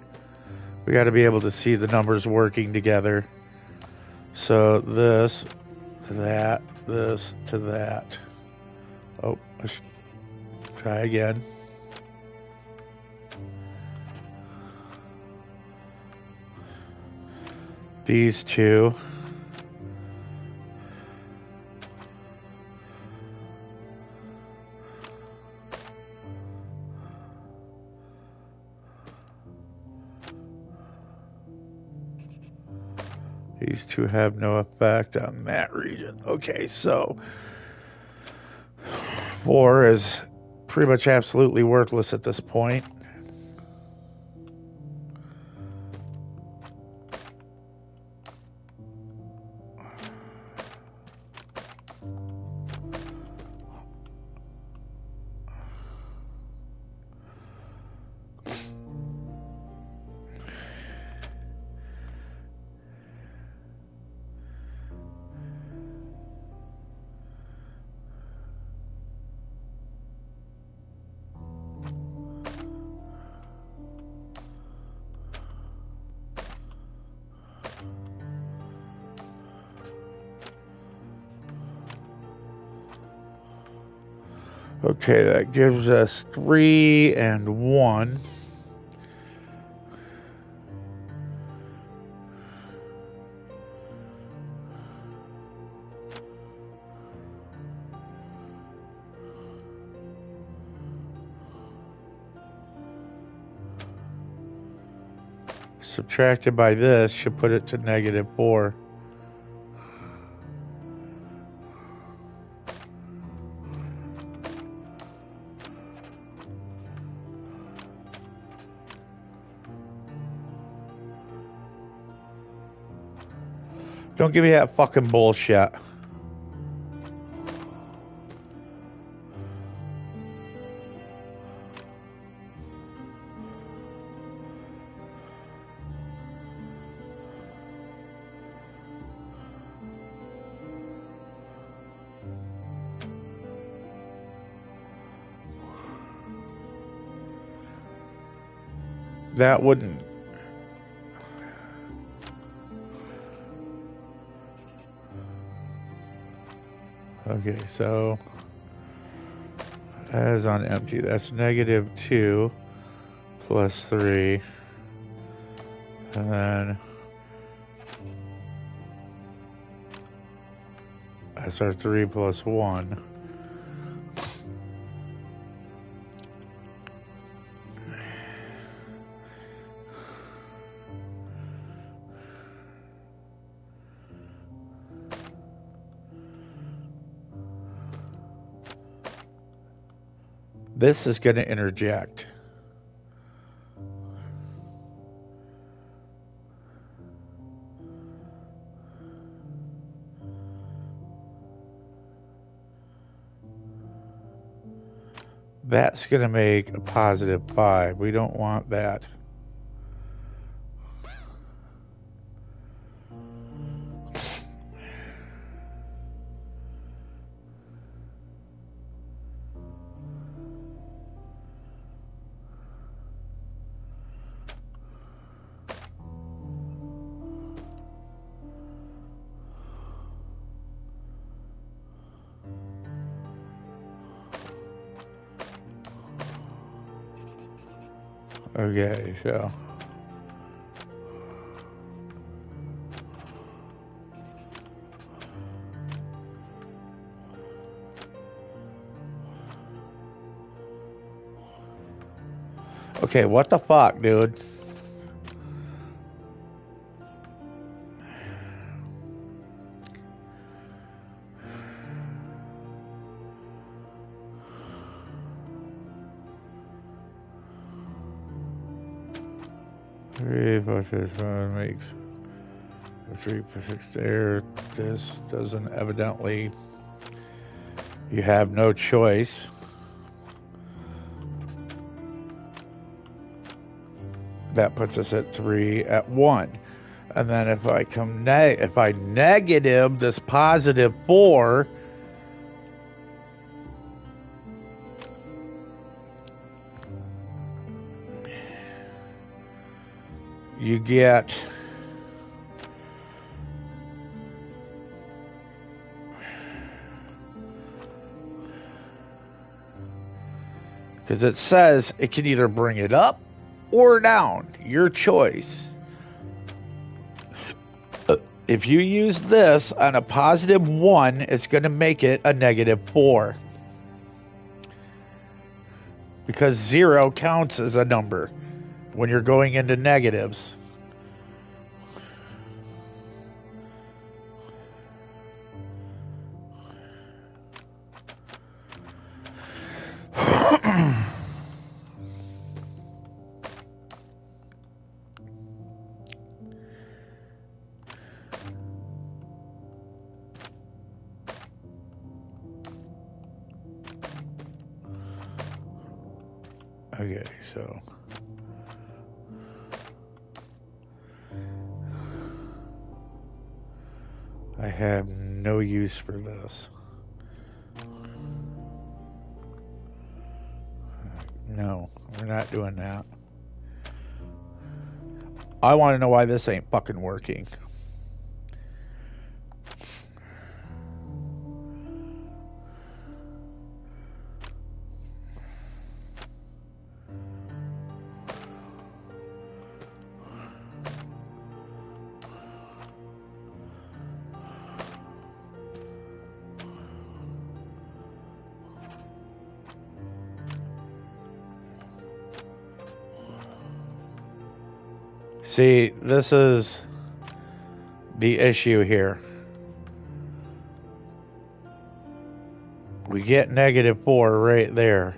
We got to be able to see the numbers working together. So this to that, this to that. Oh, let's try again. These two. These two have no effect on that region. Okay, so 4 is pretty much absolutely worthless at this point. Okay, that gives us 3 and 1. Subtracted by this should put it to -4. Don't give me that fucking bullshit. That wouldn't. Okay, so that is on empty. That's -2 plus 3. And then that's our 3 plus 1. This is going to interject. That's going to make a positive 5. We don't want that. Okay, so okay, what the fuck, dude? Three pushes makes 3 6 there. This doesn't evidently. You have no choice. That puts us at 3 at 1. And then if I if I negative this positive 4, you get because it says it can either bring it up or down, your choice. If you use this on a positive 1, it's going to make it a negative 4. Because 0 counts as a number when you're going into negatives. Okay, so I have no use for this. No, we're not doing that. I want to know why this ain't fucking working. See, this is the issue here. We get negative 4 right there.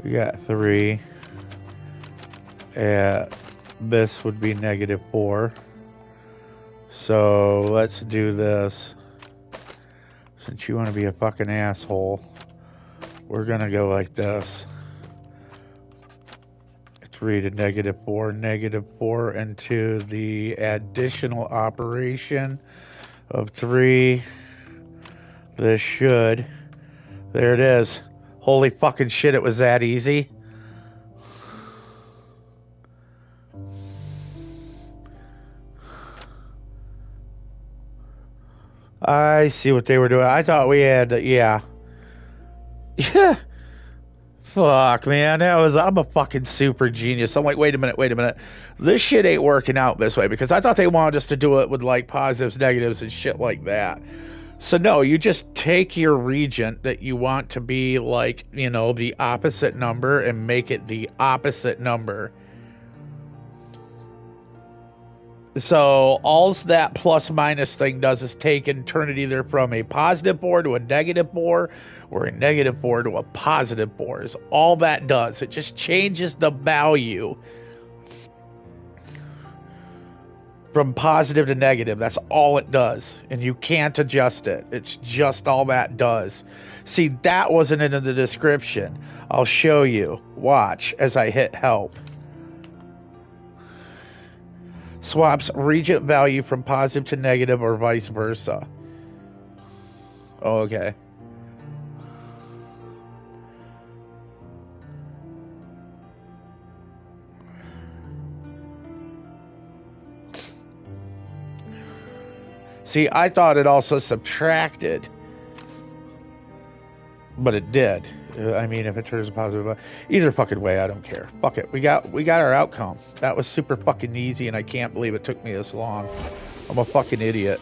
We got 3. This would be negative 4. So let's do this. Since you want to be a fucking asshole, we're gonna go like this. 3 to -4, -4 into the additional operation of 3. This should. There it is. Holy fucking shit, it was that easy. I see what they were doing. I thought we had, yeah. Yeah. Fuck, man. I'm a fucking super genius. I'm like, wait a minute. This shit ain't working out this way because I thought they wanted us to do it with like positives, negatives, and shit like that. So no, you just take your regent that you want to be like, you know, the opposite number and make it the opposite number. So all that plus minus thing does is take and turn it either from a positive 4 to a negative 4 or a negative 4 to a positive 4 is all that does. It just changes the value from positive to negative. That's all it does. And you can't adjust it. It's just all that does. See, that wasn't in the description. I'll show you. Watch as I hit help. Swaps regent value from positive to negative or vice versa. Oh, okay. See, I thought it also subtracted, but it did. I mean, if it turns positive, either fucking way, I don't care. Fuck it. We got our outcome. That was super fucking easy, and I can't believe it took me this long. I'm a fucking idiot.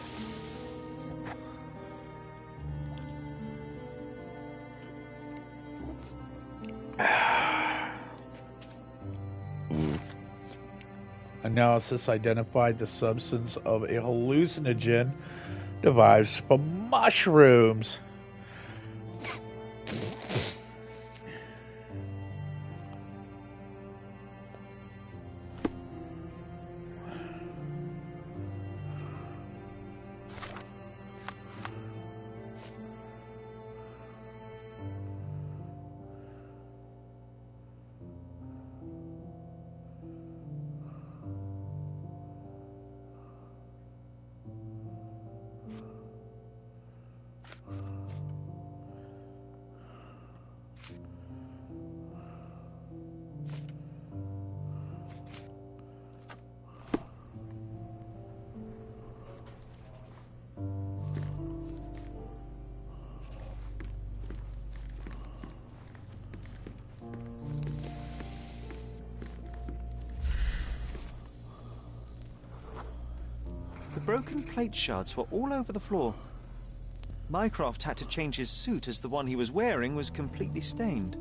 Analysis identified the substance of a hallucinogen derived from mushrooms. The broken plate shards were all over the floor. Mycroft had to change his suit as the one he was wearing was completely stained.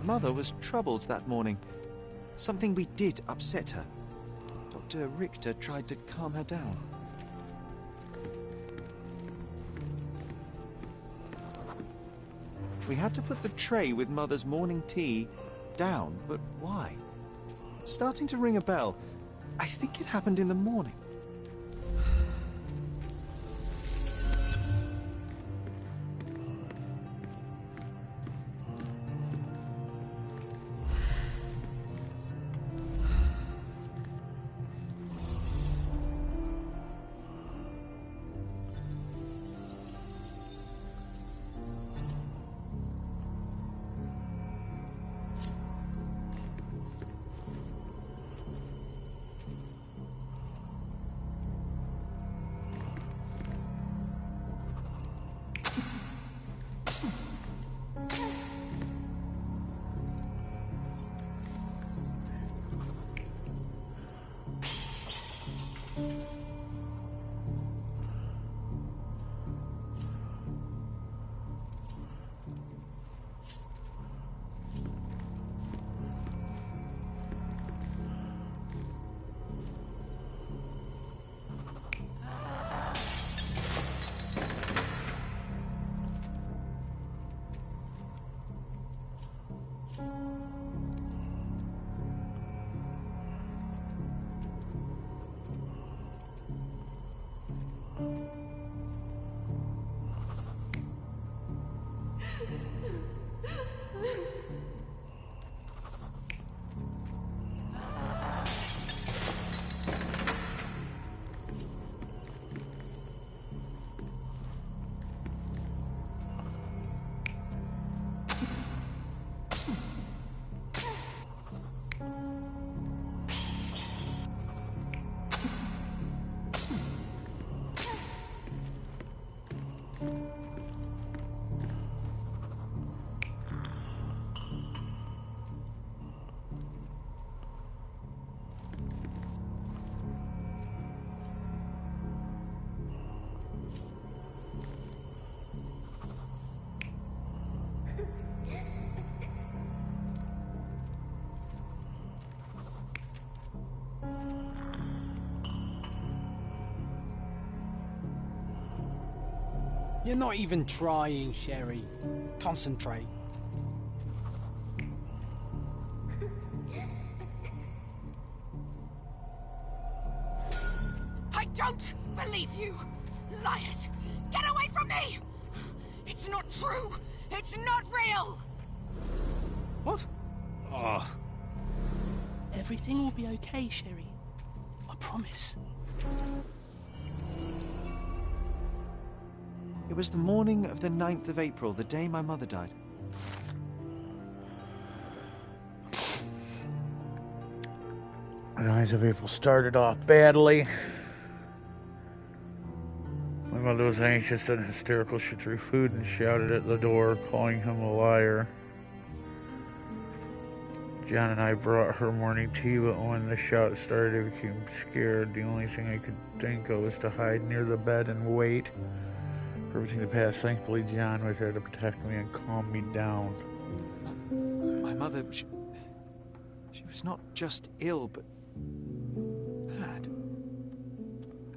Mother was troubled that morning. Something we did upset her. Dr. Richter tried to calm her down. We had to put the tray with Mother's morning tea down, but why? It's starting to ring a bell. I think it happened in the morning. You're not even trying, Sherry. Concentrate. I don't believe you! Liars! Get away from me! It's not true! It's not real! What? Oh. Everything will be okay, Sherry. I promise. It was the morning of the 9th of April, the day my mother died. The 9th of April started off badly. My mother was anxious and hysterical. She threw food and shouted at the door, calling him a liar. John and I brought her morning tea, but when the shout started, I became scared. The only thing I could think of was to hide near the bed and wait for everything to pass. Thankfully, John was there to protect me and calm me down. My mother, she was not just ill, but bad.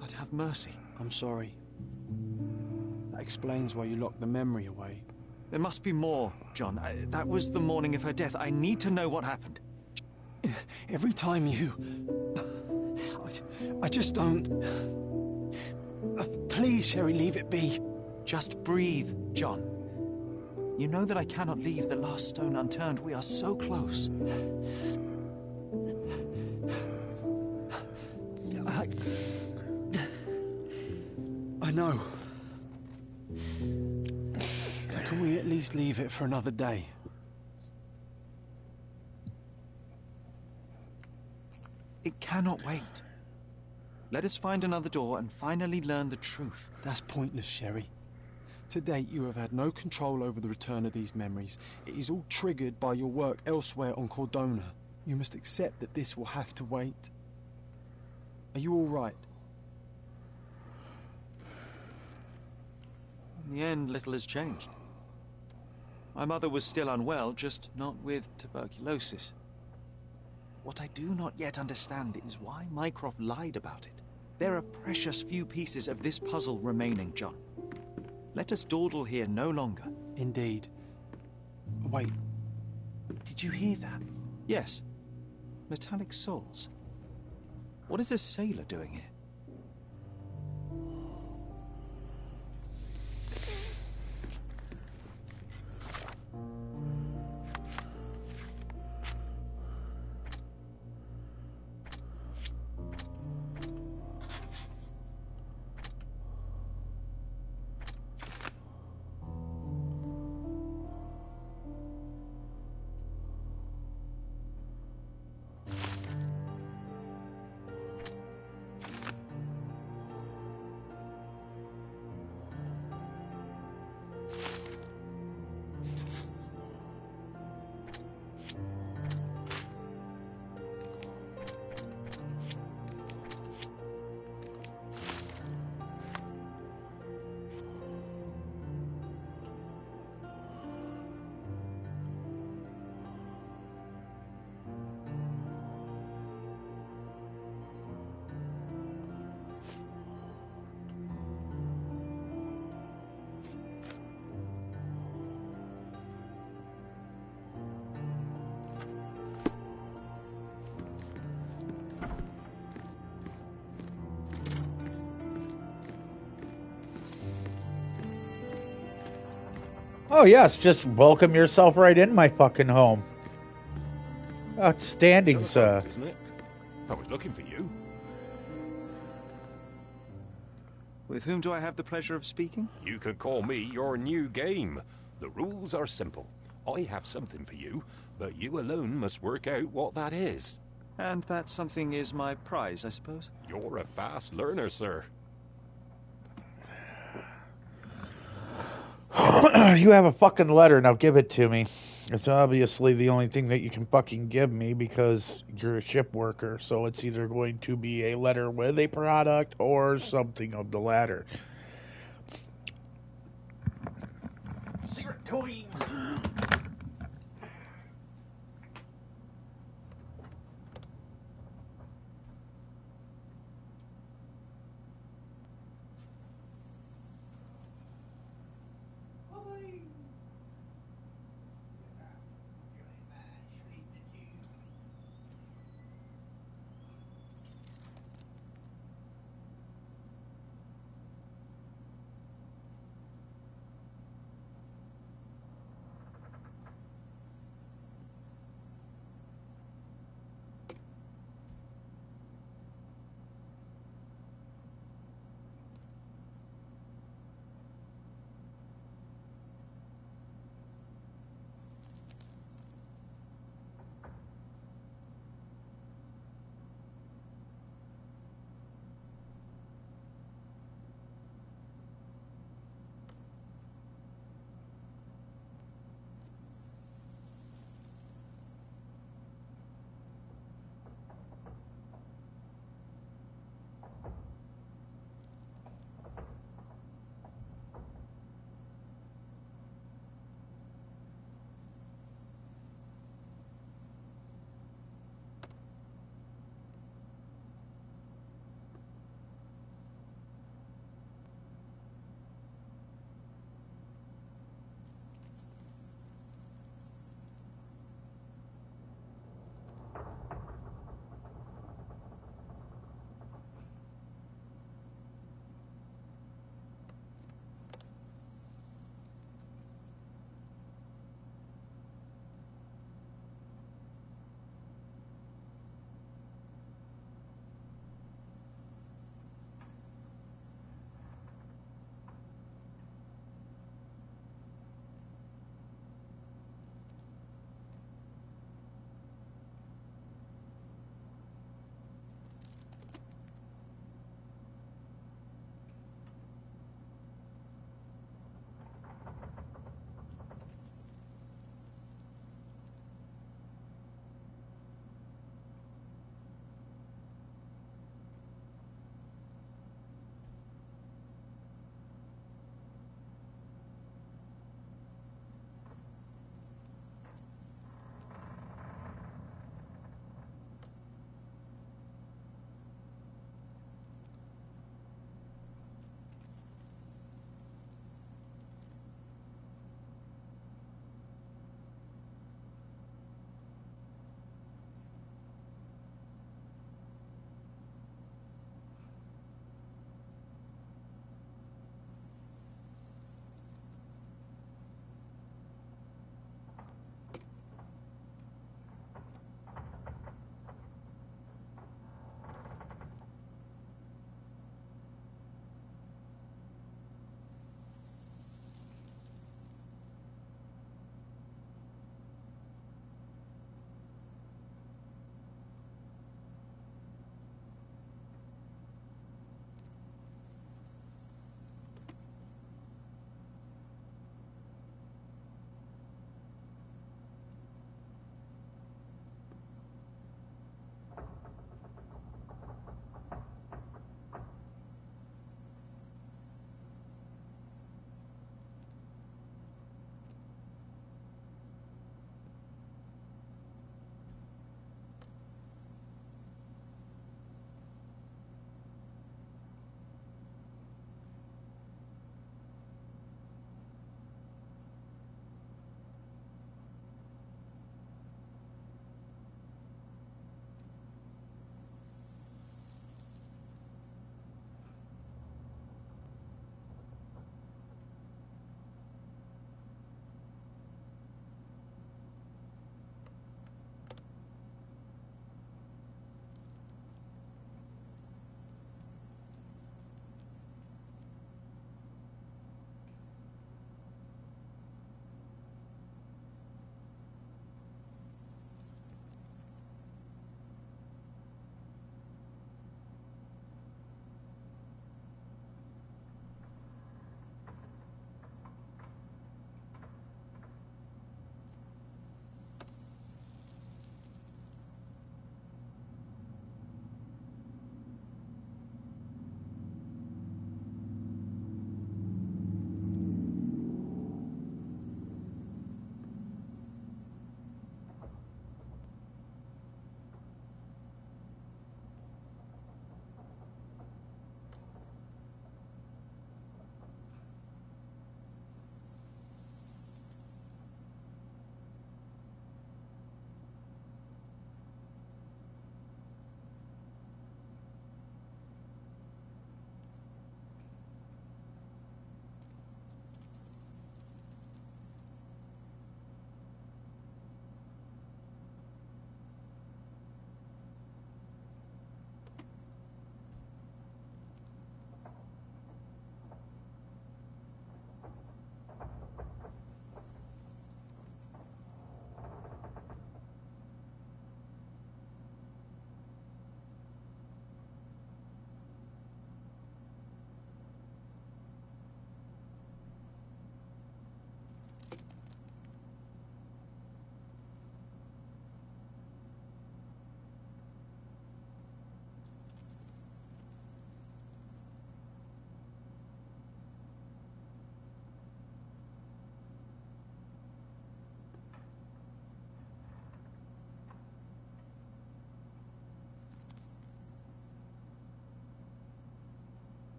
God have mercy. I'm sorry. That explains why you locked the memory away. There must be more, John. That was the morning of her death. I need to know what happened. Every time you... I just don't... Please, Sherry, leave it be. Just breathe, John. You know that I cannot leave the last stone unturned. We are so close. I know. Can we at least leave it for another day? It cannot wait. Let us find another door and finally learn the truth. That's pointless, Sherry. To date, you have had no control over the return of these memories. It is all triggered by your work elsewhere on Cordona. You must accept that this will have to wait. Are you all right? In the end, little has changed. My mother was still unwell, just not with tuberculosis. What I do not yet understand is why Mycroft lied about it. There are precious few pieces of this puzzle remaining, John. Let us dawdle here no longer. Indeed. Wait. Did you hear that? Yes. Metallic souls. What is this sailor doing here? Oh, yes, just welcome yourself right in my fucking home. Outstanding, sir. Holmes, isn't it? I was looking for you. With whom do I have the pleasure of speaking? You can call me your new game. The rules are simple. I have something for you, but you alone must work out what that is. And that something is my prize, I suppose? You're a fast learner, sir. You have a fucking letter, now give it to me. It's obviously the only thing that you can fucking give me because you're a ship worker, so it's either going to be a letter with a product or something of the latter. Secret toy.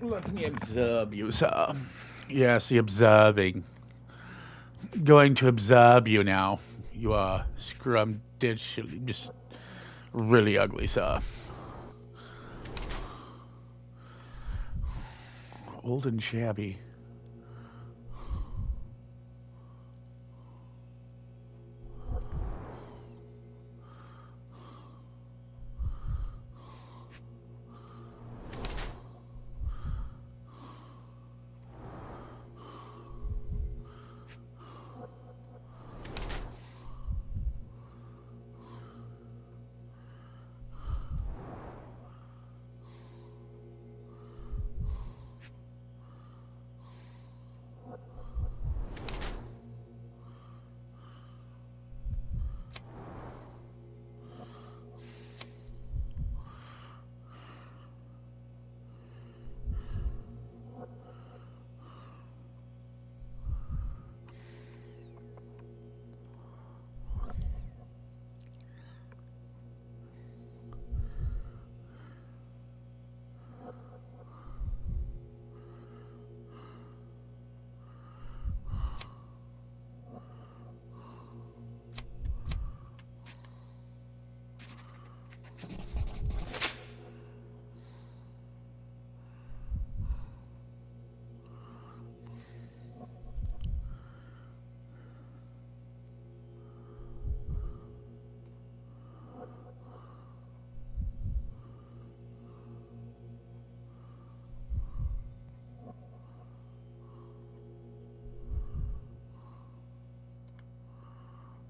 Let me observe you, sir. Yes, the observing. Going to observe you now. You are scrumdiddly, just really ugly, sir. Old and shabby.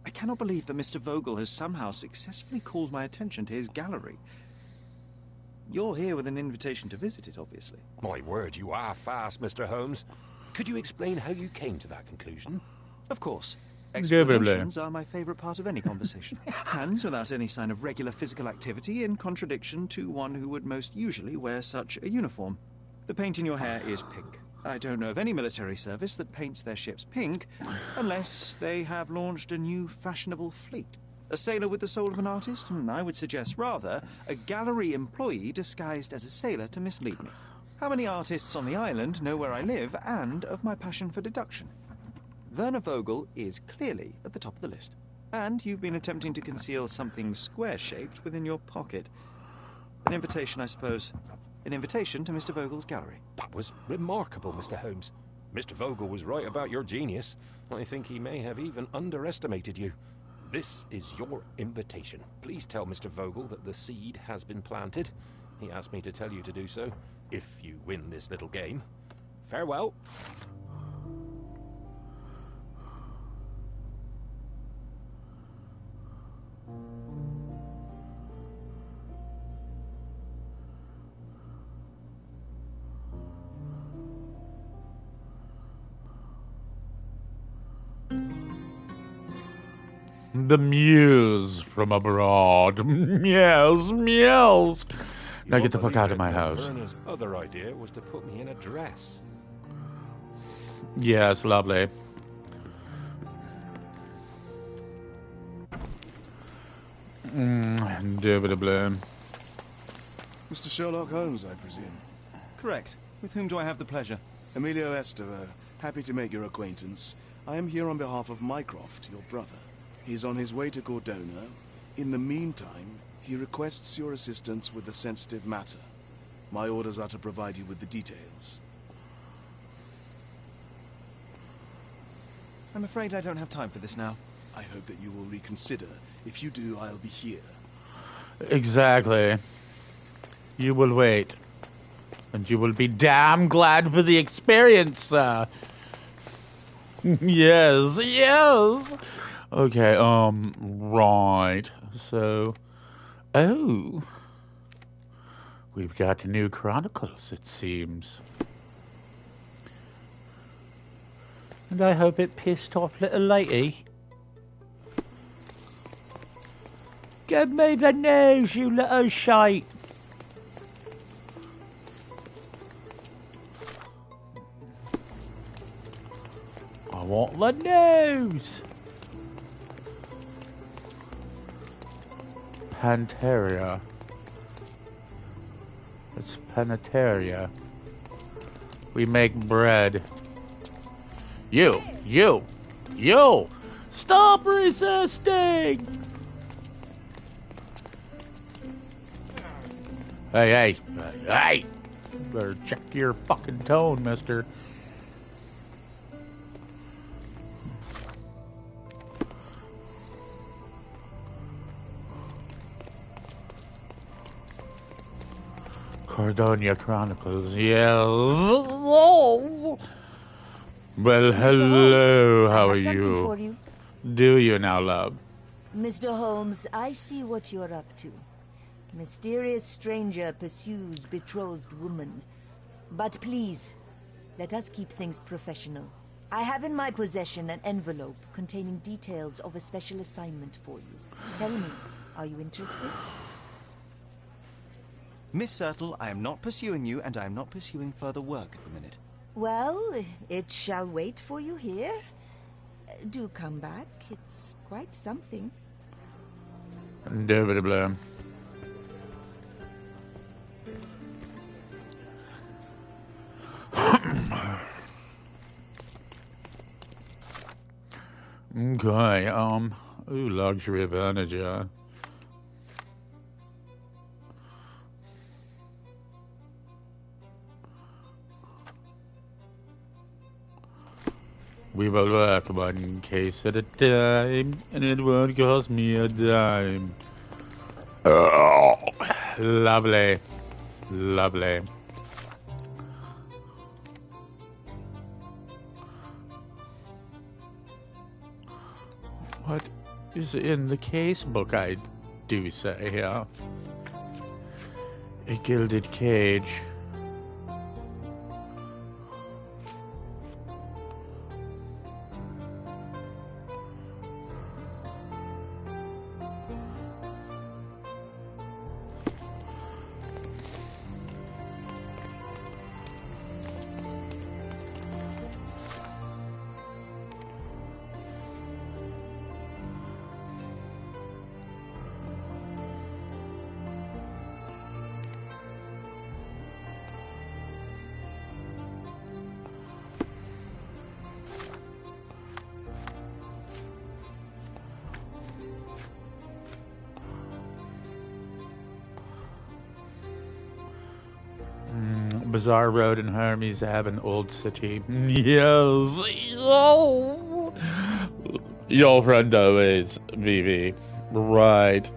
I cannot believe that Mr. Vogel has somehow successfully called my attention to his gallery. You're here with an invitation to visit it, obviously. My word, you are fast, Mr. Holmes. Could you explain how you came to that conclusion? Of course. Explanations are my favourite part of any conversation. Hands without any sign of regular physical activity, in contradiction to one who would most usually wear such a uniform. The paint in your hair is pink. I don't know of any military service that paints their ships pink, unless they have launched a new fashionable fleet. A sailor with the soul of an artist? I would suggest rather a gallery employee disguised as a sailor to mislead me. How many artists on the island know where I live and of my passion for deduction? Werner Vogel is clearly at the top of the list. And you've been attempting to conceal something square-shaped within your pocket. An invitation, I suppose. An invitation to Mr. Vogel's gallery. That was remarkable, Mr. Holmes. Mr. Vogel was right about your genius. I think he may have even underestimated you. This is your invitation. Please tell Mr. Vogel that the seed has been planted. He asked me to tell you to do so, if you win this little game. Farewell. The muse from abroad. Meows, meows. Now get the fuck out of my house. Werner's other idea was to put me in a dress. Yes, lovely. Indubitably. Mr. Sherlock Holmes, I presume? Correct. With whom do I have the pleasure? Emilio Estevaux. Happy to make your acquaintance. I am here on behalf of Mycroft, your brother. He's on his way to Cordona. In the meantime, he requests your assistance with a sensitive matter. My orders are to provide you with the details. I'm afraid I don't have time for this now. I hope that you will reconsider. If you do, I'll be here. Exactly. You will wait. And you will be damn glad for the experience, yes, yes. Okay, right. So, oh. We've got new chronicles, it seems. And I hope it pissed off little lady. Give me the news, you little shite. I want the news. Panteria. It's Panetaria. We make bread. You! Stop resisting! Hey! Better check your fucking tone, mister. Cordonia Chronicles, yes. Well, hello, how are you? For you? Do you now, love? Mr. Holmes, I see what you're up to. Mysterious stranger pursues betrothed woman. But please, let us keep things professional. I have in my possession an envelope containing details of a special assignment for you. Tell me, are you interested? Miss Sertle, I am not pursuing you, and I am not pursuing further work at the minute. Well, it shall wait for you here. Do come back. It's quite something. Indubitably. Okay, ooh, luxury advantage, yeah. We will work one case at a time, and it won't cost me a dime. Oh, lovely. Lovely. What is in the case book, I do say, yeah? A gilded cage. Bazaar Road and Hermes have an old city. Yes. Oh. Your friend always, Vivi. Right.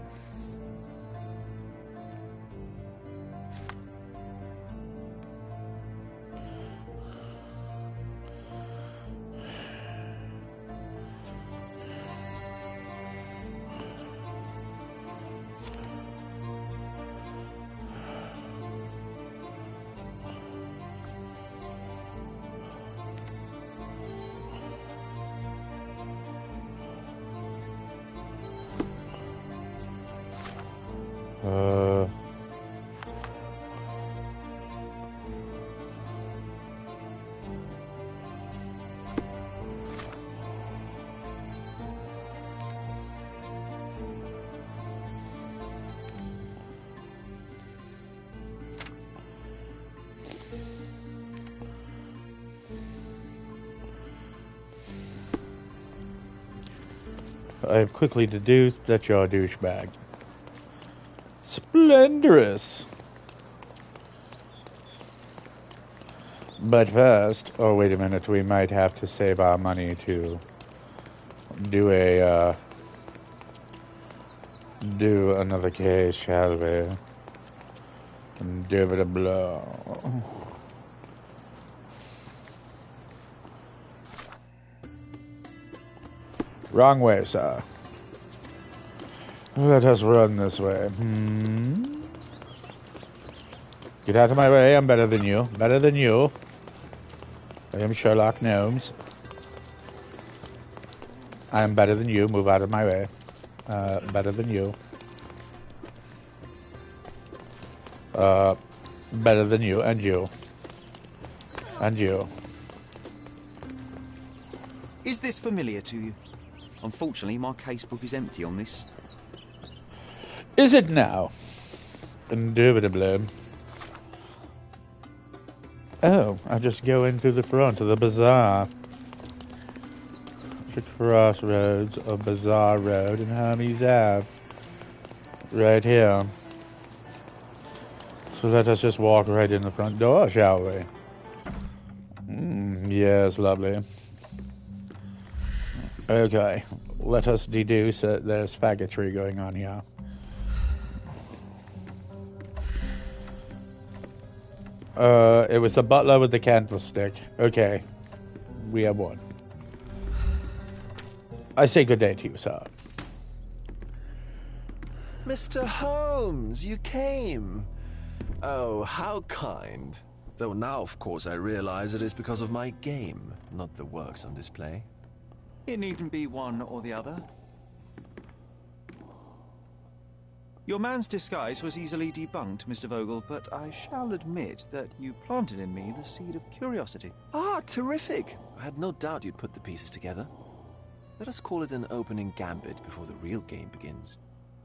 I have quickly deduced that you're a douchebag. Splendorous! But first, oh wait a minute, we might have to save our money to do another case, shall we? And give it a blow. Wrong way, sir. Let us run this way. Get out of my way, I'm better than you. Better than you. I am Sherlock Holmes. I am better than you, move out of my way. Better than you. Better than you, and you. And you. Is this familiar to you? Unfortunately, my casebook is empty on this. Is it now? Indubitably. Oh, I just go in through the front of the bazaar. The crossroads of Bazaar Road and Hermes Ave. Right here. So let us just walk right in the front door, shall we? Yes, lovely. Okay, let us deduce that there's faggotry going on here. It was the butler with the candlestick. Okay, we have one. I say good day to you, sir. Mr. Holmes, you came. Oh, how kind. Though now, of course, I realize it is because of my game, not the works on display. It needn't be one or the other. Your man's disguise was easily debunked, Mr. Vogel, but I shall admit that you planted in me the seed of curiosity. Ah, terrific! I had no doubt you'd put the pieces together. Let us call it an opening gambit before the real game begins.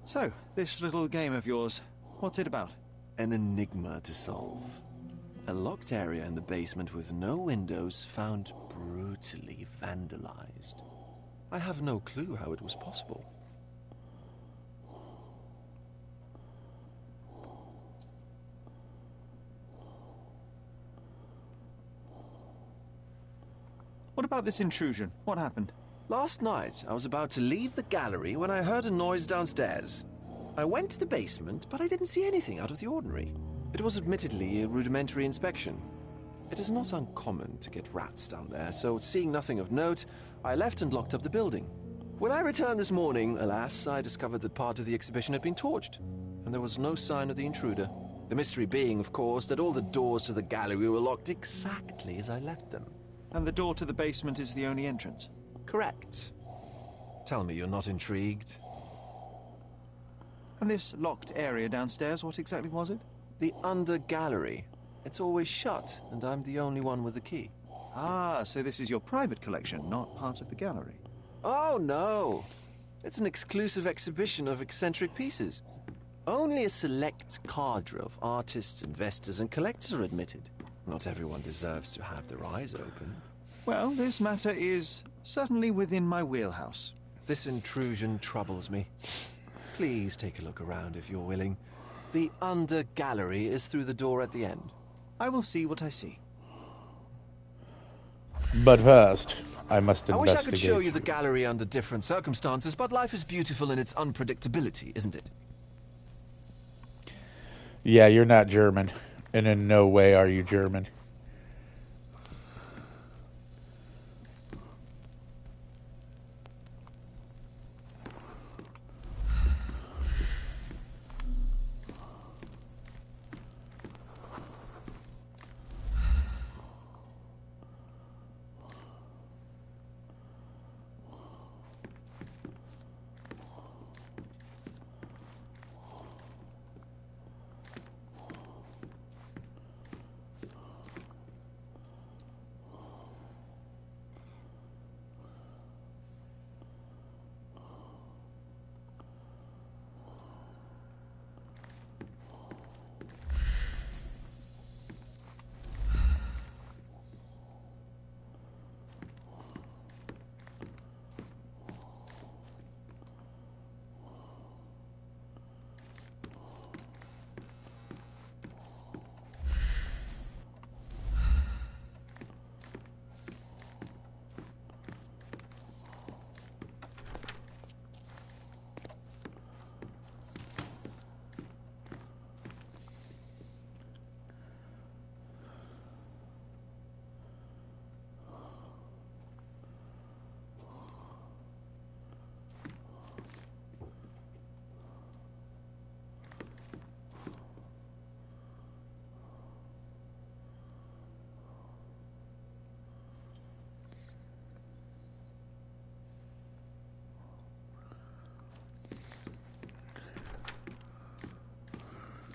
So, this little game of yours, what's it about? An enigma to solve. A locked area in the basement with no windows found brutally vandalized. I have no clue how it was possible. What about this intrusion? What happened? Last night, I was about to leave the gallery when I heard a noise downstairs. I went to the basement, but I didn't see anything out of the ordinary. It was admittedly a rudimentary inspection. It is not uncommon to get rats down there, so seeing nothing of note, I left and locked up the building. When I returned this morning, alas, I discovered that part of the exhibition had been torched, and there was no sign of the intruder. The mystery being, of course, that all the doors to the gallery were locked exactly as I left them. And the door to the basement is the only entrance? Correct. Tell me you're not intrigued. And this locked area downstairs, what exactly was it? The under gallery. It's always shut, and I'm the only one with the key. Ah, so this is your private collection, not part of the gallery. Oh, no. It's an exclusive exhibition of eccentric pieces. Only a select cadre of artists, investors, and collectors are admitted. Not everyone deserves to have their eyes open. Well, this matter is certainly within my wheelhouse. This intrusion troubles me. Please take a look around if you're willing. The under gallery is through the door at the end. I will see what I see. But first, I must investigate. I wish I could show you the gallery under different circumstances, but life is beautiful in its unpredictability, isn't it? Yeah, you're not German. And in no way are you German.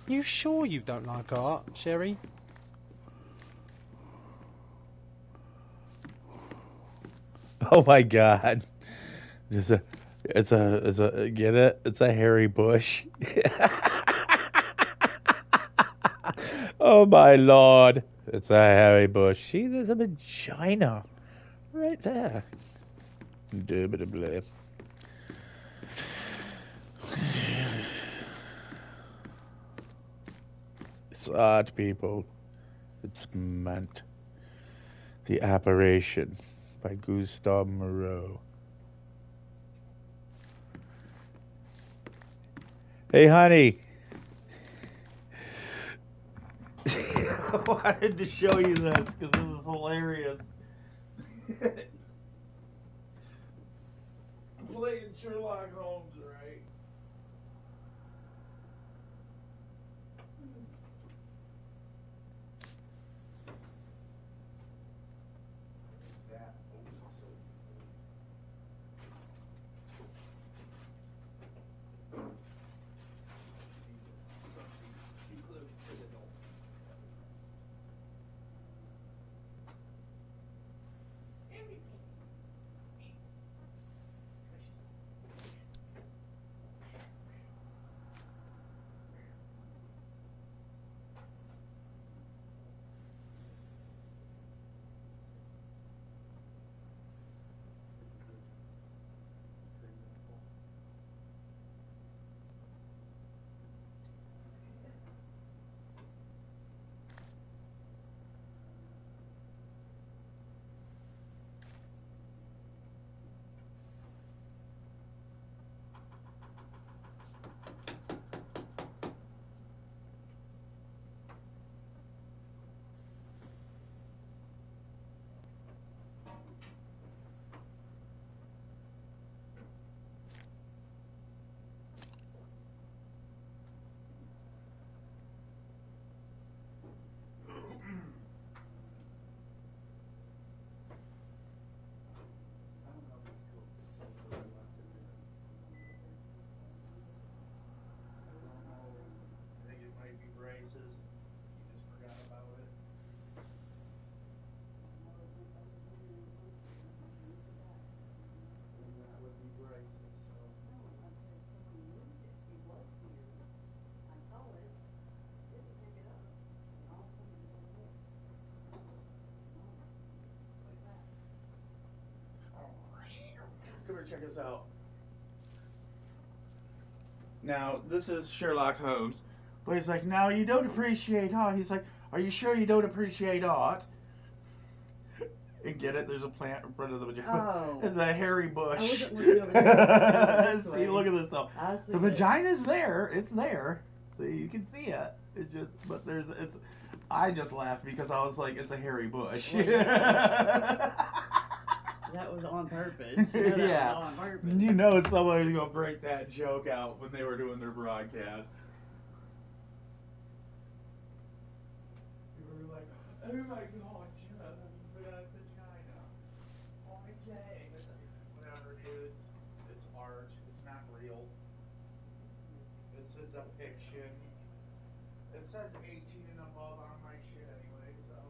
You sure you don't like art, Sherry? Oh my God! It's a get it? It's a hairy bush. Oh my lord. It's a hairy bush. See, there's a vagina. Right there. Indubitably. It's art, people. It's meant. The Apparition by Gustave Moreau. Hey, honey. I wanted to show you this because this is hilarious. Playing Sherlock Holmes, right? Come here, check this out. Now, this is Sherlock Holmes. But he's like, now you don't appreciate art. He's like, are you sure you don't appreciate art? And get it? There's a plant in front of the vagina. Oh. It's a hairy bush. I wasn't looking over there. See, look at this stuff. The vagina's there. It's there. See, you can see it. It's just, but there's, it's. I just laughed because I was like, it's a hairy bush. Well, yeah. That was on purpose. You know that Yeah. was on purpose. You know somebody's gonna break that joke out when they were doing their broadcast. People were like, oh my god, Jenna, we got a vagina. Oh my dang. It's like, whatever, dude. It's art. It's not real. It's a depiction. It says 18 and above on my shit anyway, so.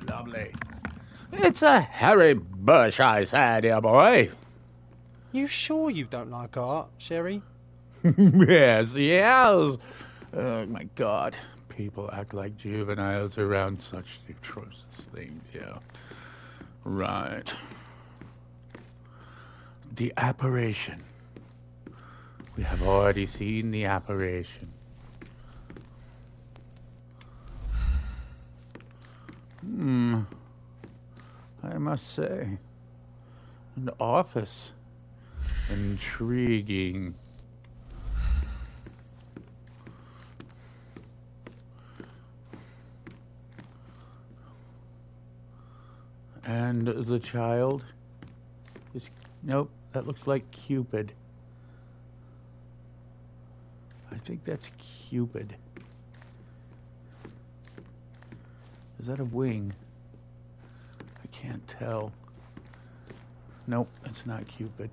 Lovely. It's a hairy bush, I said, dear boy. You sure you don't like art, Sherry? Yes. Oh my God. People act like juveniles around such atrocious things, yeah. Right. The apparition. We have already seen the apparition. I must say, an office. Intriguing. And the child is... Nope, that looks like Cupid. I think that's Cupid. Is that a wing? I can't tell. Nope, it's not Cupid.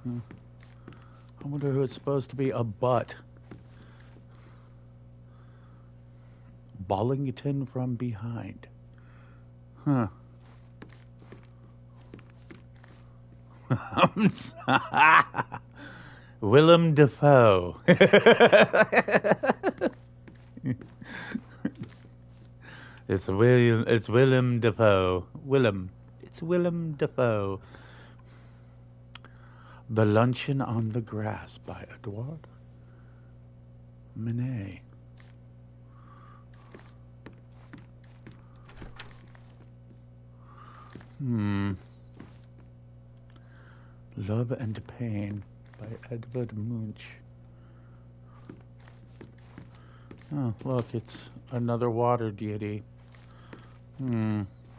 I wonder who it's supposed to be. A butt. Bollington from behind. Huh. Willem Dafoe. It's Willem Dafoe. It's Willem Dafoe. The Luncheon on the Grass by Edouard Manet. Love and Pain by Edvard Munch. Oh, look, it's another water deity.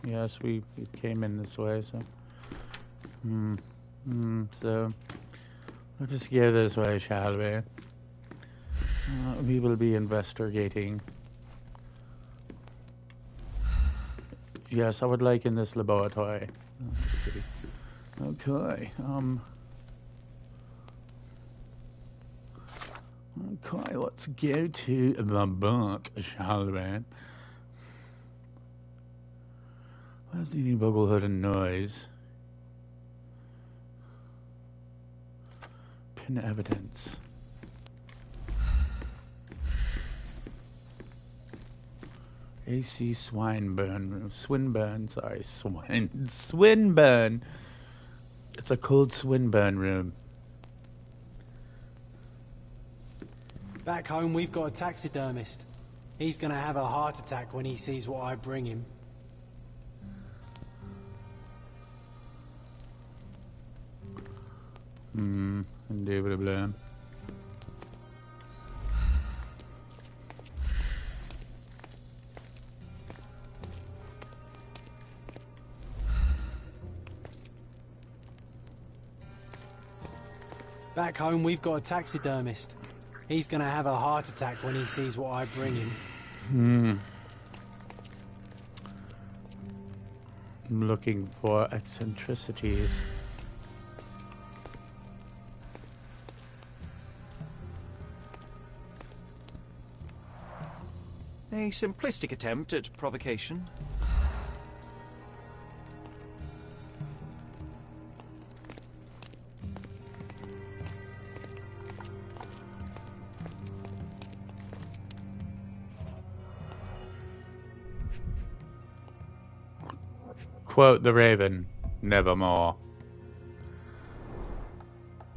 Yes, we came in this way, so... So, let us go this way, shall we? We will be investigating. Yes, I would like in this laboratory. Okay, okay, let's go to the book, shall we? Where's the Vogel heard a noise? Pin evidence. A.C. Swinburne. Swinburne. It's a cold Swinburne room. Back home, we've got a taxidermist. He's gonna have a heart attack when he sees what I bring him. Indubitably. Back home, we've got a taxidermist. He's gonna have a heart attack when he sees what I bring him. I'm looking for eccentricities. A simplistic attempt at provocation. Quote the Raven, nevermore.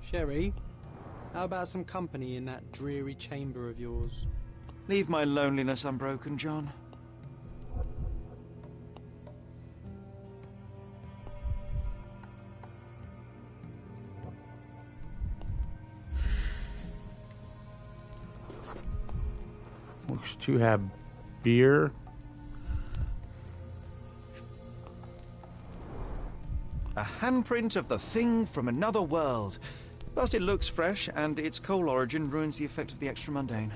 Sherry, how about some company in that dreary chamber of yours? Leave my loneliness unbroken, John. Looks to have beer. A handprint of the thing from another world. But it looks fresh, and its coal origin ruins the effect of the extra mundane.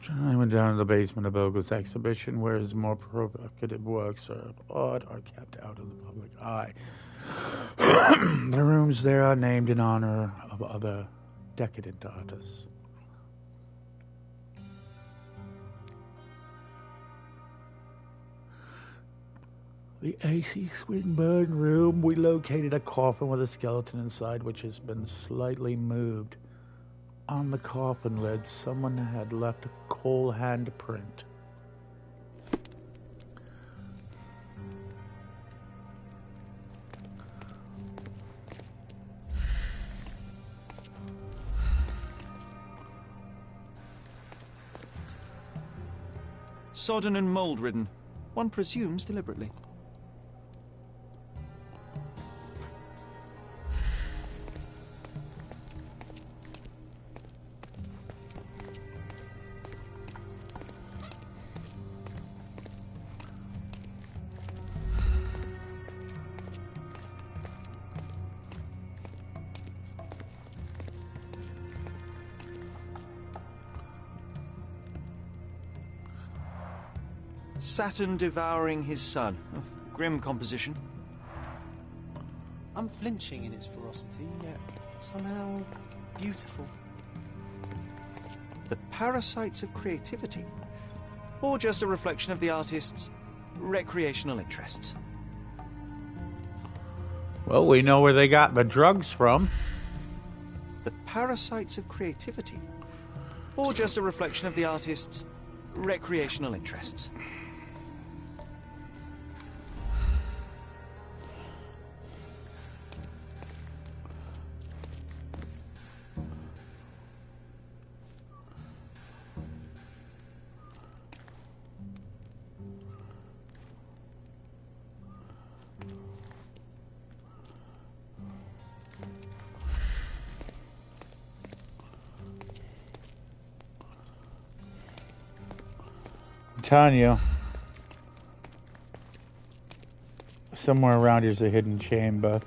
I went down to the basement of Ogle's exhibition, where his more provocative works of art are kept out of the public eye. The rooms there are named in honor of other decadent artists. The A.C. Swinburne room, we located a coffin with a skeleton inside, which has been slightly moved. On the coffin lid, someone had left a coal handprint. Sodden and mold-ridden. One presumes deliberately. Saturn devouring his sun. A grim composition. Unflinching in its ferocity, yet somehow beautiful. The parasites of creativity. Or just a reflection of the artist's recreational interests. Well, we know where they got the drugs from. The parasites of creativity. Or just a reflection of the artist's recreational interests. I'm telling you, somewhere around here's a hidden chamber.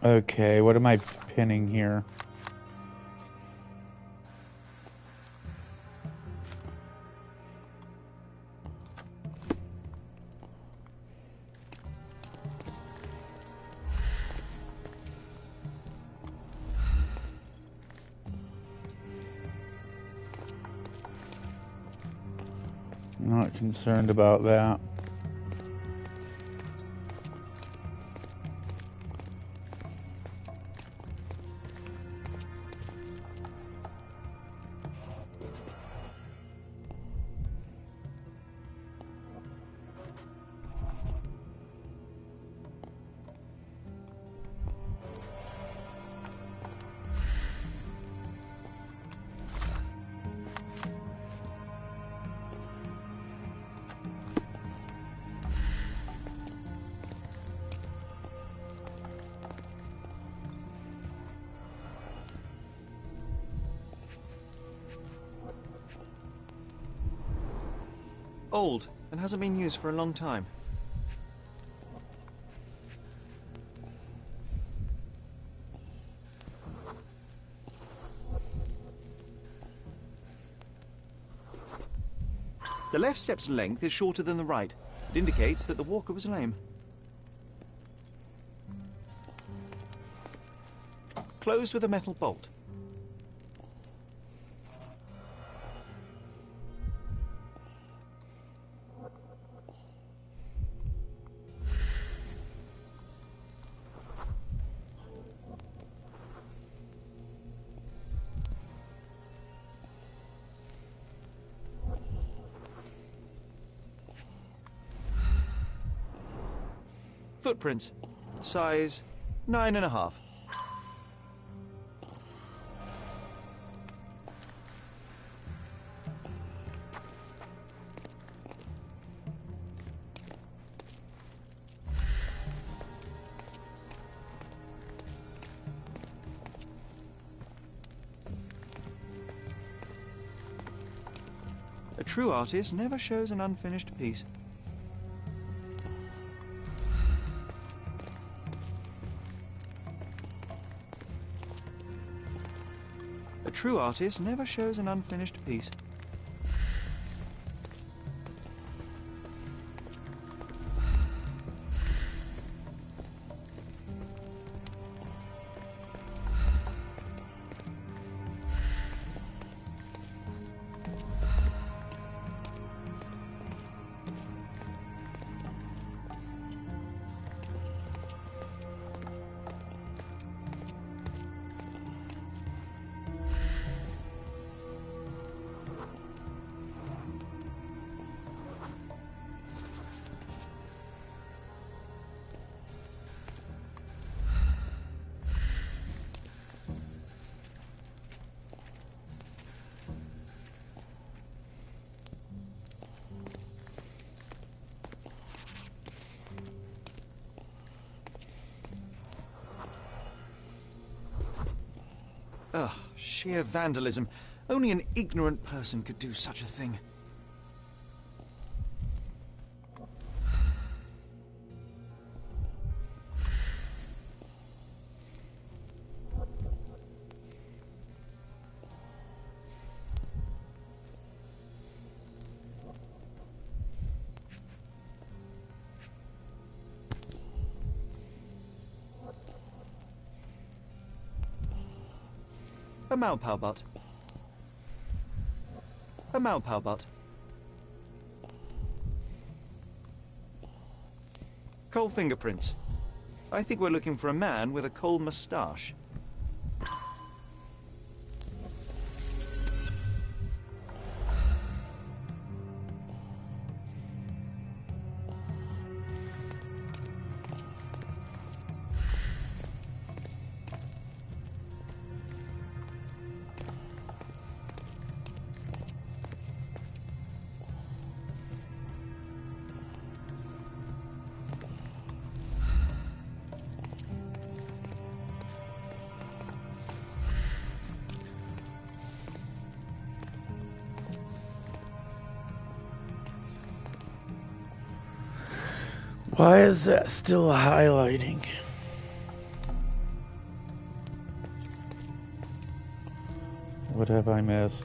Okay, what am I pinning here? Not concerned about that. Old, and hasn't been used for a long time. The left step's length is shorter than the right. It indicates that the walker was lame. Closed with a metal bolt. Footprints. Size 9.5. A true artist never shows an unfinished piece. A true artist never shows an unfinished piece. Ugh, sheer vandalism. Only an ignorant person could do such a thing. A Malpalbut. A Malpalbut. Coal fingerprints. I think we're looking for a man with a coal moustache. Why is that still highlighting? What have I missed?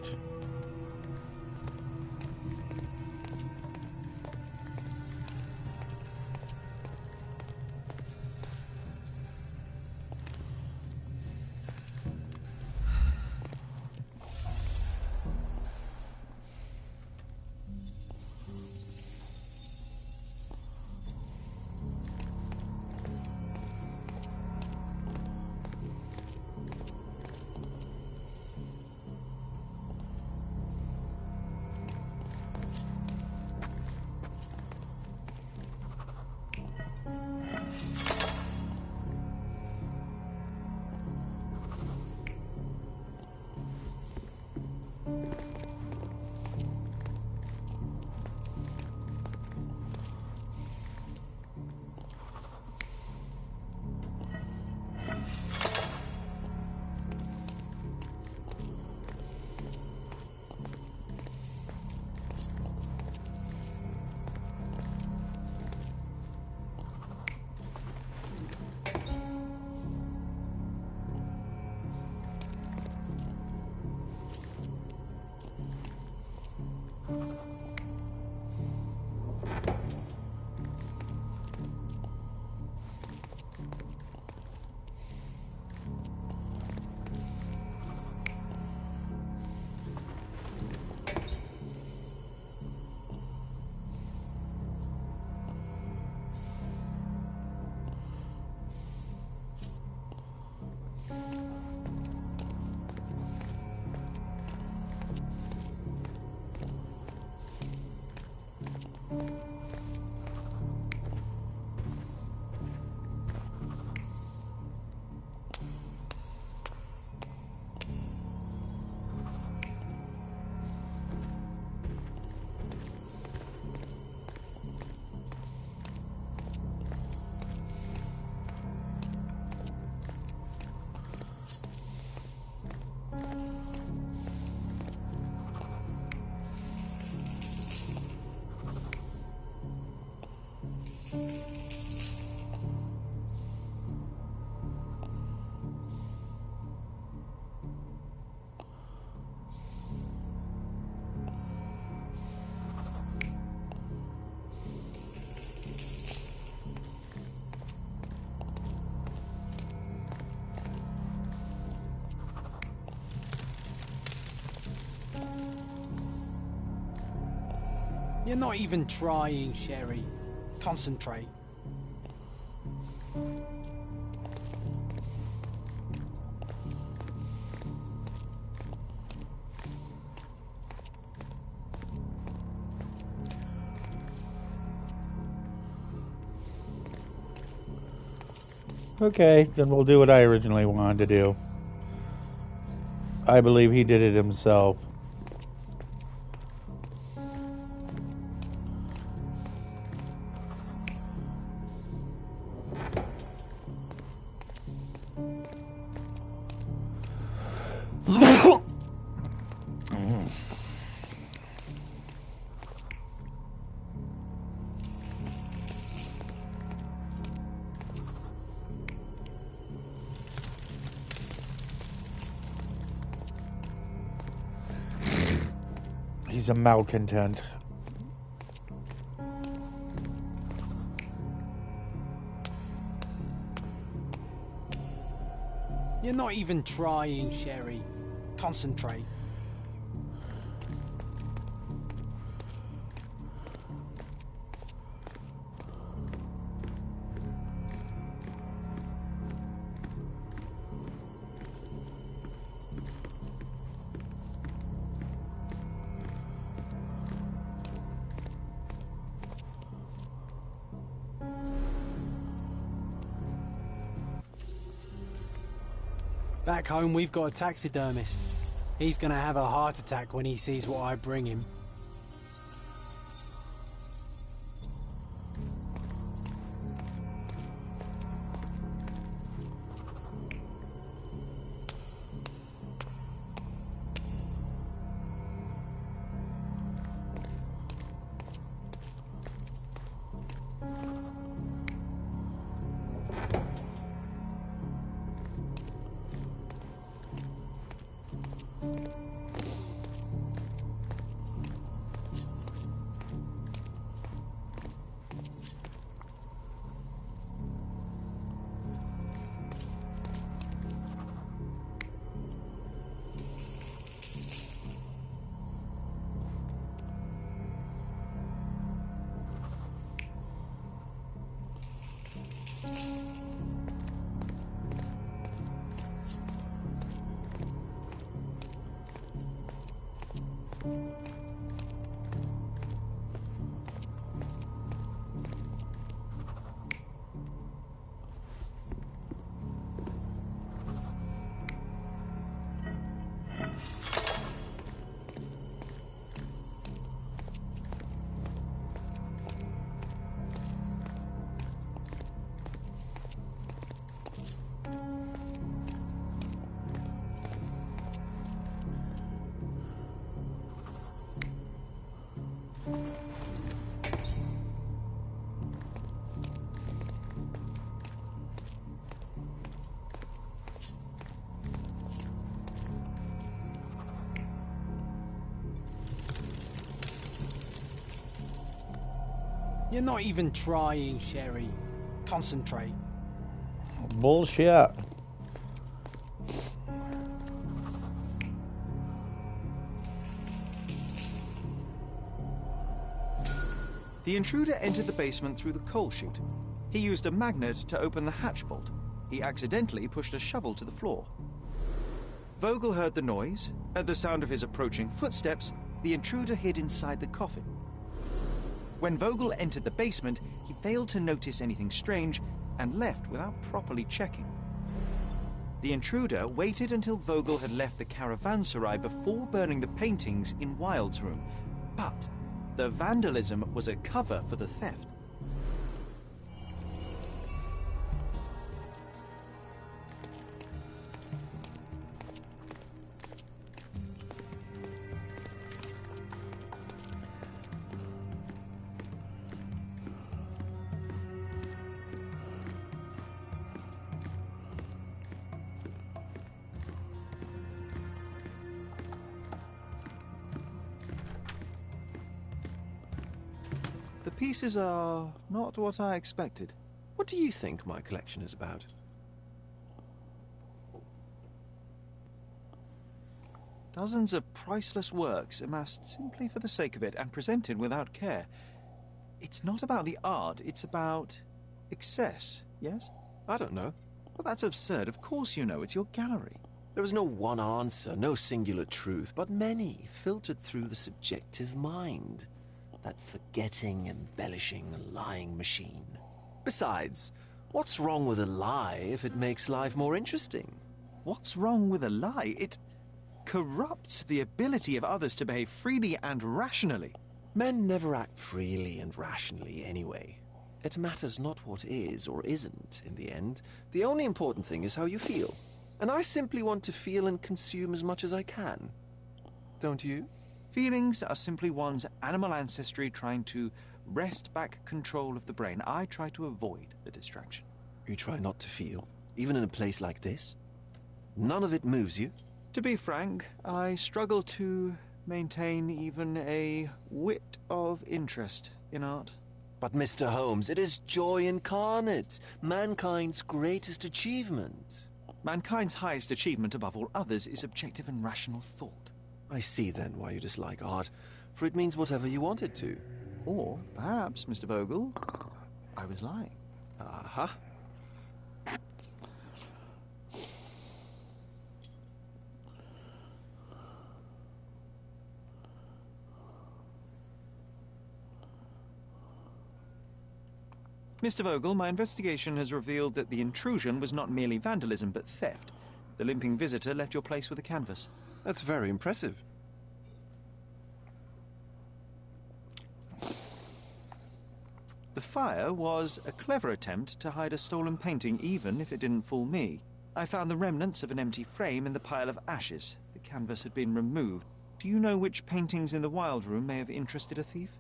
You're not even trying, Sherry. Concentrate. Okay, then we'll do what I originally wanted to do. I believe he did it himself. He's a malcontent. You're not even trying, Sherry. Concentrate. Back home, we've got a taxidermist. He's gonna have a heart attack when he sees what I bring him. You're not even trying, Sherry. Concentrate. Bullshit. The intruder entered the basement through the coal chute. He used a magnet to open the hatch bolt. He accidentally pushed a shovel to the floor. Vogel heard the noise. At the sound of his approaching footsteps, the intruder hid inside the coffin. When Vogel entered the basement, he failed to notice anything strange and left without properly checking. The intruder waited until Vogel had left the caravanserai before burning the paintings in Wilde's room, but the vandalism was a cover for the theft. The pieces are not what I expected. What do you think my collection is about? Dozens of priceless works amassed simply for the sake of it and presented without care. It's not about the art, it's about excess, yes? I don't know. Well, that's absurd. Of course you know. It's your gallery. There is no one answer, no singular truth, but many filtered through the subjective mind. That forgetting, embellishing, lying machine. Besides, what's wrong with a lie if it makes life more interesting? What's wrong with a lie? It corrupts the ability of others to behave freely and rationally. Men never act freely and rationally anyway. It matters not what is or isn't in the end. The only important thing is how you feel. And I simply want to feel and consume as much as I can. Don't you? Feelings are simply one's animal ancestry trying to wrest back control of the brain. I try to avoid the distraction. You try not to feel, even in a place like this? None of it moves you? To be frank, I struggle to maintain even a whit of interest in art. But, Mr. Holmes, it is joy incarnate, mankind's greatest achievement. Mankind's highest achievement above all others is objective and rational thought. I see then why you dislike art, for it means whatever you want it to. Or perhaps, Mr. Vogel, I was lying. Uh-huh. Mr. Vogel, my investigation has revealed that the intrusion was not merely vandalism, but theft. The limping visitor left your place with a canvas. That's very impressive. The fire was a clever attempt to hide a stolen painting, even if it didn't fool me. I found the remnants of an empty frame in the pile of ashes. The canvas had been removed. Do you know which paintings in the Wild Room may have interested a thief?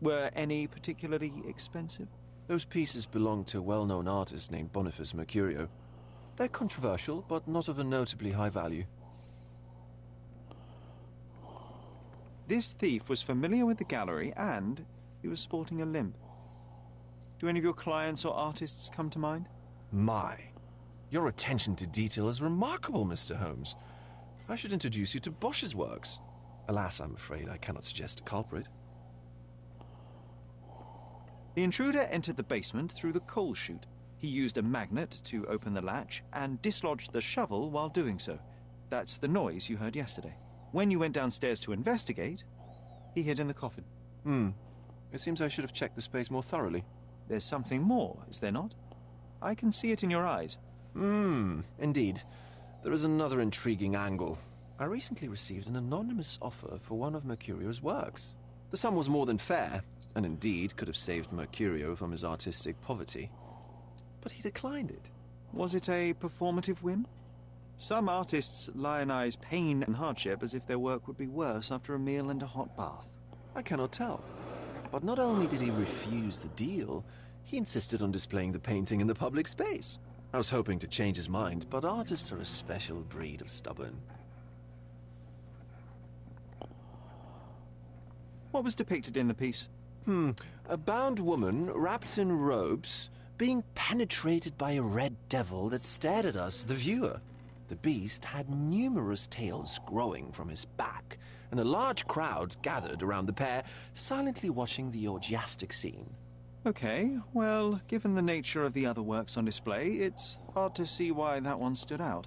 Were any particularly expensive? Those pieces belong to a well-known artist named Boniface Mercurio. They're controversial, but not of a notably high value. This thief was familiar with the gallery, and he was sporting a limp. Do any of your clients or artists come to mind? My, your attention to detail is remarkable, Mr. Holmes. I should introduce you to Bosch's works. Alas, I'm afraid I cannot suggest a culprit. The intruder entered the basement through the coal chute. He used a magnet to open the latch and dislodged the shovel while doing so. That's the noise you heard yesterday. When you went downstairs to investigate, he hid in the coffin. It seems I should have checked the space more thoroughly. There's something more, is there not? I can see it in your eyes. Indeed. There is another intriguing angle. I recently received an anonymous offer for one of Mercurio's works. The sum was more than fair, and indeed could have saved Mercurio from his artistic poverty. But he declined it. Was it a performative whim? Some artists lionize pain and hardship as if their work would be worse after a meal and a hot bath. I cannot tell. But not only did he refuse the deal, he insisted on displaying the painting in the public space. I was hoping to change his mind, but artists are a special breed of stubborn. What was depicted in the piece? A bound woman, wrapped in robes, being penetrated by a red devil that stared at us, the viewer. The beast had numerous tails growing from his back, and a large crowd gathered around the pair, silently watching the orgiastic scene. Okay, well, given the nature of the other works on display, it's hard to see why that one stood out.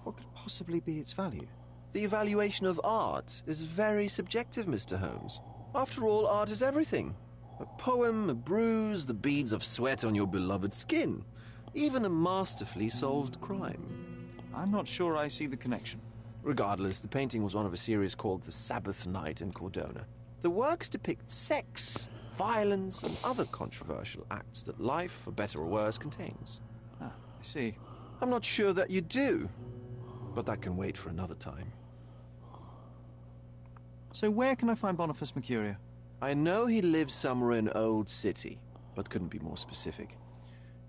What could possibly be its value? The evaluation of art is very subjective, Mr. Holmes. After all, art is everything. A poem, a bruise, the beads of sweat on your beloved skin. Even a masterfully solved crime. I'm not sure I see the connection. Regardless, the painting was one of a series called The Sabbath Night in Cordona. The works depict sex, violence, and other controversial acts that life, for better or worse, contains. I see. I'm not sure that you do, but that can wait for another time. So where can I find Boniface Mercurio? I know he lives somewhere in Old City, but couldn't be more specific.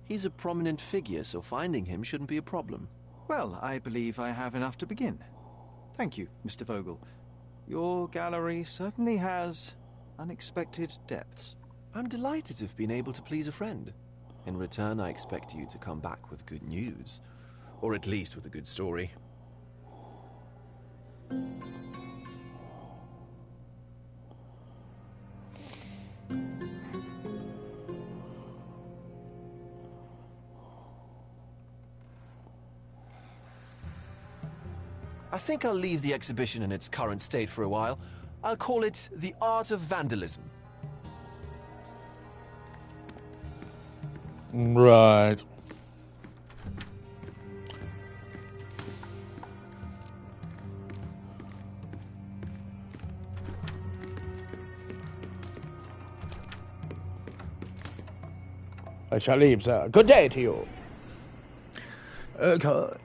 He's a prominent figure, so finding him shouldn't be a problem. Well, I believe I have enough to begin. Thank you, Mr. Vogel. Your gallery certainly has unexpected depths. I'm delighted to have been able to please a friend. In return, I expect you to come back with good news. Or at least with a good story. I think I'll leave the exhibition in its current state for a while. I'll call it The Art of Vandalism. Right. I shall leave, sir. Good day to you. Okay.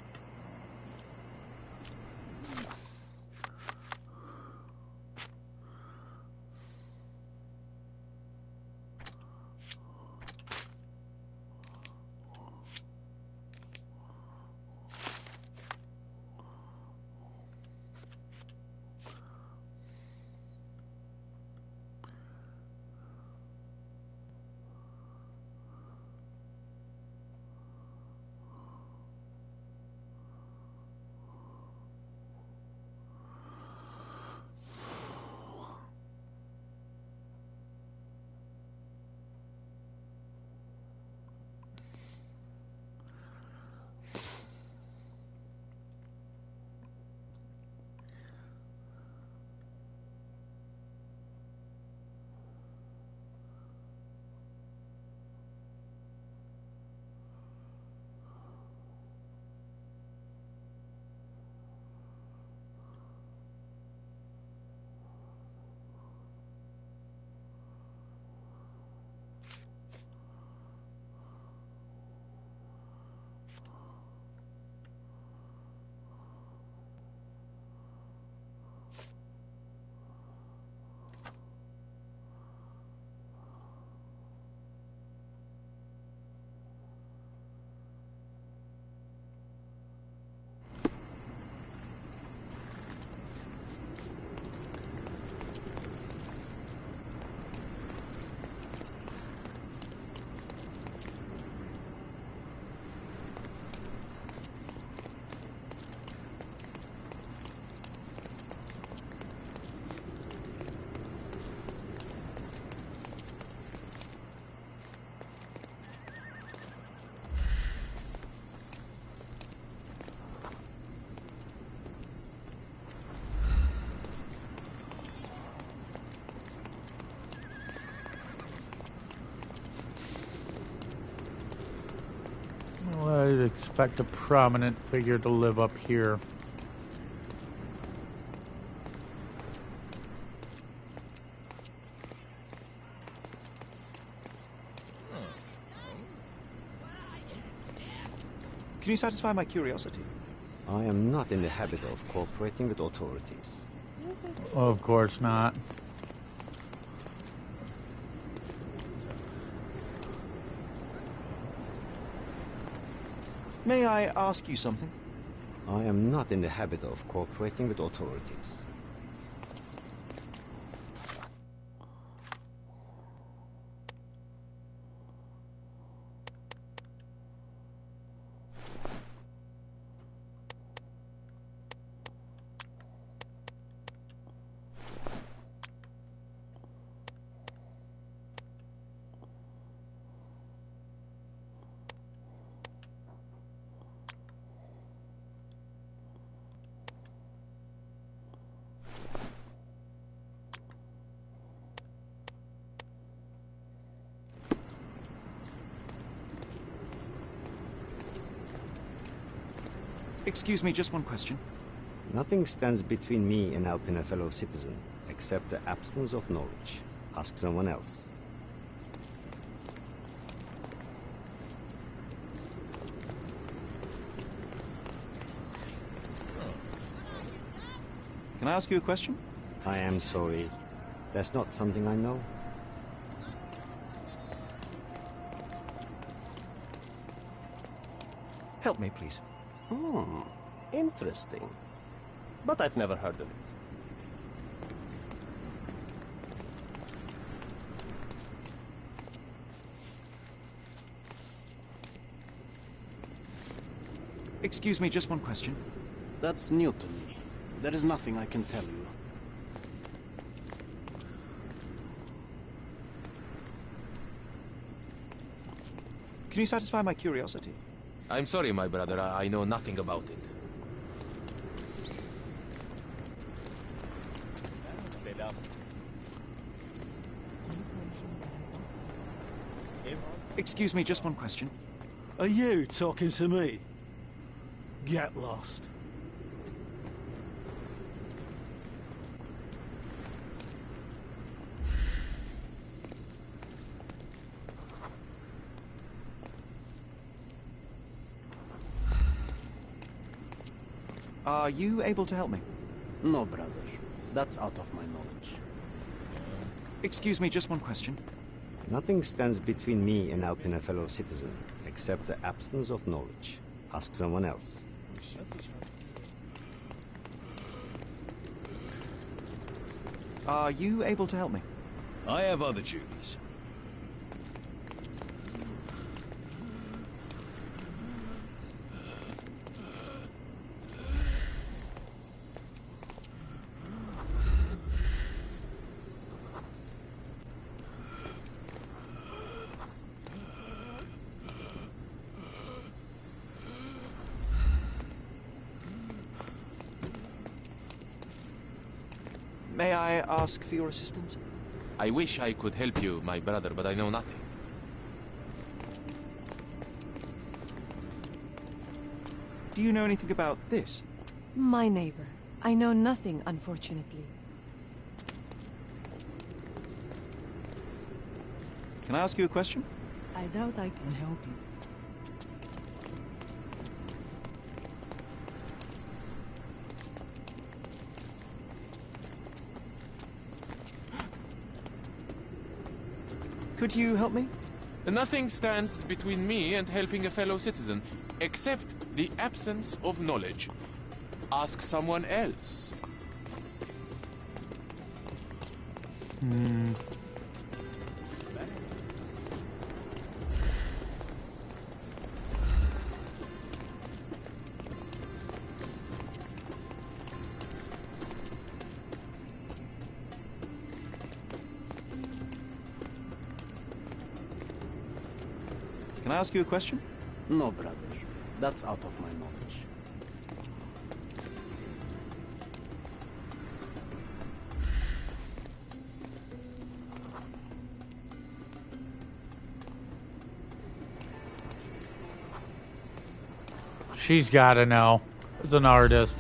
Well, I'd expect a prominent figure to live up here. Can you satisfy my curiosity? I am not in the habit of cooperating with authorities. Of course not. May I ask you something? I am not in the habit of cooperating with authorities. Excuse me, just one question. Nothing stands between me and helping a fellow citizen, except the absence of knowledge. Ask someone else. Can I ask you a question? I am sorry. That's not something I know. Help me, please. Interesting. But I've never heard of it. Excuse me, just one question. That's new to me. There is nothing I can tell you. Can you satisfy my curiosity? I'm sorry, my brother. I know nothing about it. Excuse me, just one question. Are you talking to me? Get lost. Are you able to help me? No, brother. That's out of my knowledge. Excuse me, just one question. Nothing stands between me and helping a fellow citizen, except the absence of knowledge. Ask someone else. Are you able to help me? I have other duties. May I ask for your assistance? I wish I could help you, my brother, but I know nothing. Do you know anything about this? My neighbor. I know nothing, unfortunately. Can I ask you a question? I doubt I can help you. Could you help me? Nothing stands between me and helping a fellow citizen, except the absence of knowledge. Ask someone else. Can I ask you a question? No, brother. That's out of my knowledge. She's got to know. As an artist.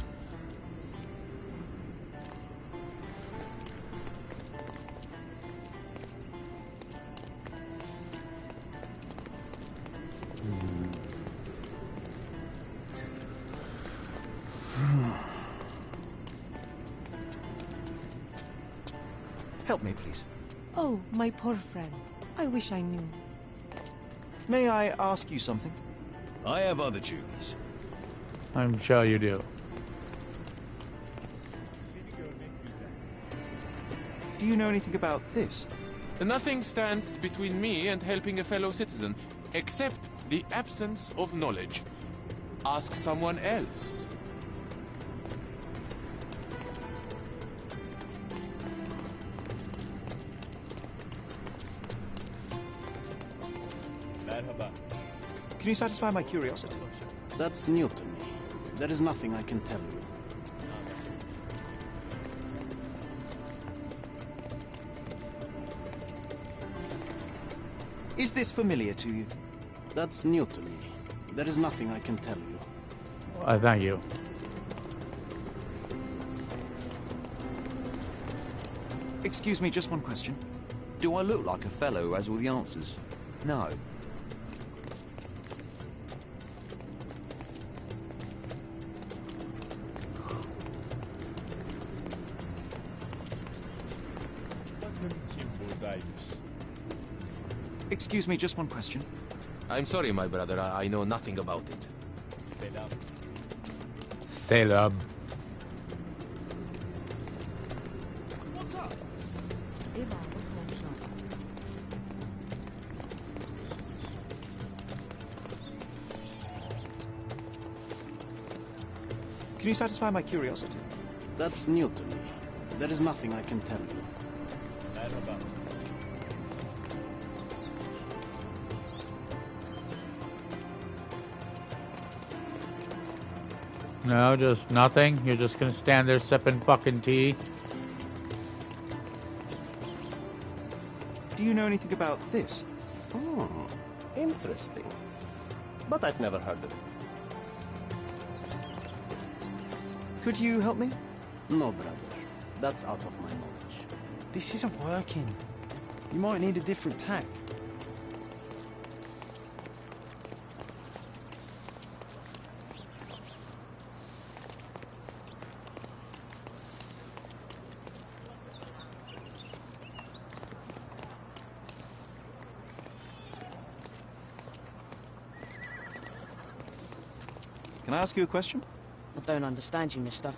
Help me, please. Oh, my poor friend. I wish I knew. May I ask you something? I have other duties. I'm sure you do. Do you know anything about this? Nothing stands between me and helping a fellow citizen, except the absence of knowledge. Ask someone else. Can you satisfy my curiosity? That's new to me. There is nothing I can tell you. Is this familiar to you? That's new to me. There is nothing I can tell you. Thank you. Excuse me, just one question. Do I look like a fellow who has all the answers? No. Excuse me, just one question. I'm sorry, my brother. I know nothing about it. Salem. What's up? Can you satisfy my curiosity? That's new to me. There is nothing I can tell you. No, just nothing? You're just gonna stand there sipping fucking tea? Do you know anything about this? Interesting. But I've never heard of it. Could you help me? No, brother. That's out of my knowledge. This isn't working. You might need a different tack. Can I ask you a question? I don't understand you, mister.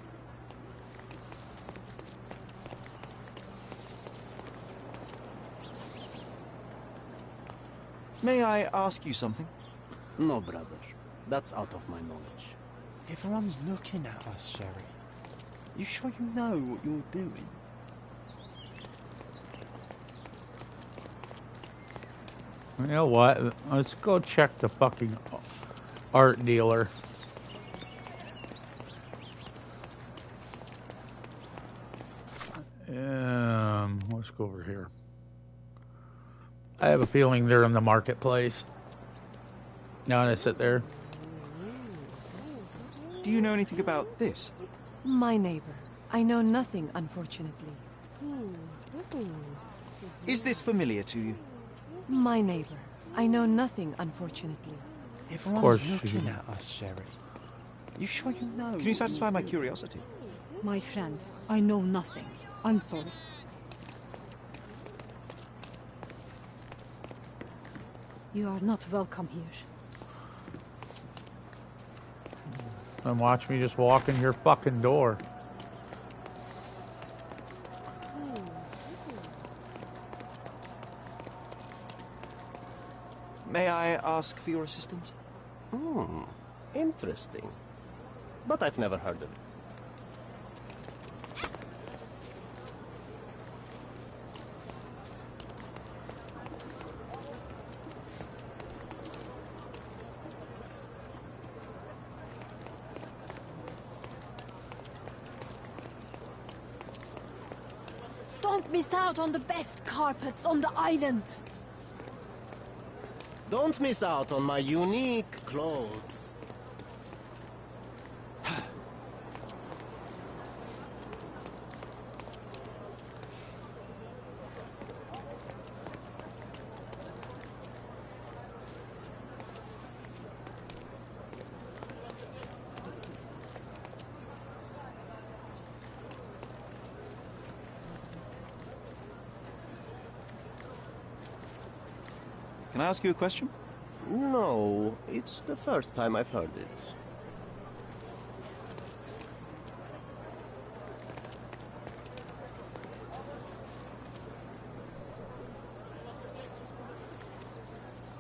May I ask you something? No, brother. That's out of my knowledge. Everyone's looking at us, Sherry. You sure you know what you're doing? You know what? Let's go check the fucking art dealer. Let's go over here. I have a feeling they're in the marketplace. Now I sit there. Do you know anything about this? My neighbor. I know nothing, unfortunately. Is this familiar to you? My neighbor. I know nothing, unfortunately. Everyone's looking at us, Sherry. You sure you know? Can you satisfy my curiosity? My friend, I know nothing. I'm sorry. You are not welcome here. And watch me just walk in your fucking door. May I ask for your assistance? Interesting. But I've never heard of it. Don't miss out on the best carpets on the island. Don't miss out on my unique clothes. Can I ask you a question? No, it's the first time I've heard it.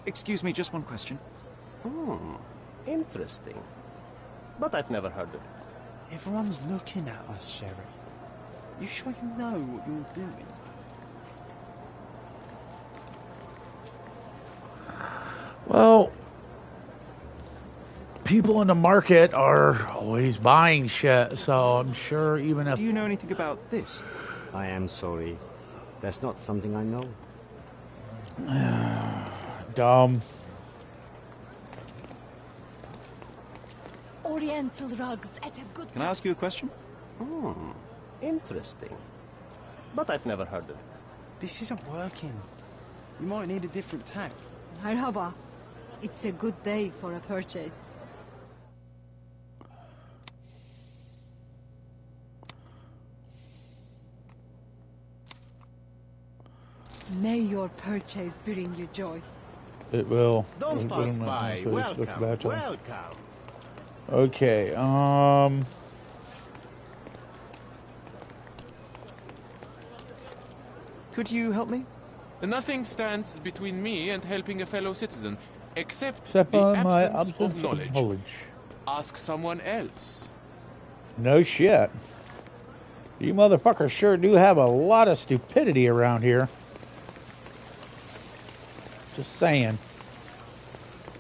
Excuse me, just one question. Interesting. But I've never heard of it. Everyone's looking at us, Sherry. You sure you know what you're doing? Well, people in the market are always buying shit, so I'm sure even if... Do you know anything about this? I am sorry. That's not something I know. Dumb. Oriental rugs at a good Can I ask you a question? Interesting. But I've never heard of it. This isn't working. You might need a different tack. Merhaba. It's a good day for a purchase. May your purchase bring you joy. It will. Don't pass by. Welcome. Welcome. Okay, Could you help me? Nothing stands between me and helping a fellow citizen, except Except the my absence of knowledge. knowledge. Ask someone else. No shit. You motherfuckers sure do have a lot of stupidity around here. Just saying.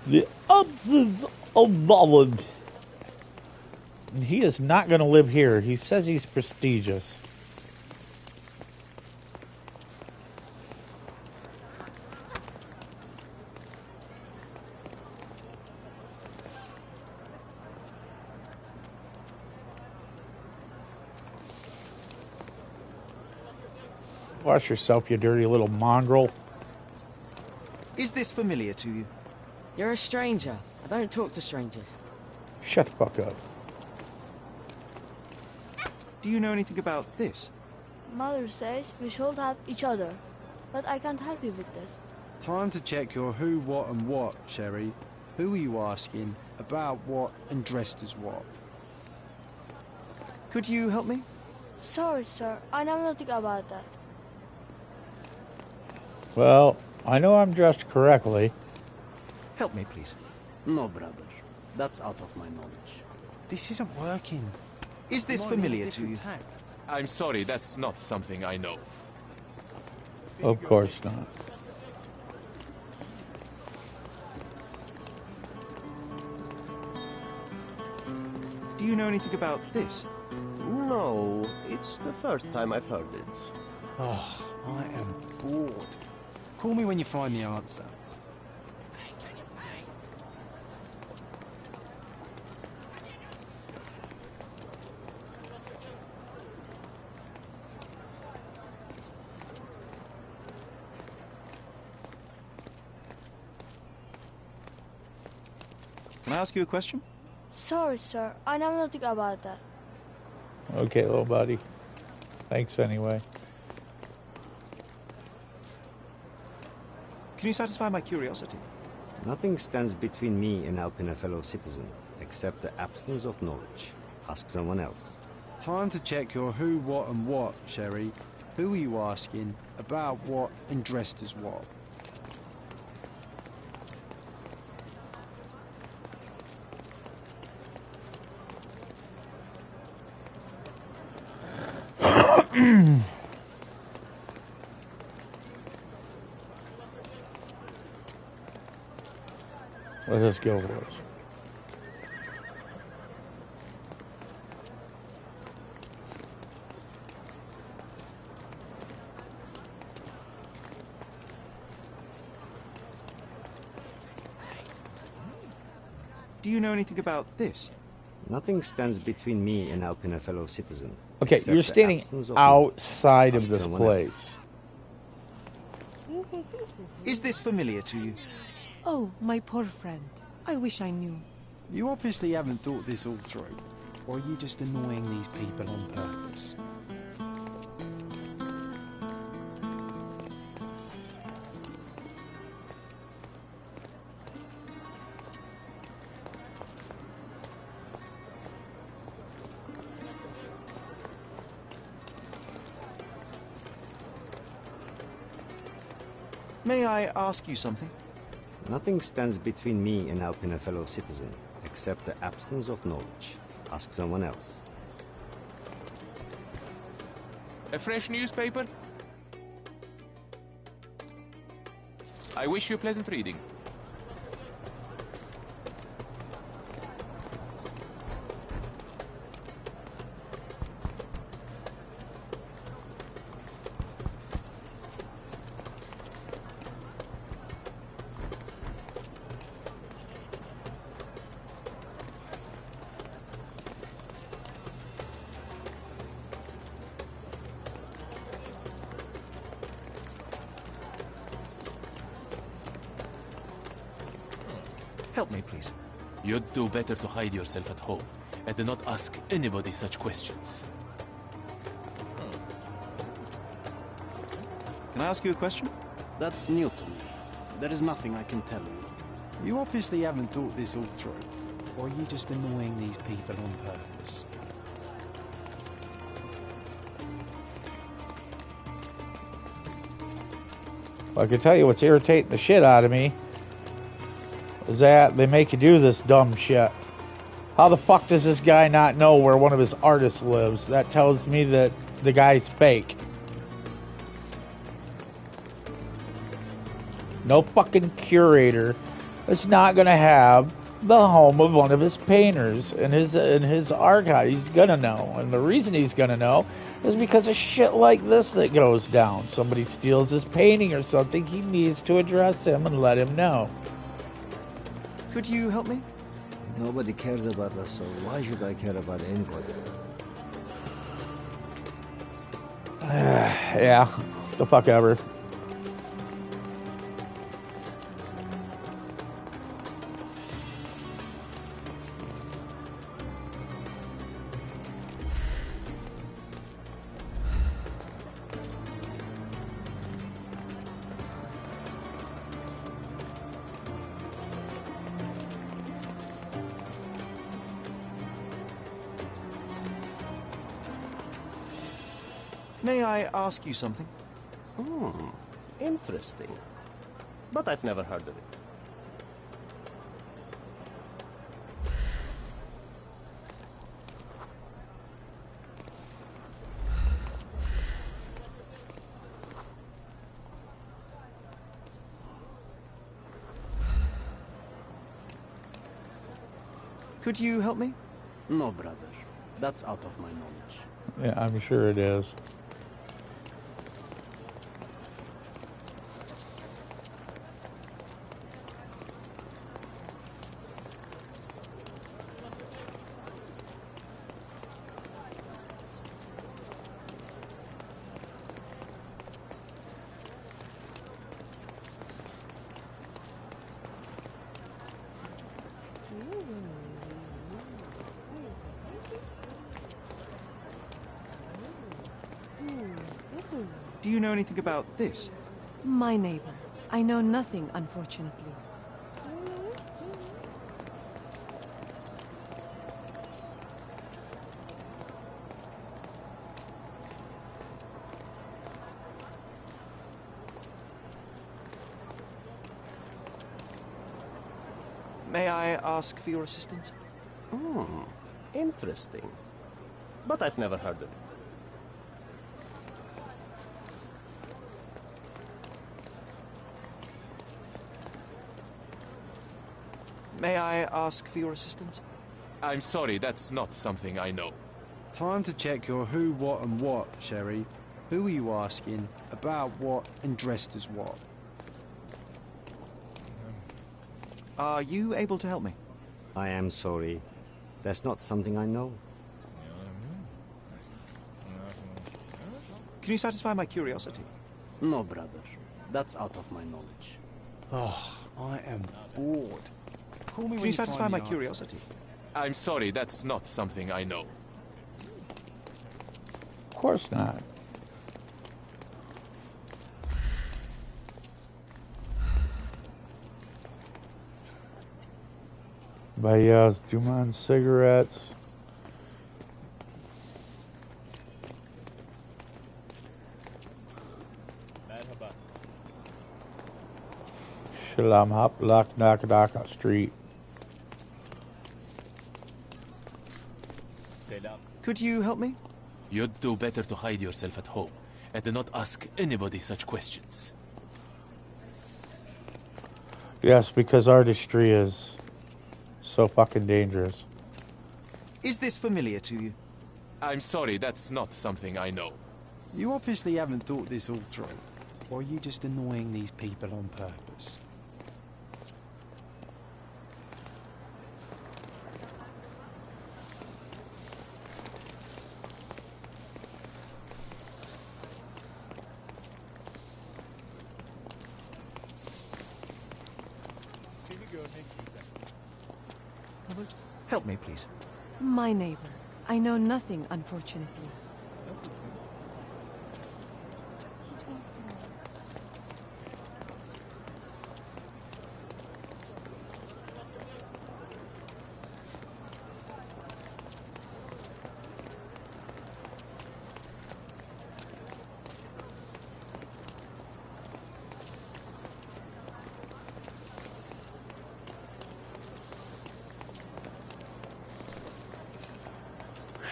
The absence of knowledge. He is not going to live here. He says he's prestigious. Wash yourself, you dirty little mongrel. Is this familiar to you? You're a stranger. I don't talk to strangers. Shut the fuck up. Do you know anything about this? Mother says we should help each other, but I can't help you with this. Time to check your who, what, and what, Sherry. Who are you asking, about what, and dressed as what? Could you help me? Sorry, sir. I know nothing about that. Well, I know I'm dressed correctly. Help me, please. No, brother. That's out of my knowledge. This isn't working. Is this familiar to you? I'm sorry, that's not something I know. Of course not. Do you know anything about this? No, it's the first time I've heard it. Oh, I am bored. Call me when you find the answer. Can I ask you a question? Sorry, sir. I know nothing about that. Okay, little buddy. Thanks anyway. Can you satisfy my curiosity? Nothing stands between me and helping a fellow citizen, except the absence of knowledge. Ask someone else. Time to check your who, what, and what, Sherry. Who are you asking, about what, and dressed as what? Let us go, boys. Do you know anything about this? Nothing stands between me and helping a fellow citizen. Okay, except you're the standing absence of outside of Ask this someone place. Is this familiar to you? Oh, my poor friend. I wish I knew. You obviously haven't thought this all through. Or are you just annoying these people on purpose? May I ask you something? Nothing stands between me and helping a fellow citizen, except the absence of knowledge. Ask someone else. A fresh newspaper? I wish you pleasant reading. Help me, please. You'd do better to hide yourself at home and do not ask anybody such questions. Can I ask you a question? That's new to me. There is nothing I can tell you. You obviously haven't thought this all through. Or are you just annoying these people on purpose? Well, I can tell you what's irritating the shit out of me is that they make you do this dumb shit. How the fuck does this guy not know where one of his artists lives? That tells me that the guy's fake. No fucking curator is not going to have the home of one of his painters in his archive. He's going to know. And the reason he's going to know is because of shit like this that goes down. Somebody steals his painting or something. He needs to address him and let him know. Could you help me? Nobody cares about us, so why should I care about anybody? Yeah, the fuck ever. May I ask you something? Interesting. But I've never heard of it. Could you help me? No, brother. That's out of my knowledge. Yeah, I'm sure it is. Do you know anything about this? My neighbor. I know nothing, unfortunately. May I ask for your assistance? Interesting. But I've never heard of it. May I ask for your assistance? I'm sorry, that's not something I know. Time to check your who, what, and what, Sherry. Who are you asking, about what, and dressed as what? Are you able to help me? I am sorry. That's not something I know. Can you satisfy my curiosity? No, brother. That's out of my knowledge. Oh, I am bored. Call me Can when you find satisfy the my answer. curiosity? I'm sorry, that's not something I know. Of course not. But yeah, Duman cigarettes. Shalom hop lock knock knock street. Could you help me? You'd do better to hide yourself at home and do not ask anybody such questions. Yes, because artistry is so fucking dangerous. Is this familiar to you? I'm sorry, that's not something I know. You obviously haven't thought this all through. Or are you just annoying these people on purpose? Help me, please. My neighbor. I know nothing, unfortunately.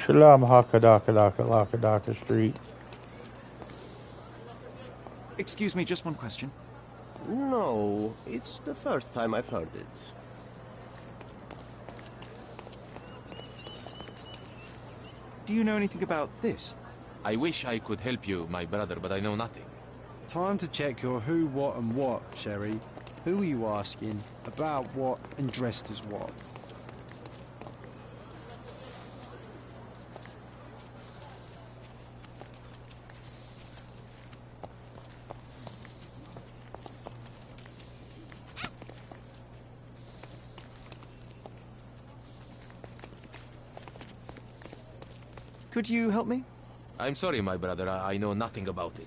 Shalom Hakadaka Street. Excuse me, just one question. No, it's the first time I've heard it. Do you know anything about this? I wish I could help you, my brother, but I know nothing. Time to check your who, what, and what, Sherry. Who are you asking, about what, and dressed as what? Could you help me? I'm sorry, my brother. I know nothing about it.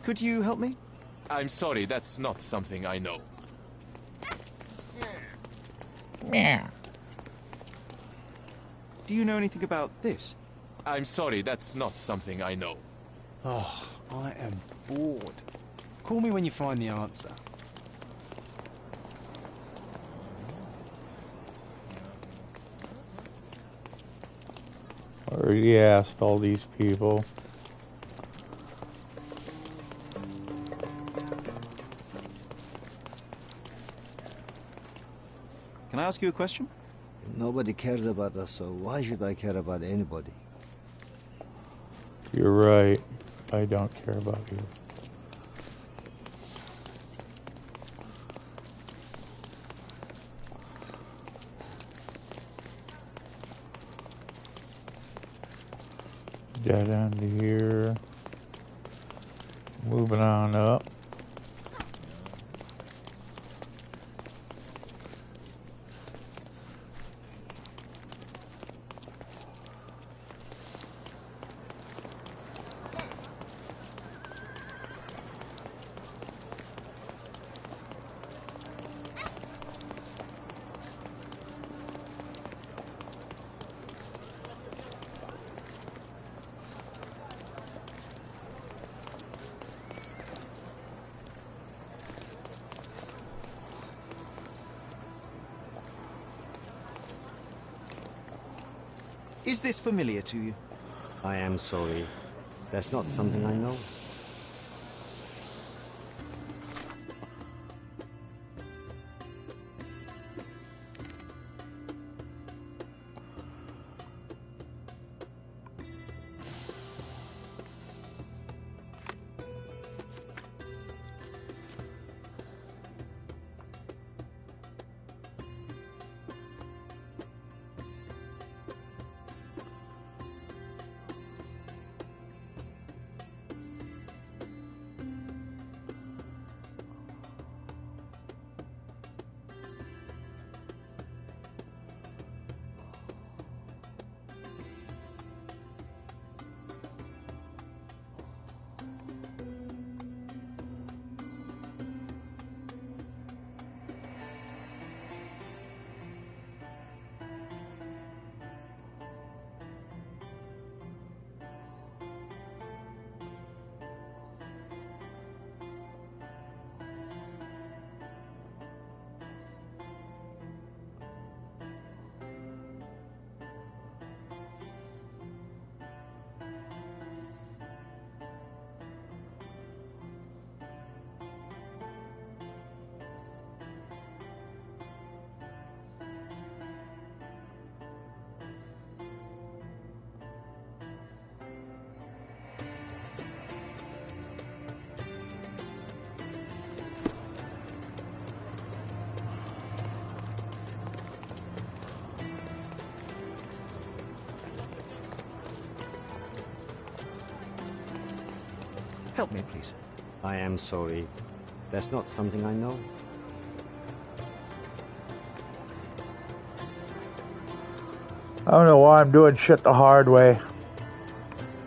Could you help me? I'm sorry, that's not something I know. Yeah. Do you know anything about this? I'm sorry, that's not something I know. Oh, I am bored. Call me when you find the answer. Already asked all these people. Can I ask you a question? Nobody cares about us, so why should I care about anybody? You're right. I don't care about you. Dead end here. Moving on up. Is this familiar to you? I am sorry. That's not something I know. Help me, please. I am sorry. That's not something I know. I don't know why I'm doing shit the hard way.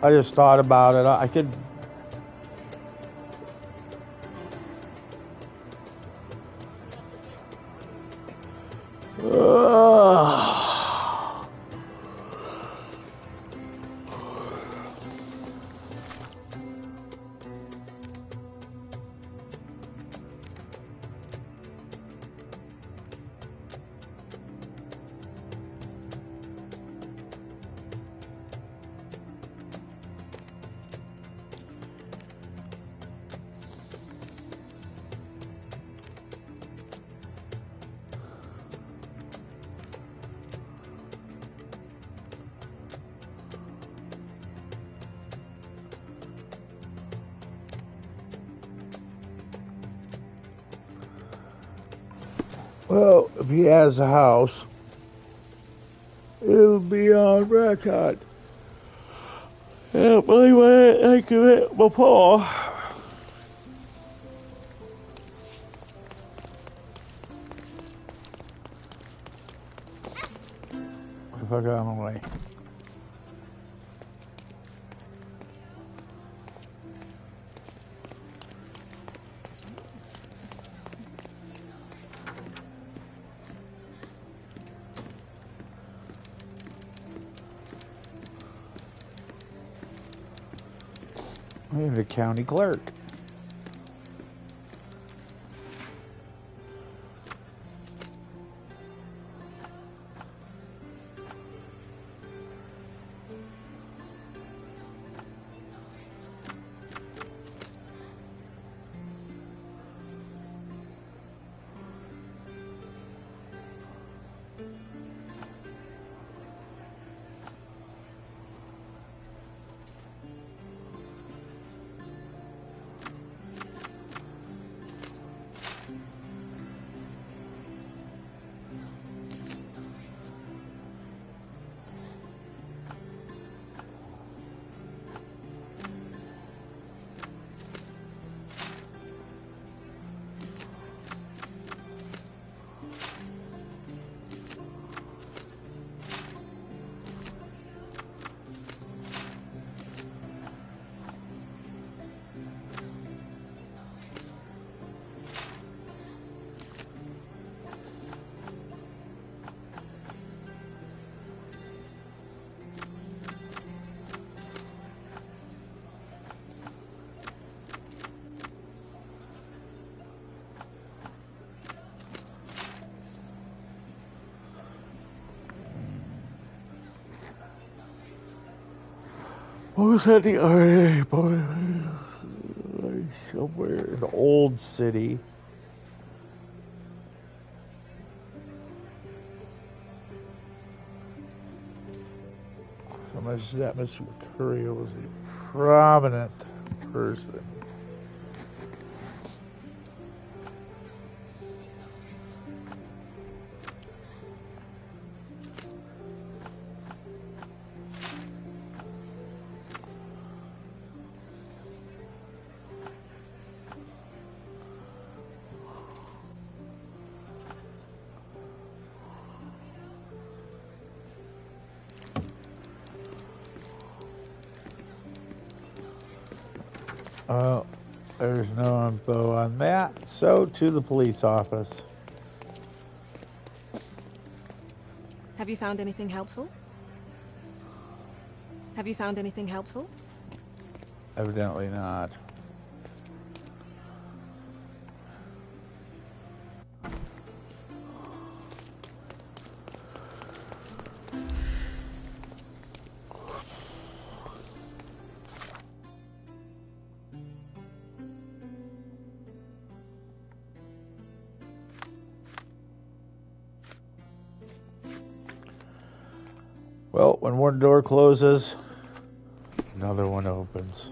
I just thought about it. I could... Well, if he has a house, it'll be on record. Yeah, believe I think of it before. If I got my way. I'm the county clerk. What was that? The RA boy, somewhere in the old city. So much that Mr. Mercurio was a prominent person. There's no info on that, so to the police office. Have you found anything helpful? Have you found anything helpful? Evidently not. Well, when one door closes, another one opens.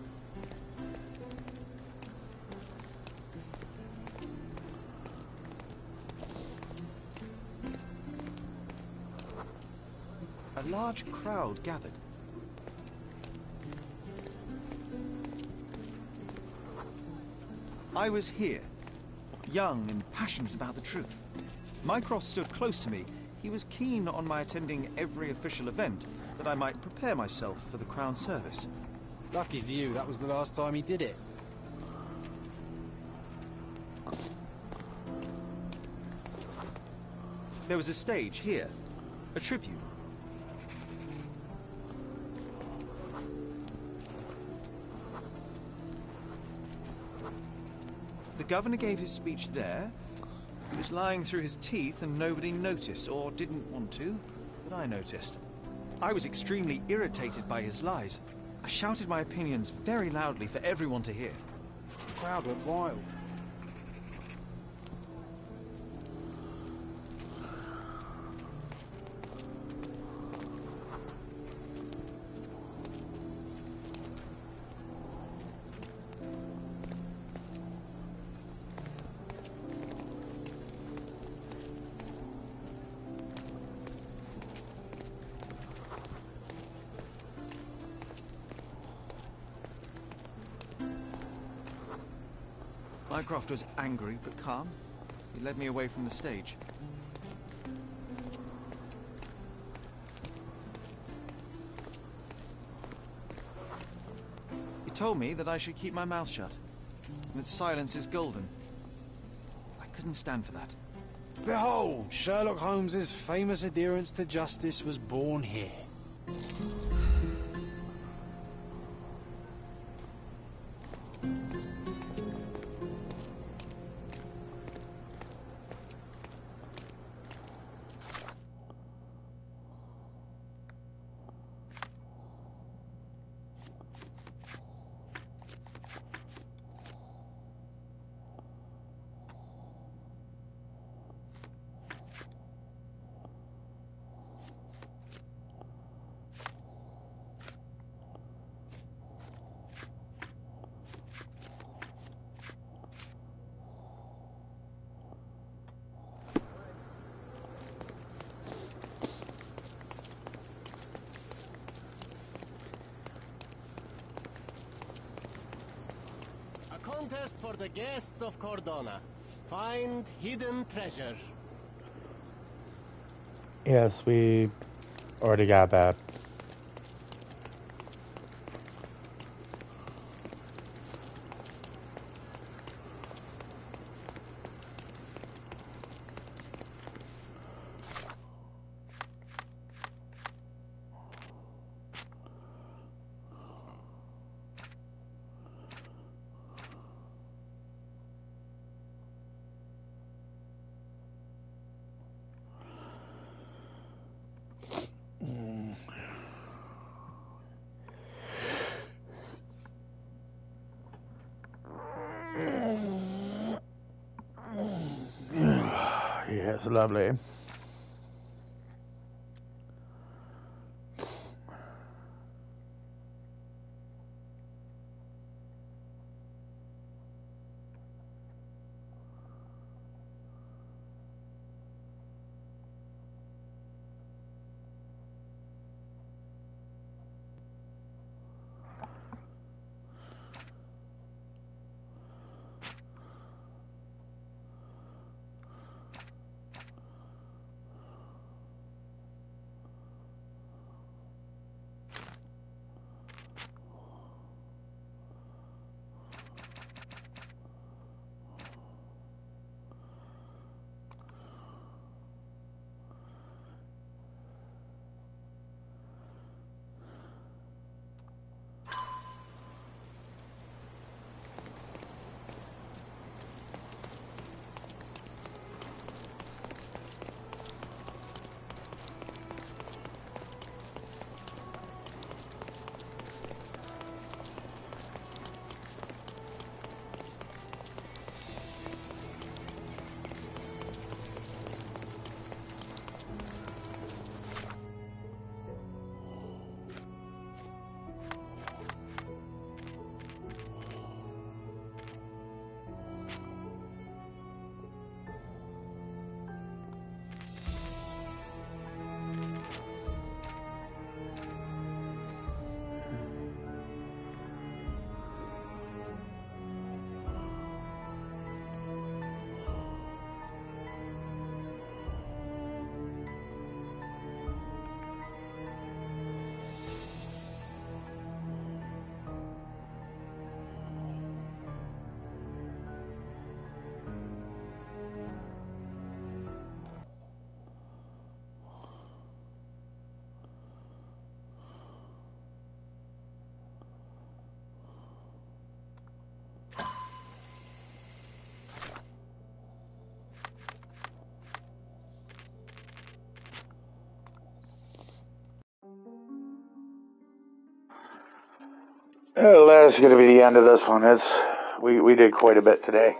A large crowd gathered. I was here, young and passionate about the truth. Mycroft stood close to me. He was keen on my attending every official event, that I might prepare myself for the Crown service. Lucky for you, that was the last time he did it. There was a stage here, a tribute. The governor gave his speech there. He was lying through his teeth and nobody noticed, or didn't want to, but I noticed. I was extremely irritated by his lies. I shouted my opinions very loudly for everyone to hear. The crowd went wild. Mycroft was angry but calm. He led me away from the stage. He told me that I should keep my mouth shut, and that silence is golden. I couldn't stand for that. Behold, Sherlock Holmes's famous adherence to justice was born here. Contest for the guests of Cordona. Find hidden treasure. Yes, we already got that. Yes, lovely. That's going to be the end of this one. We did quite a bit today.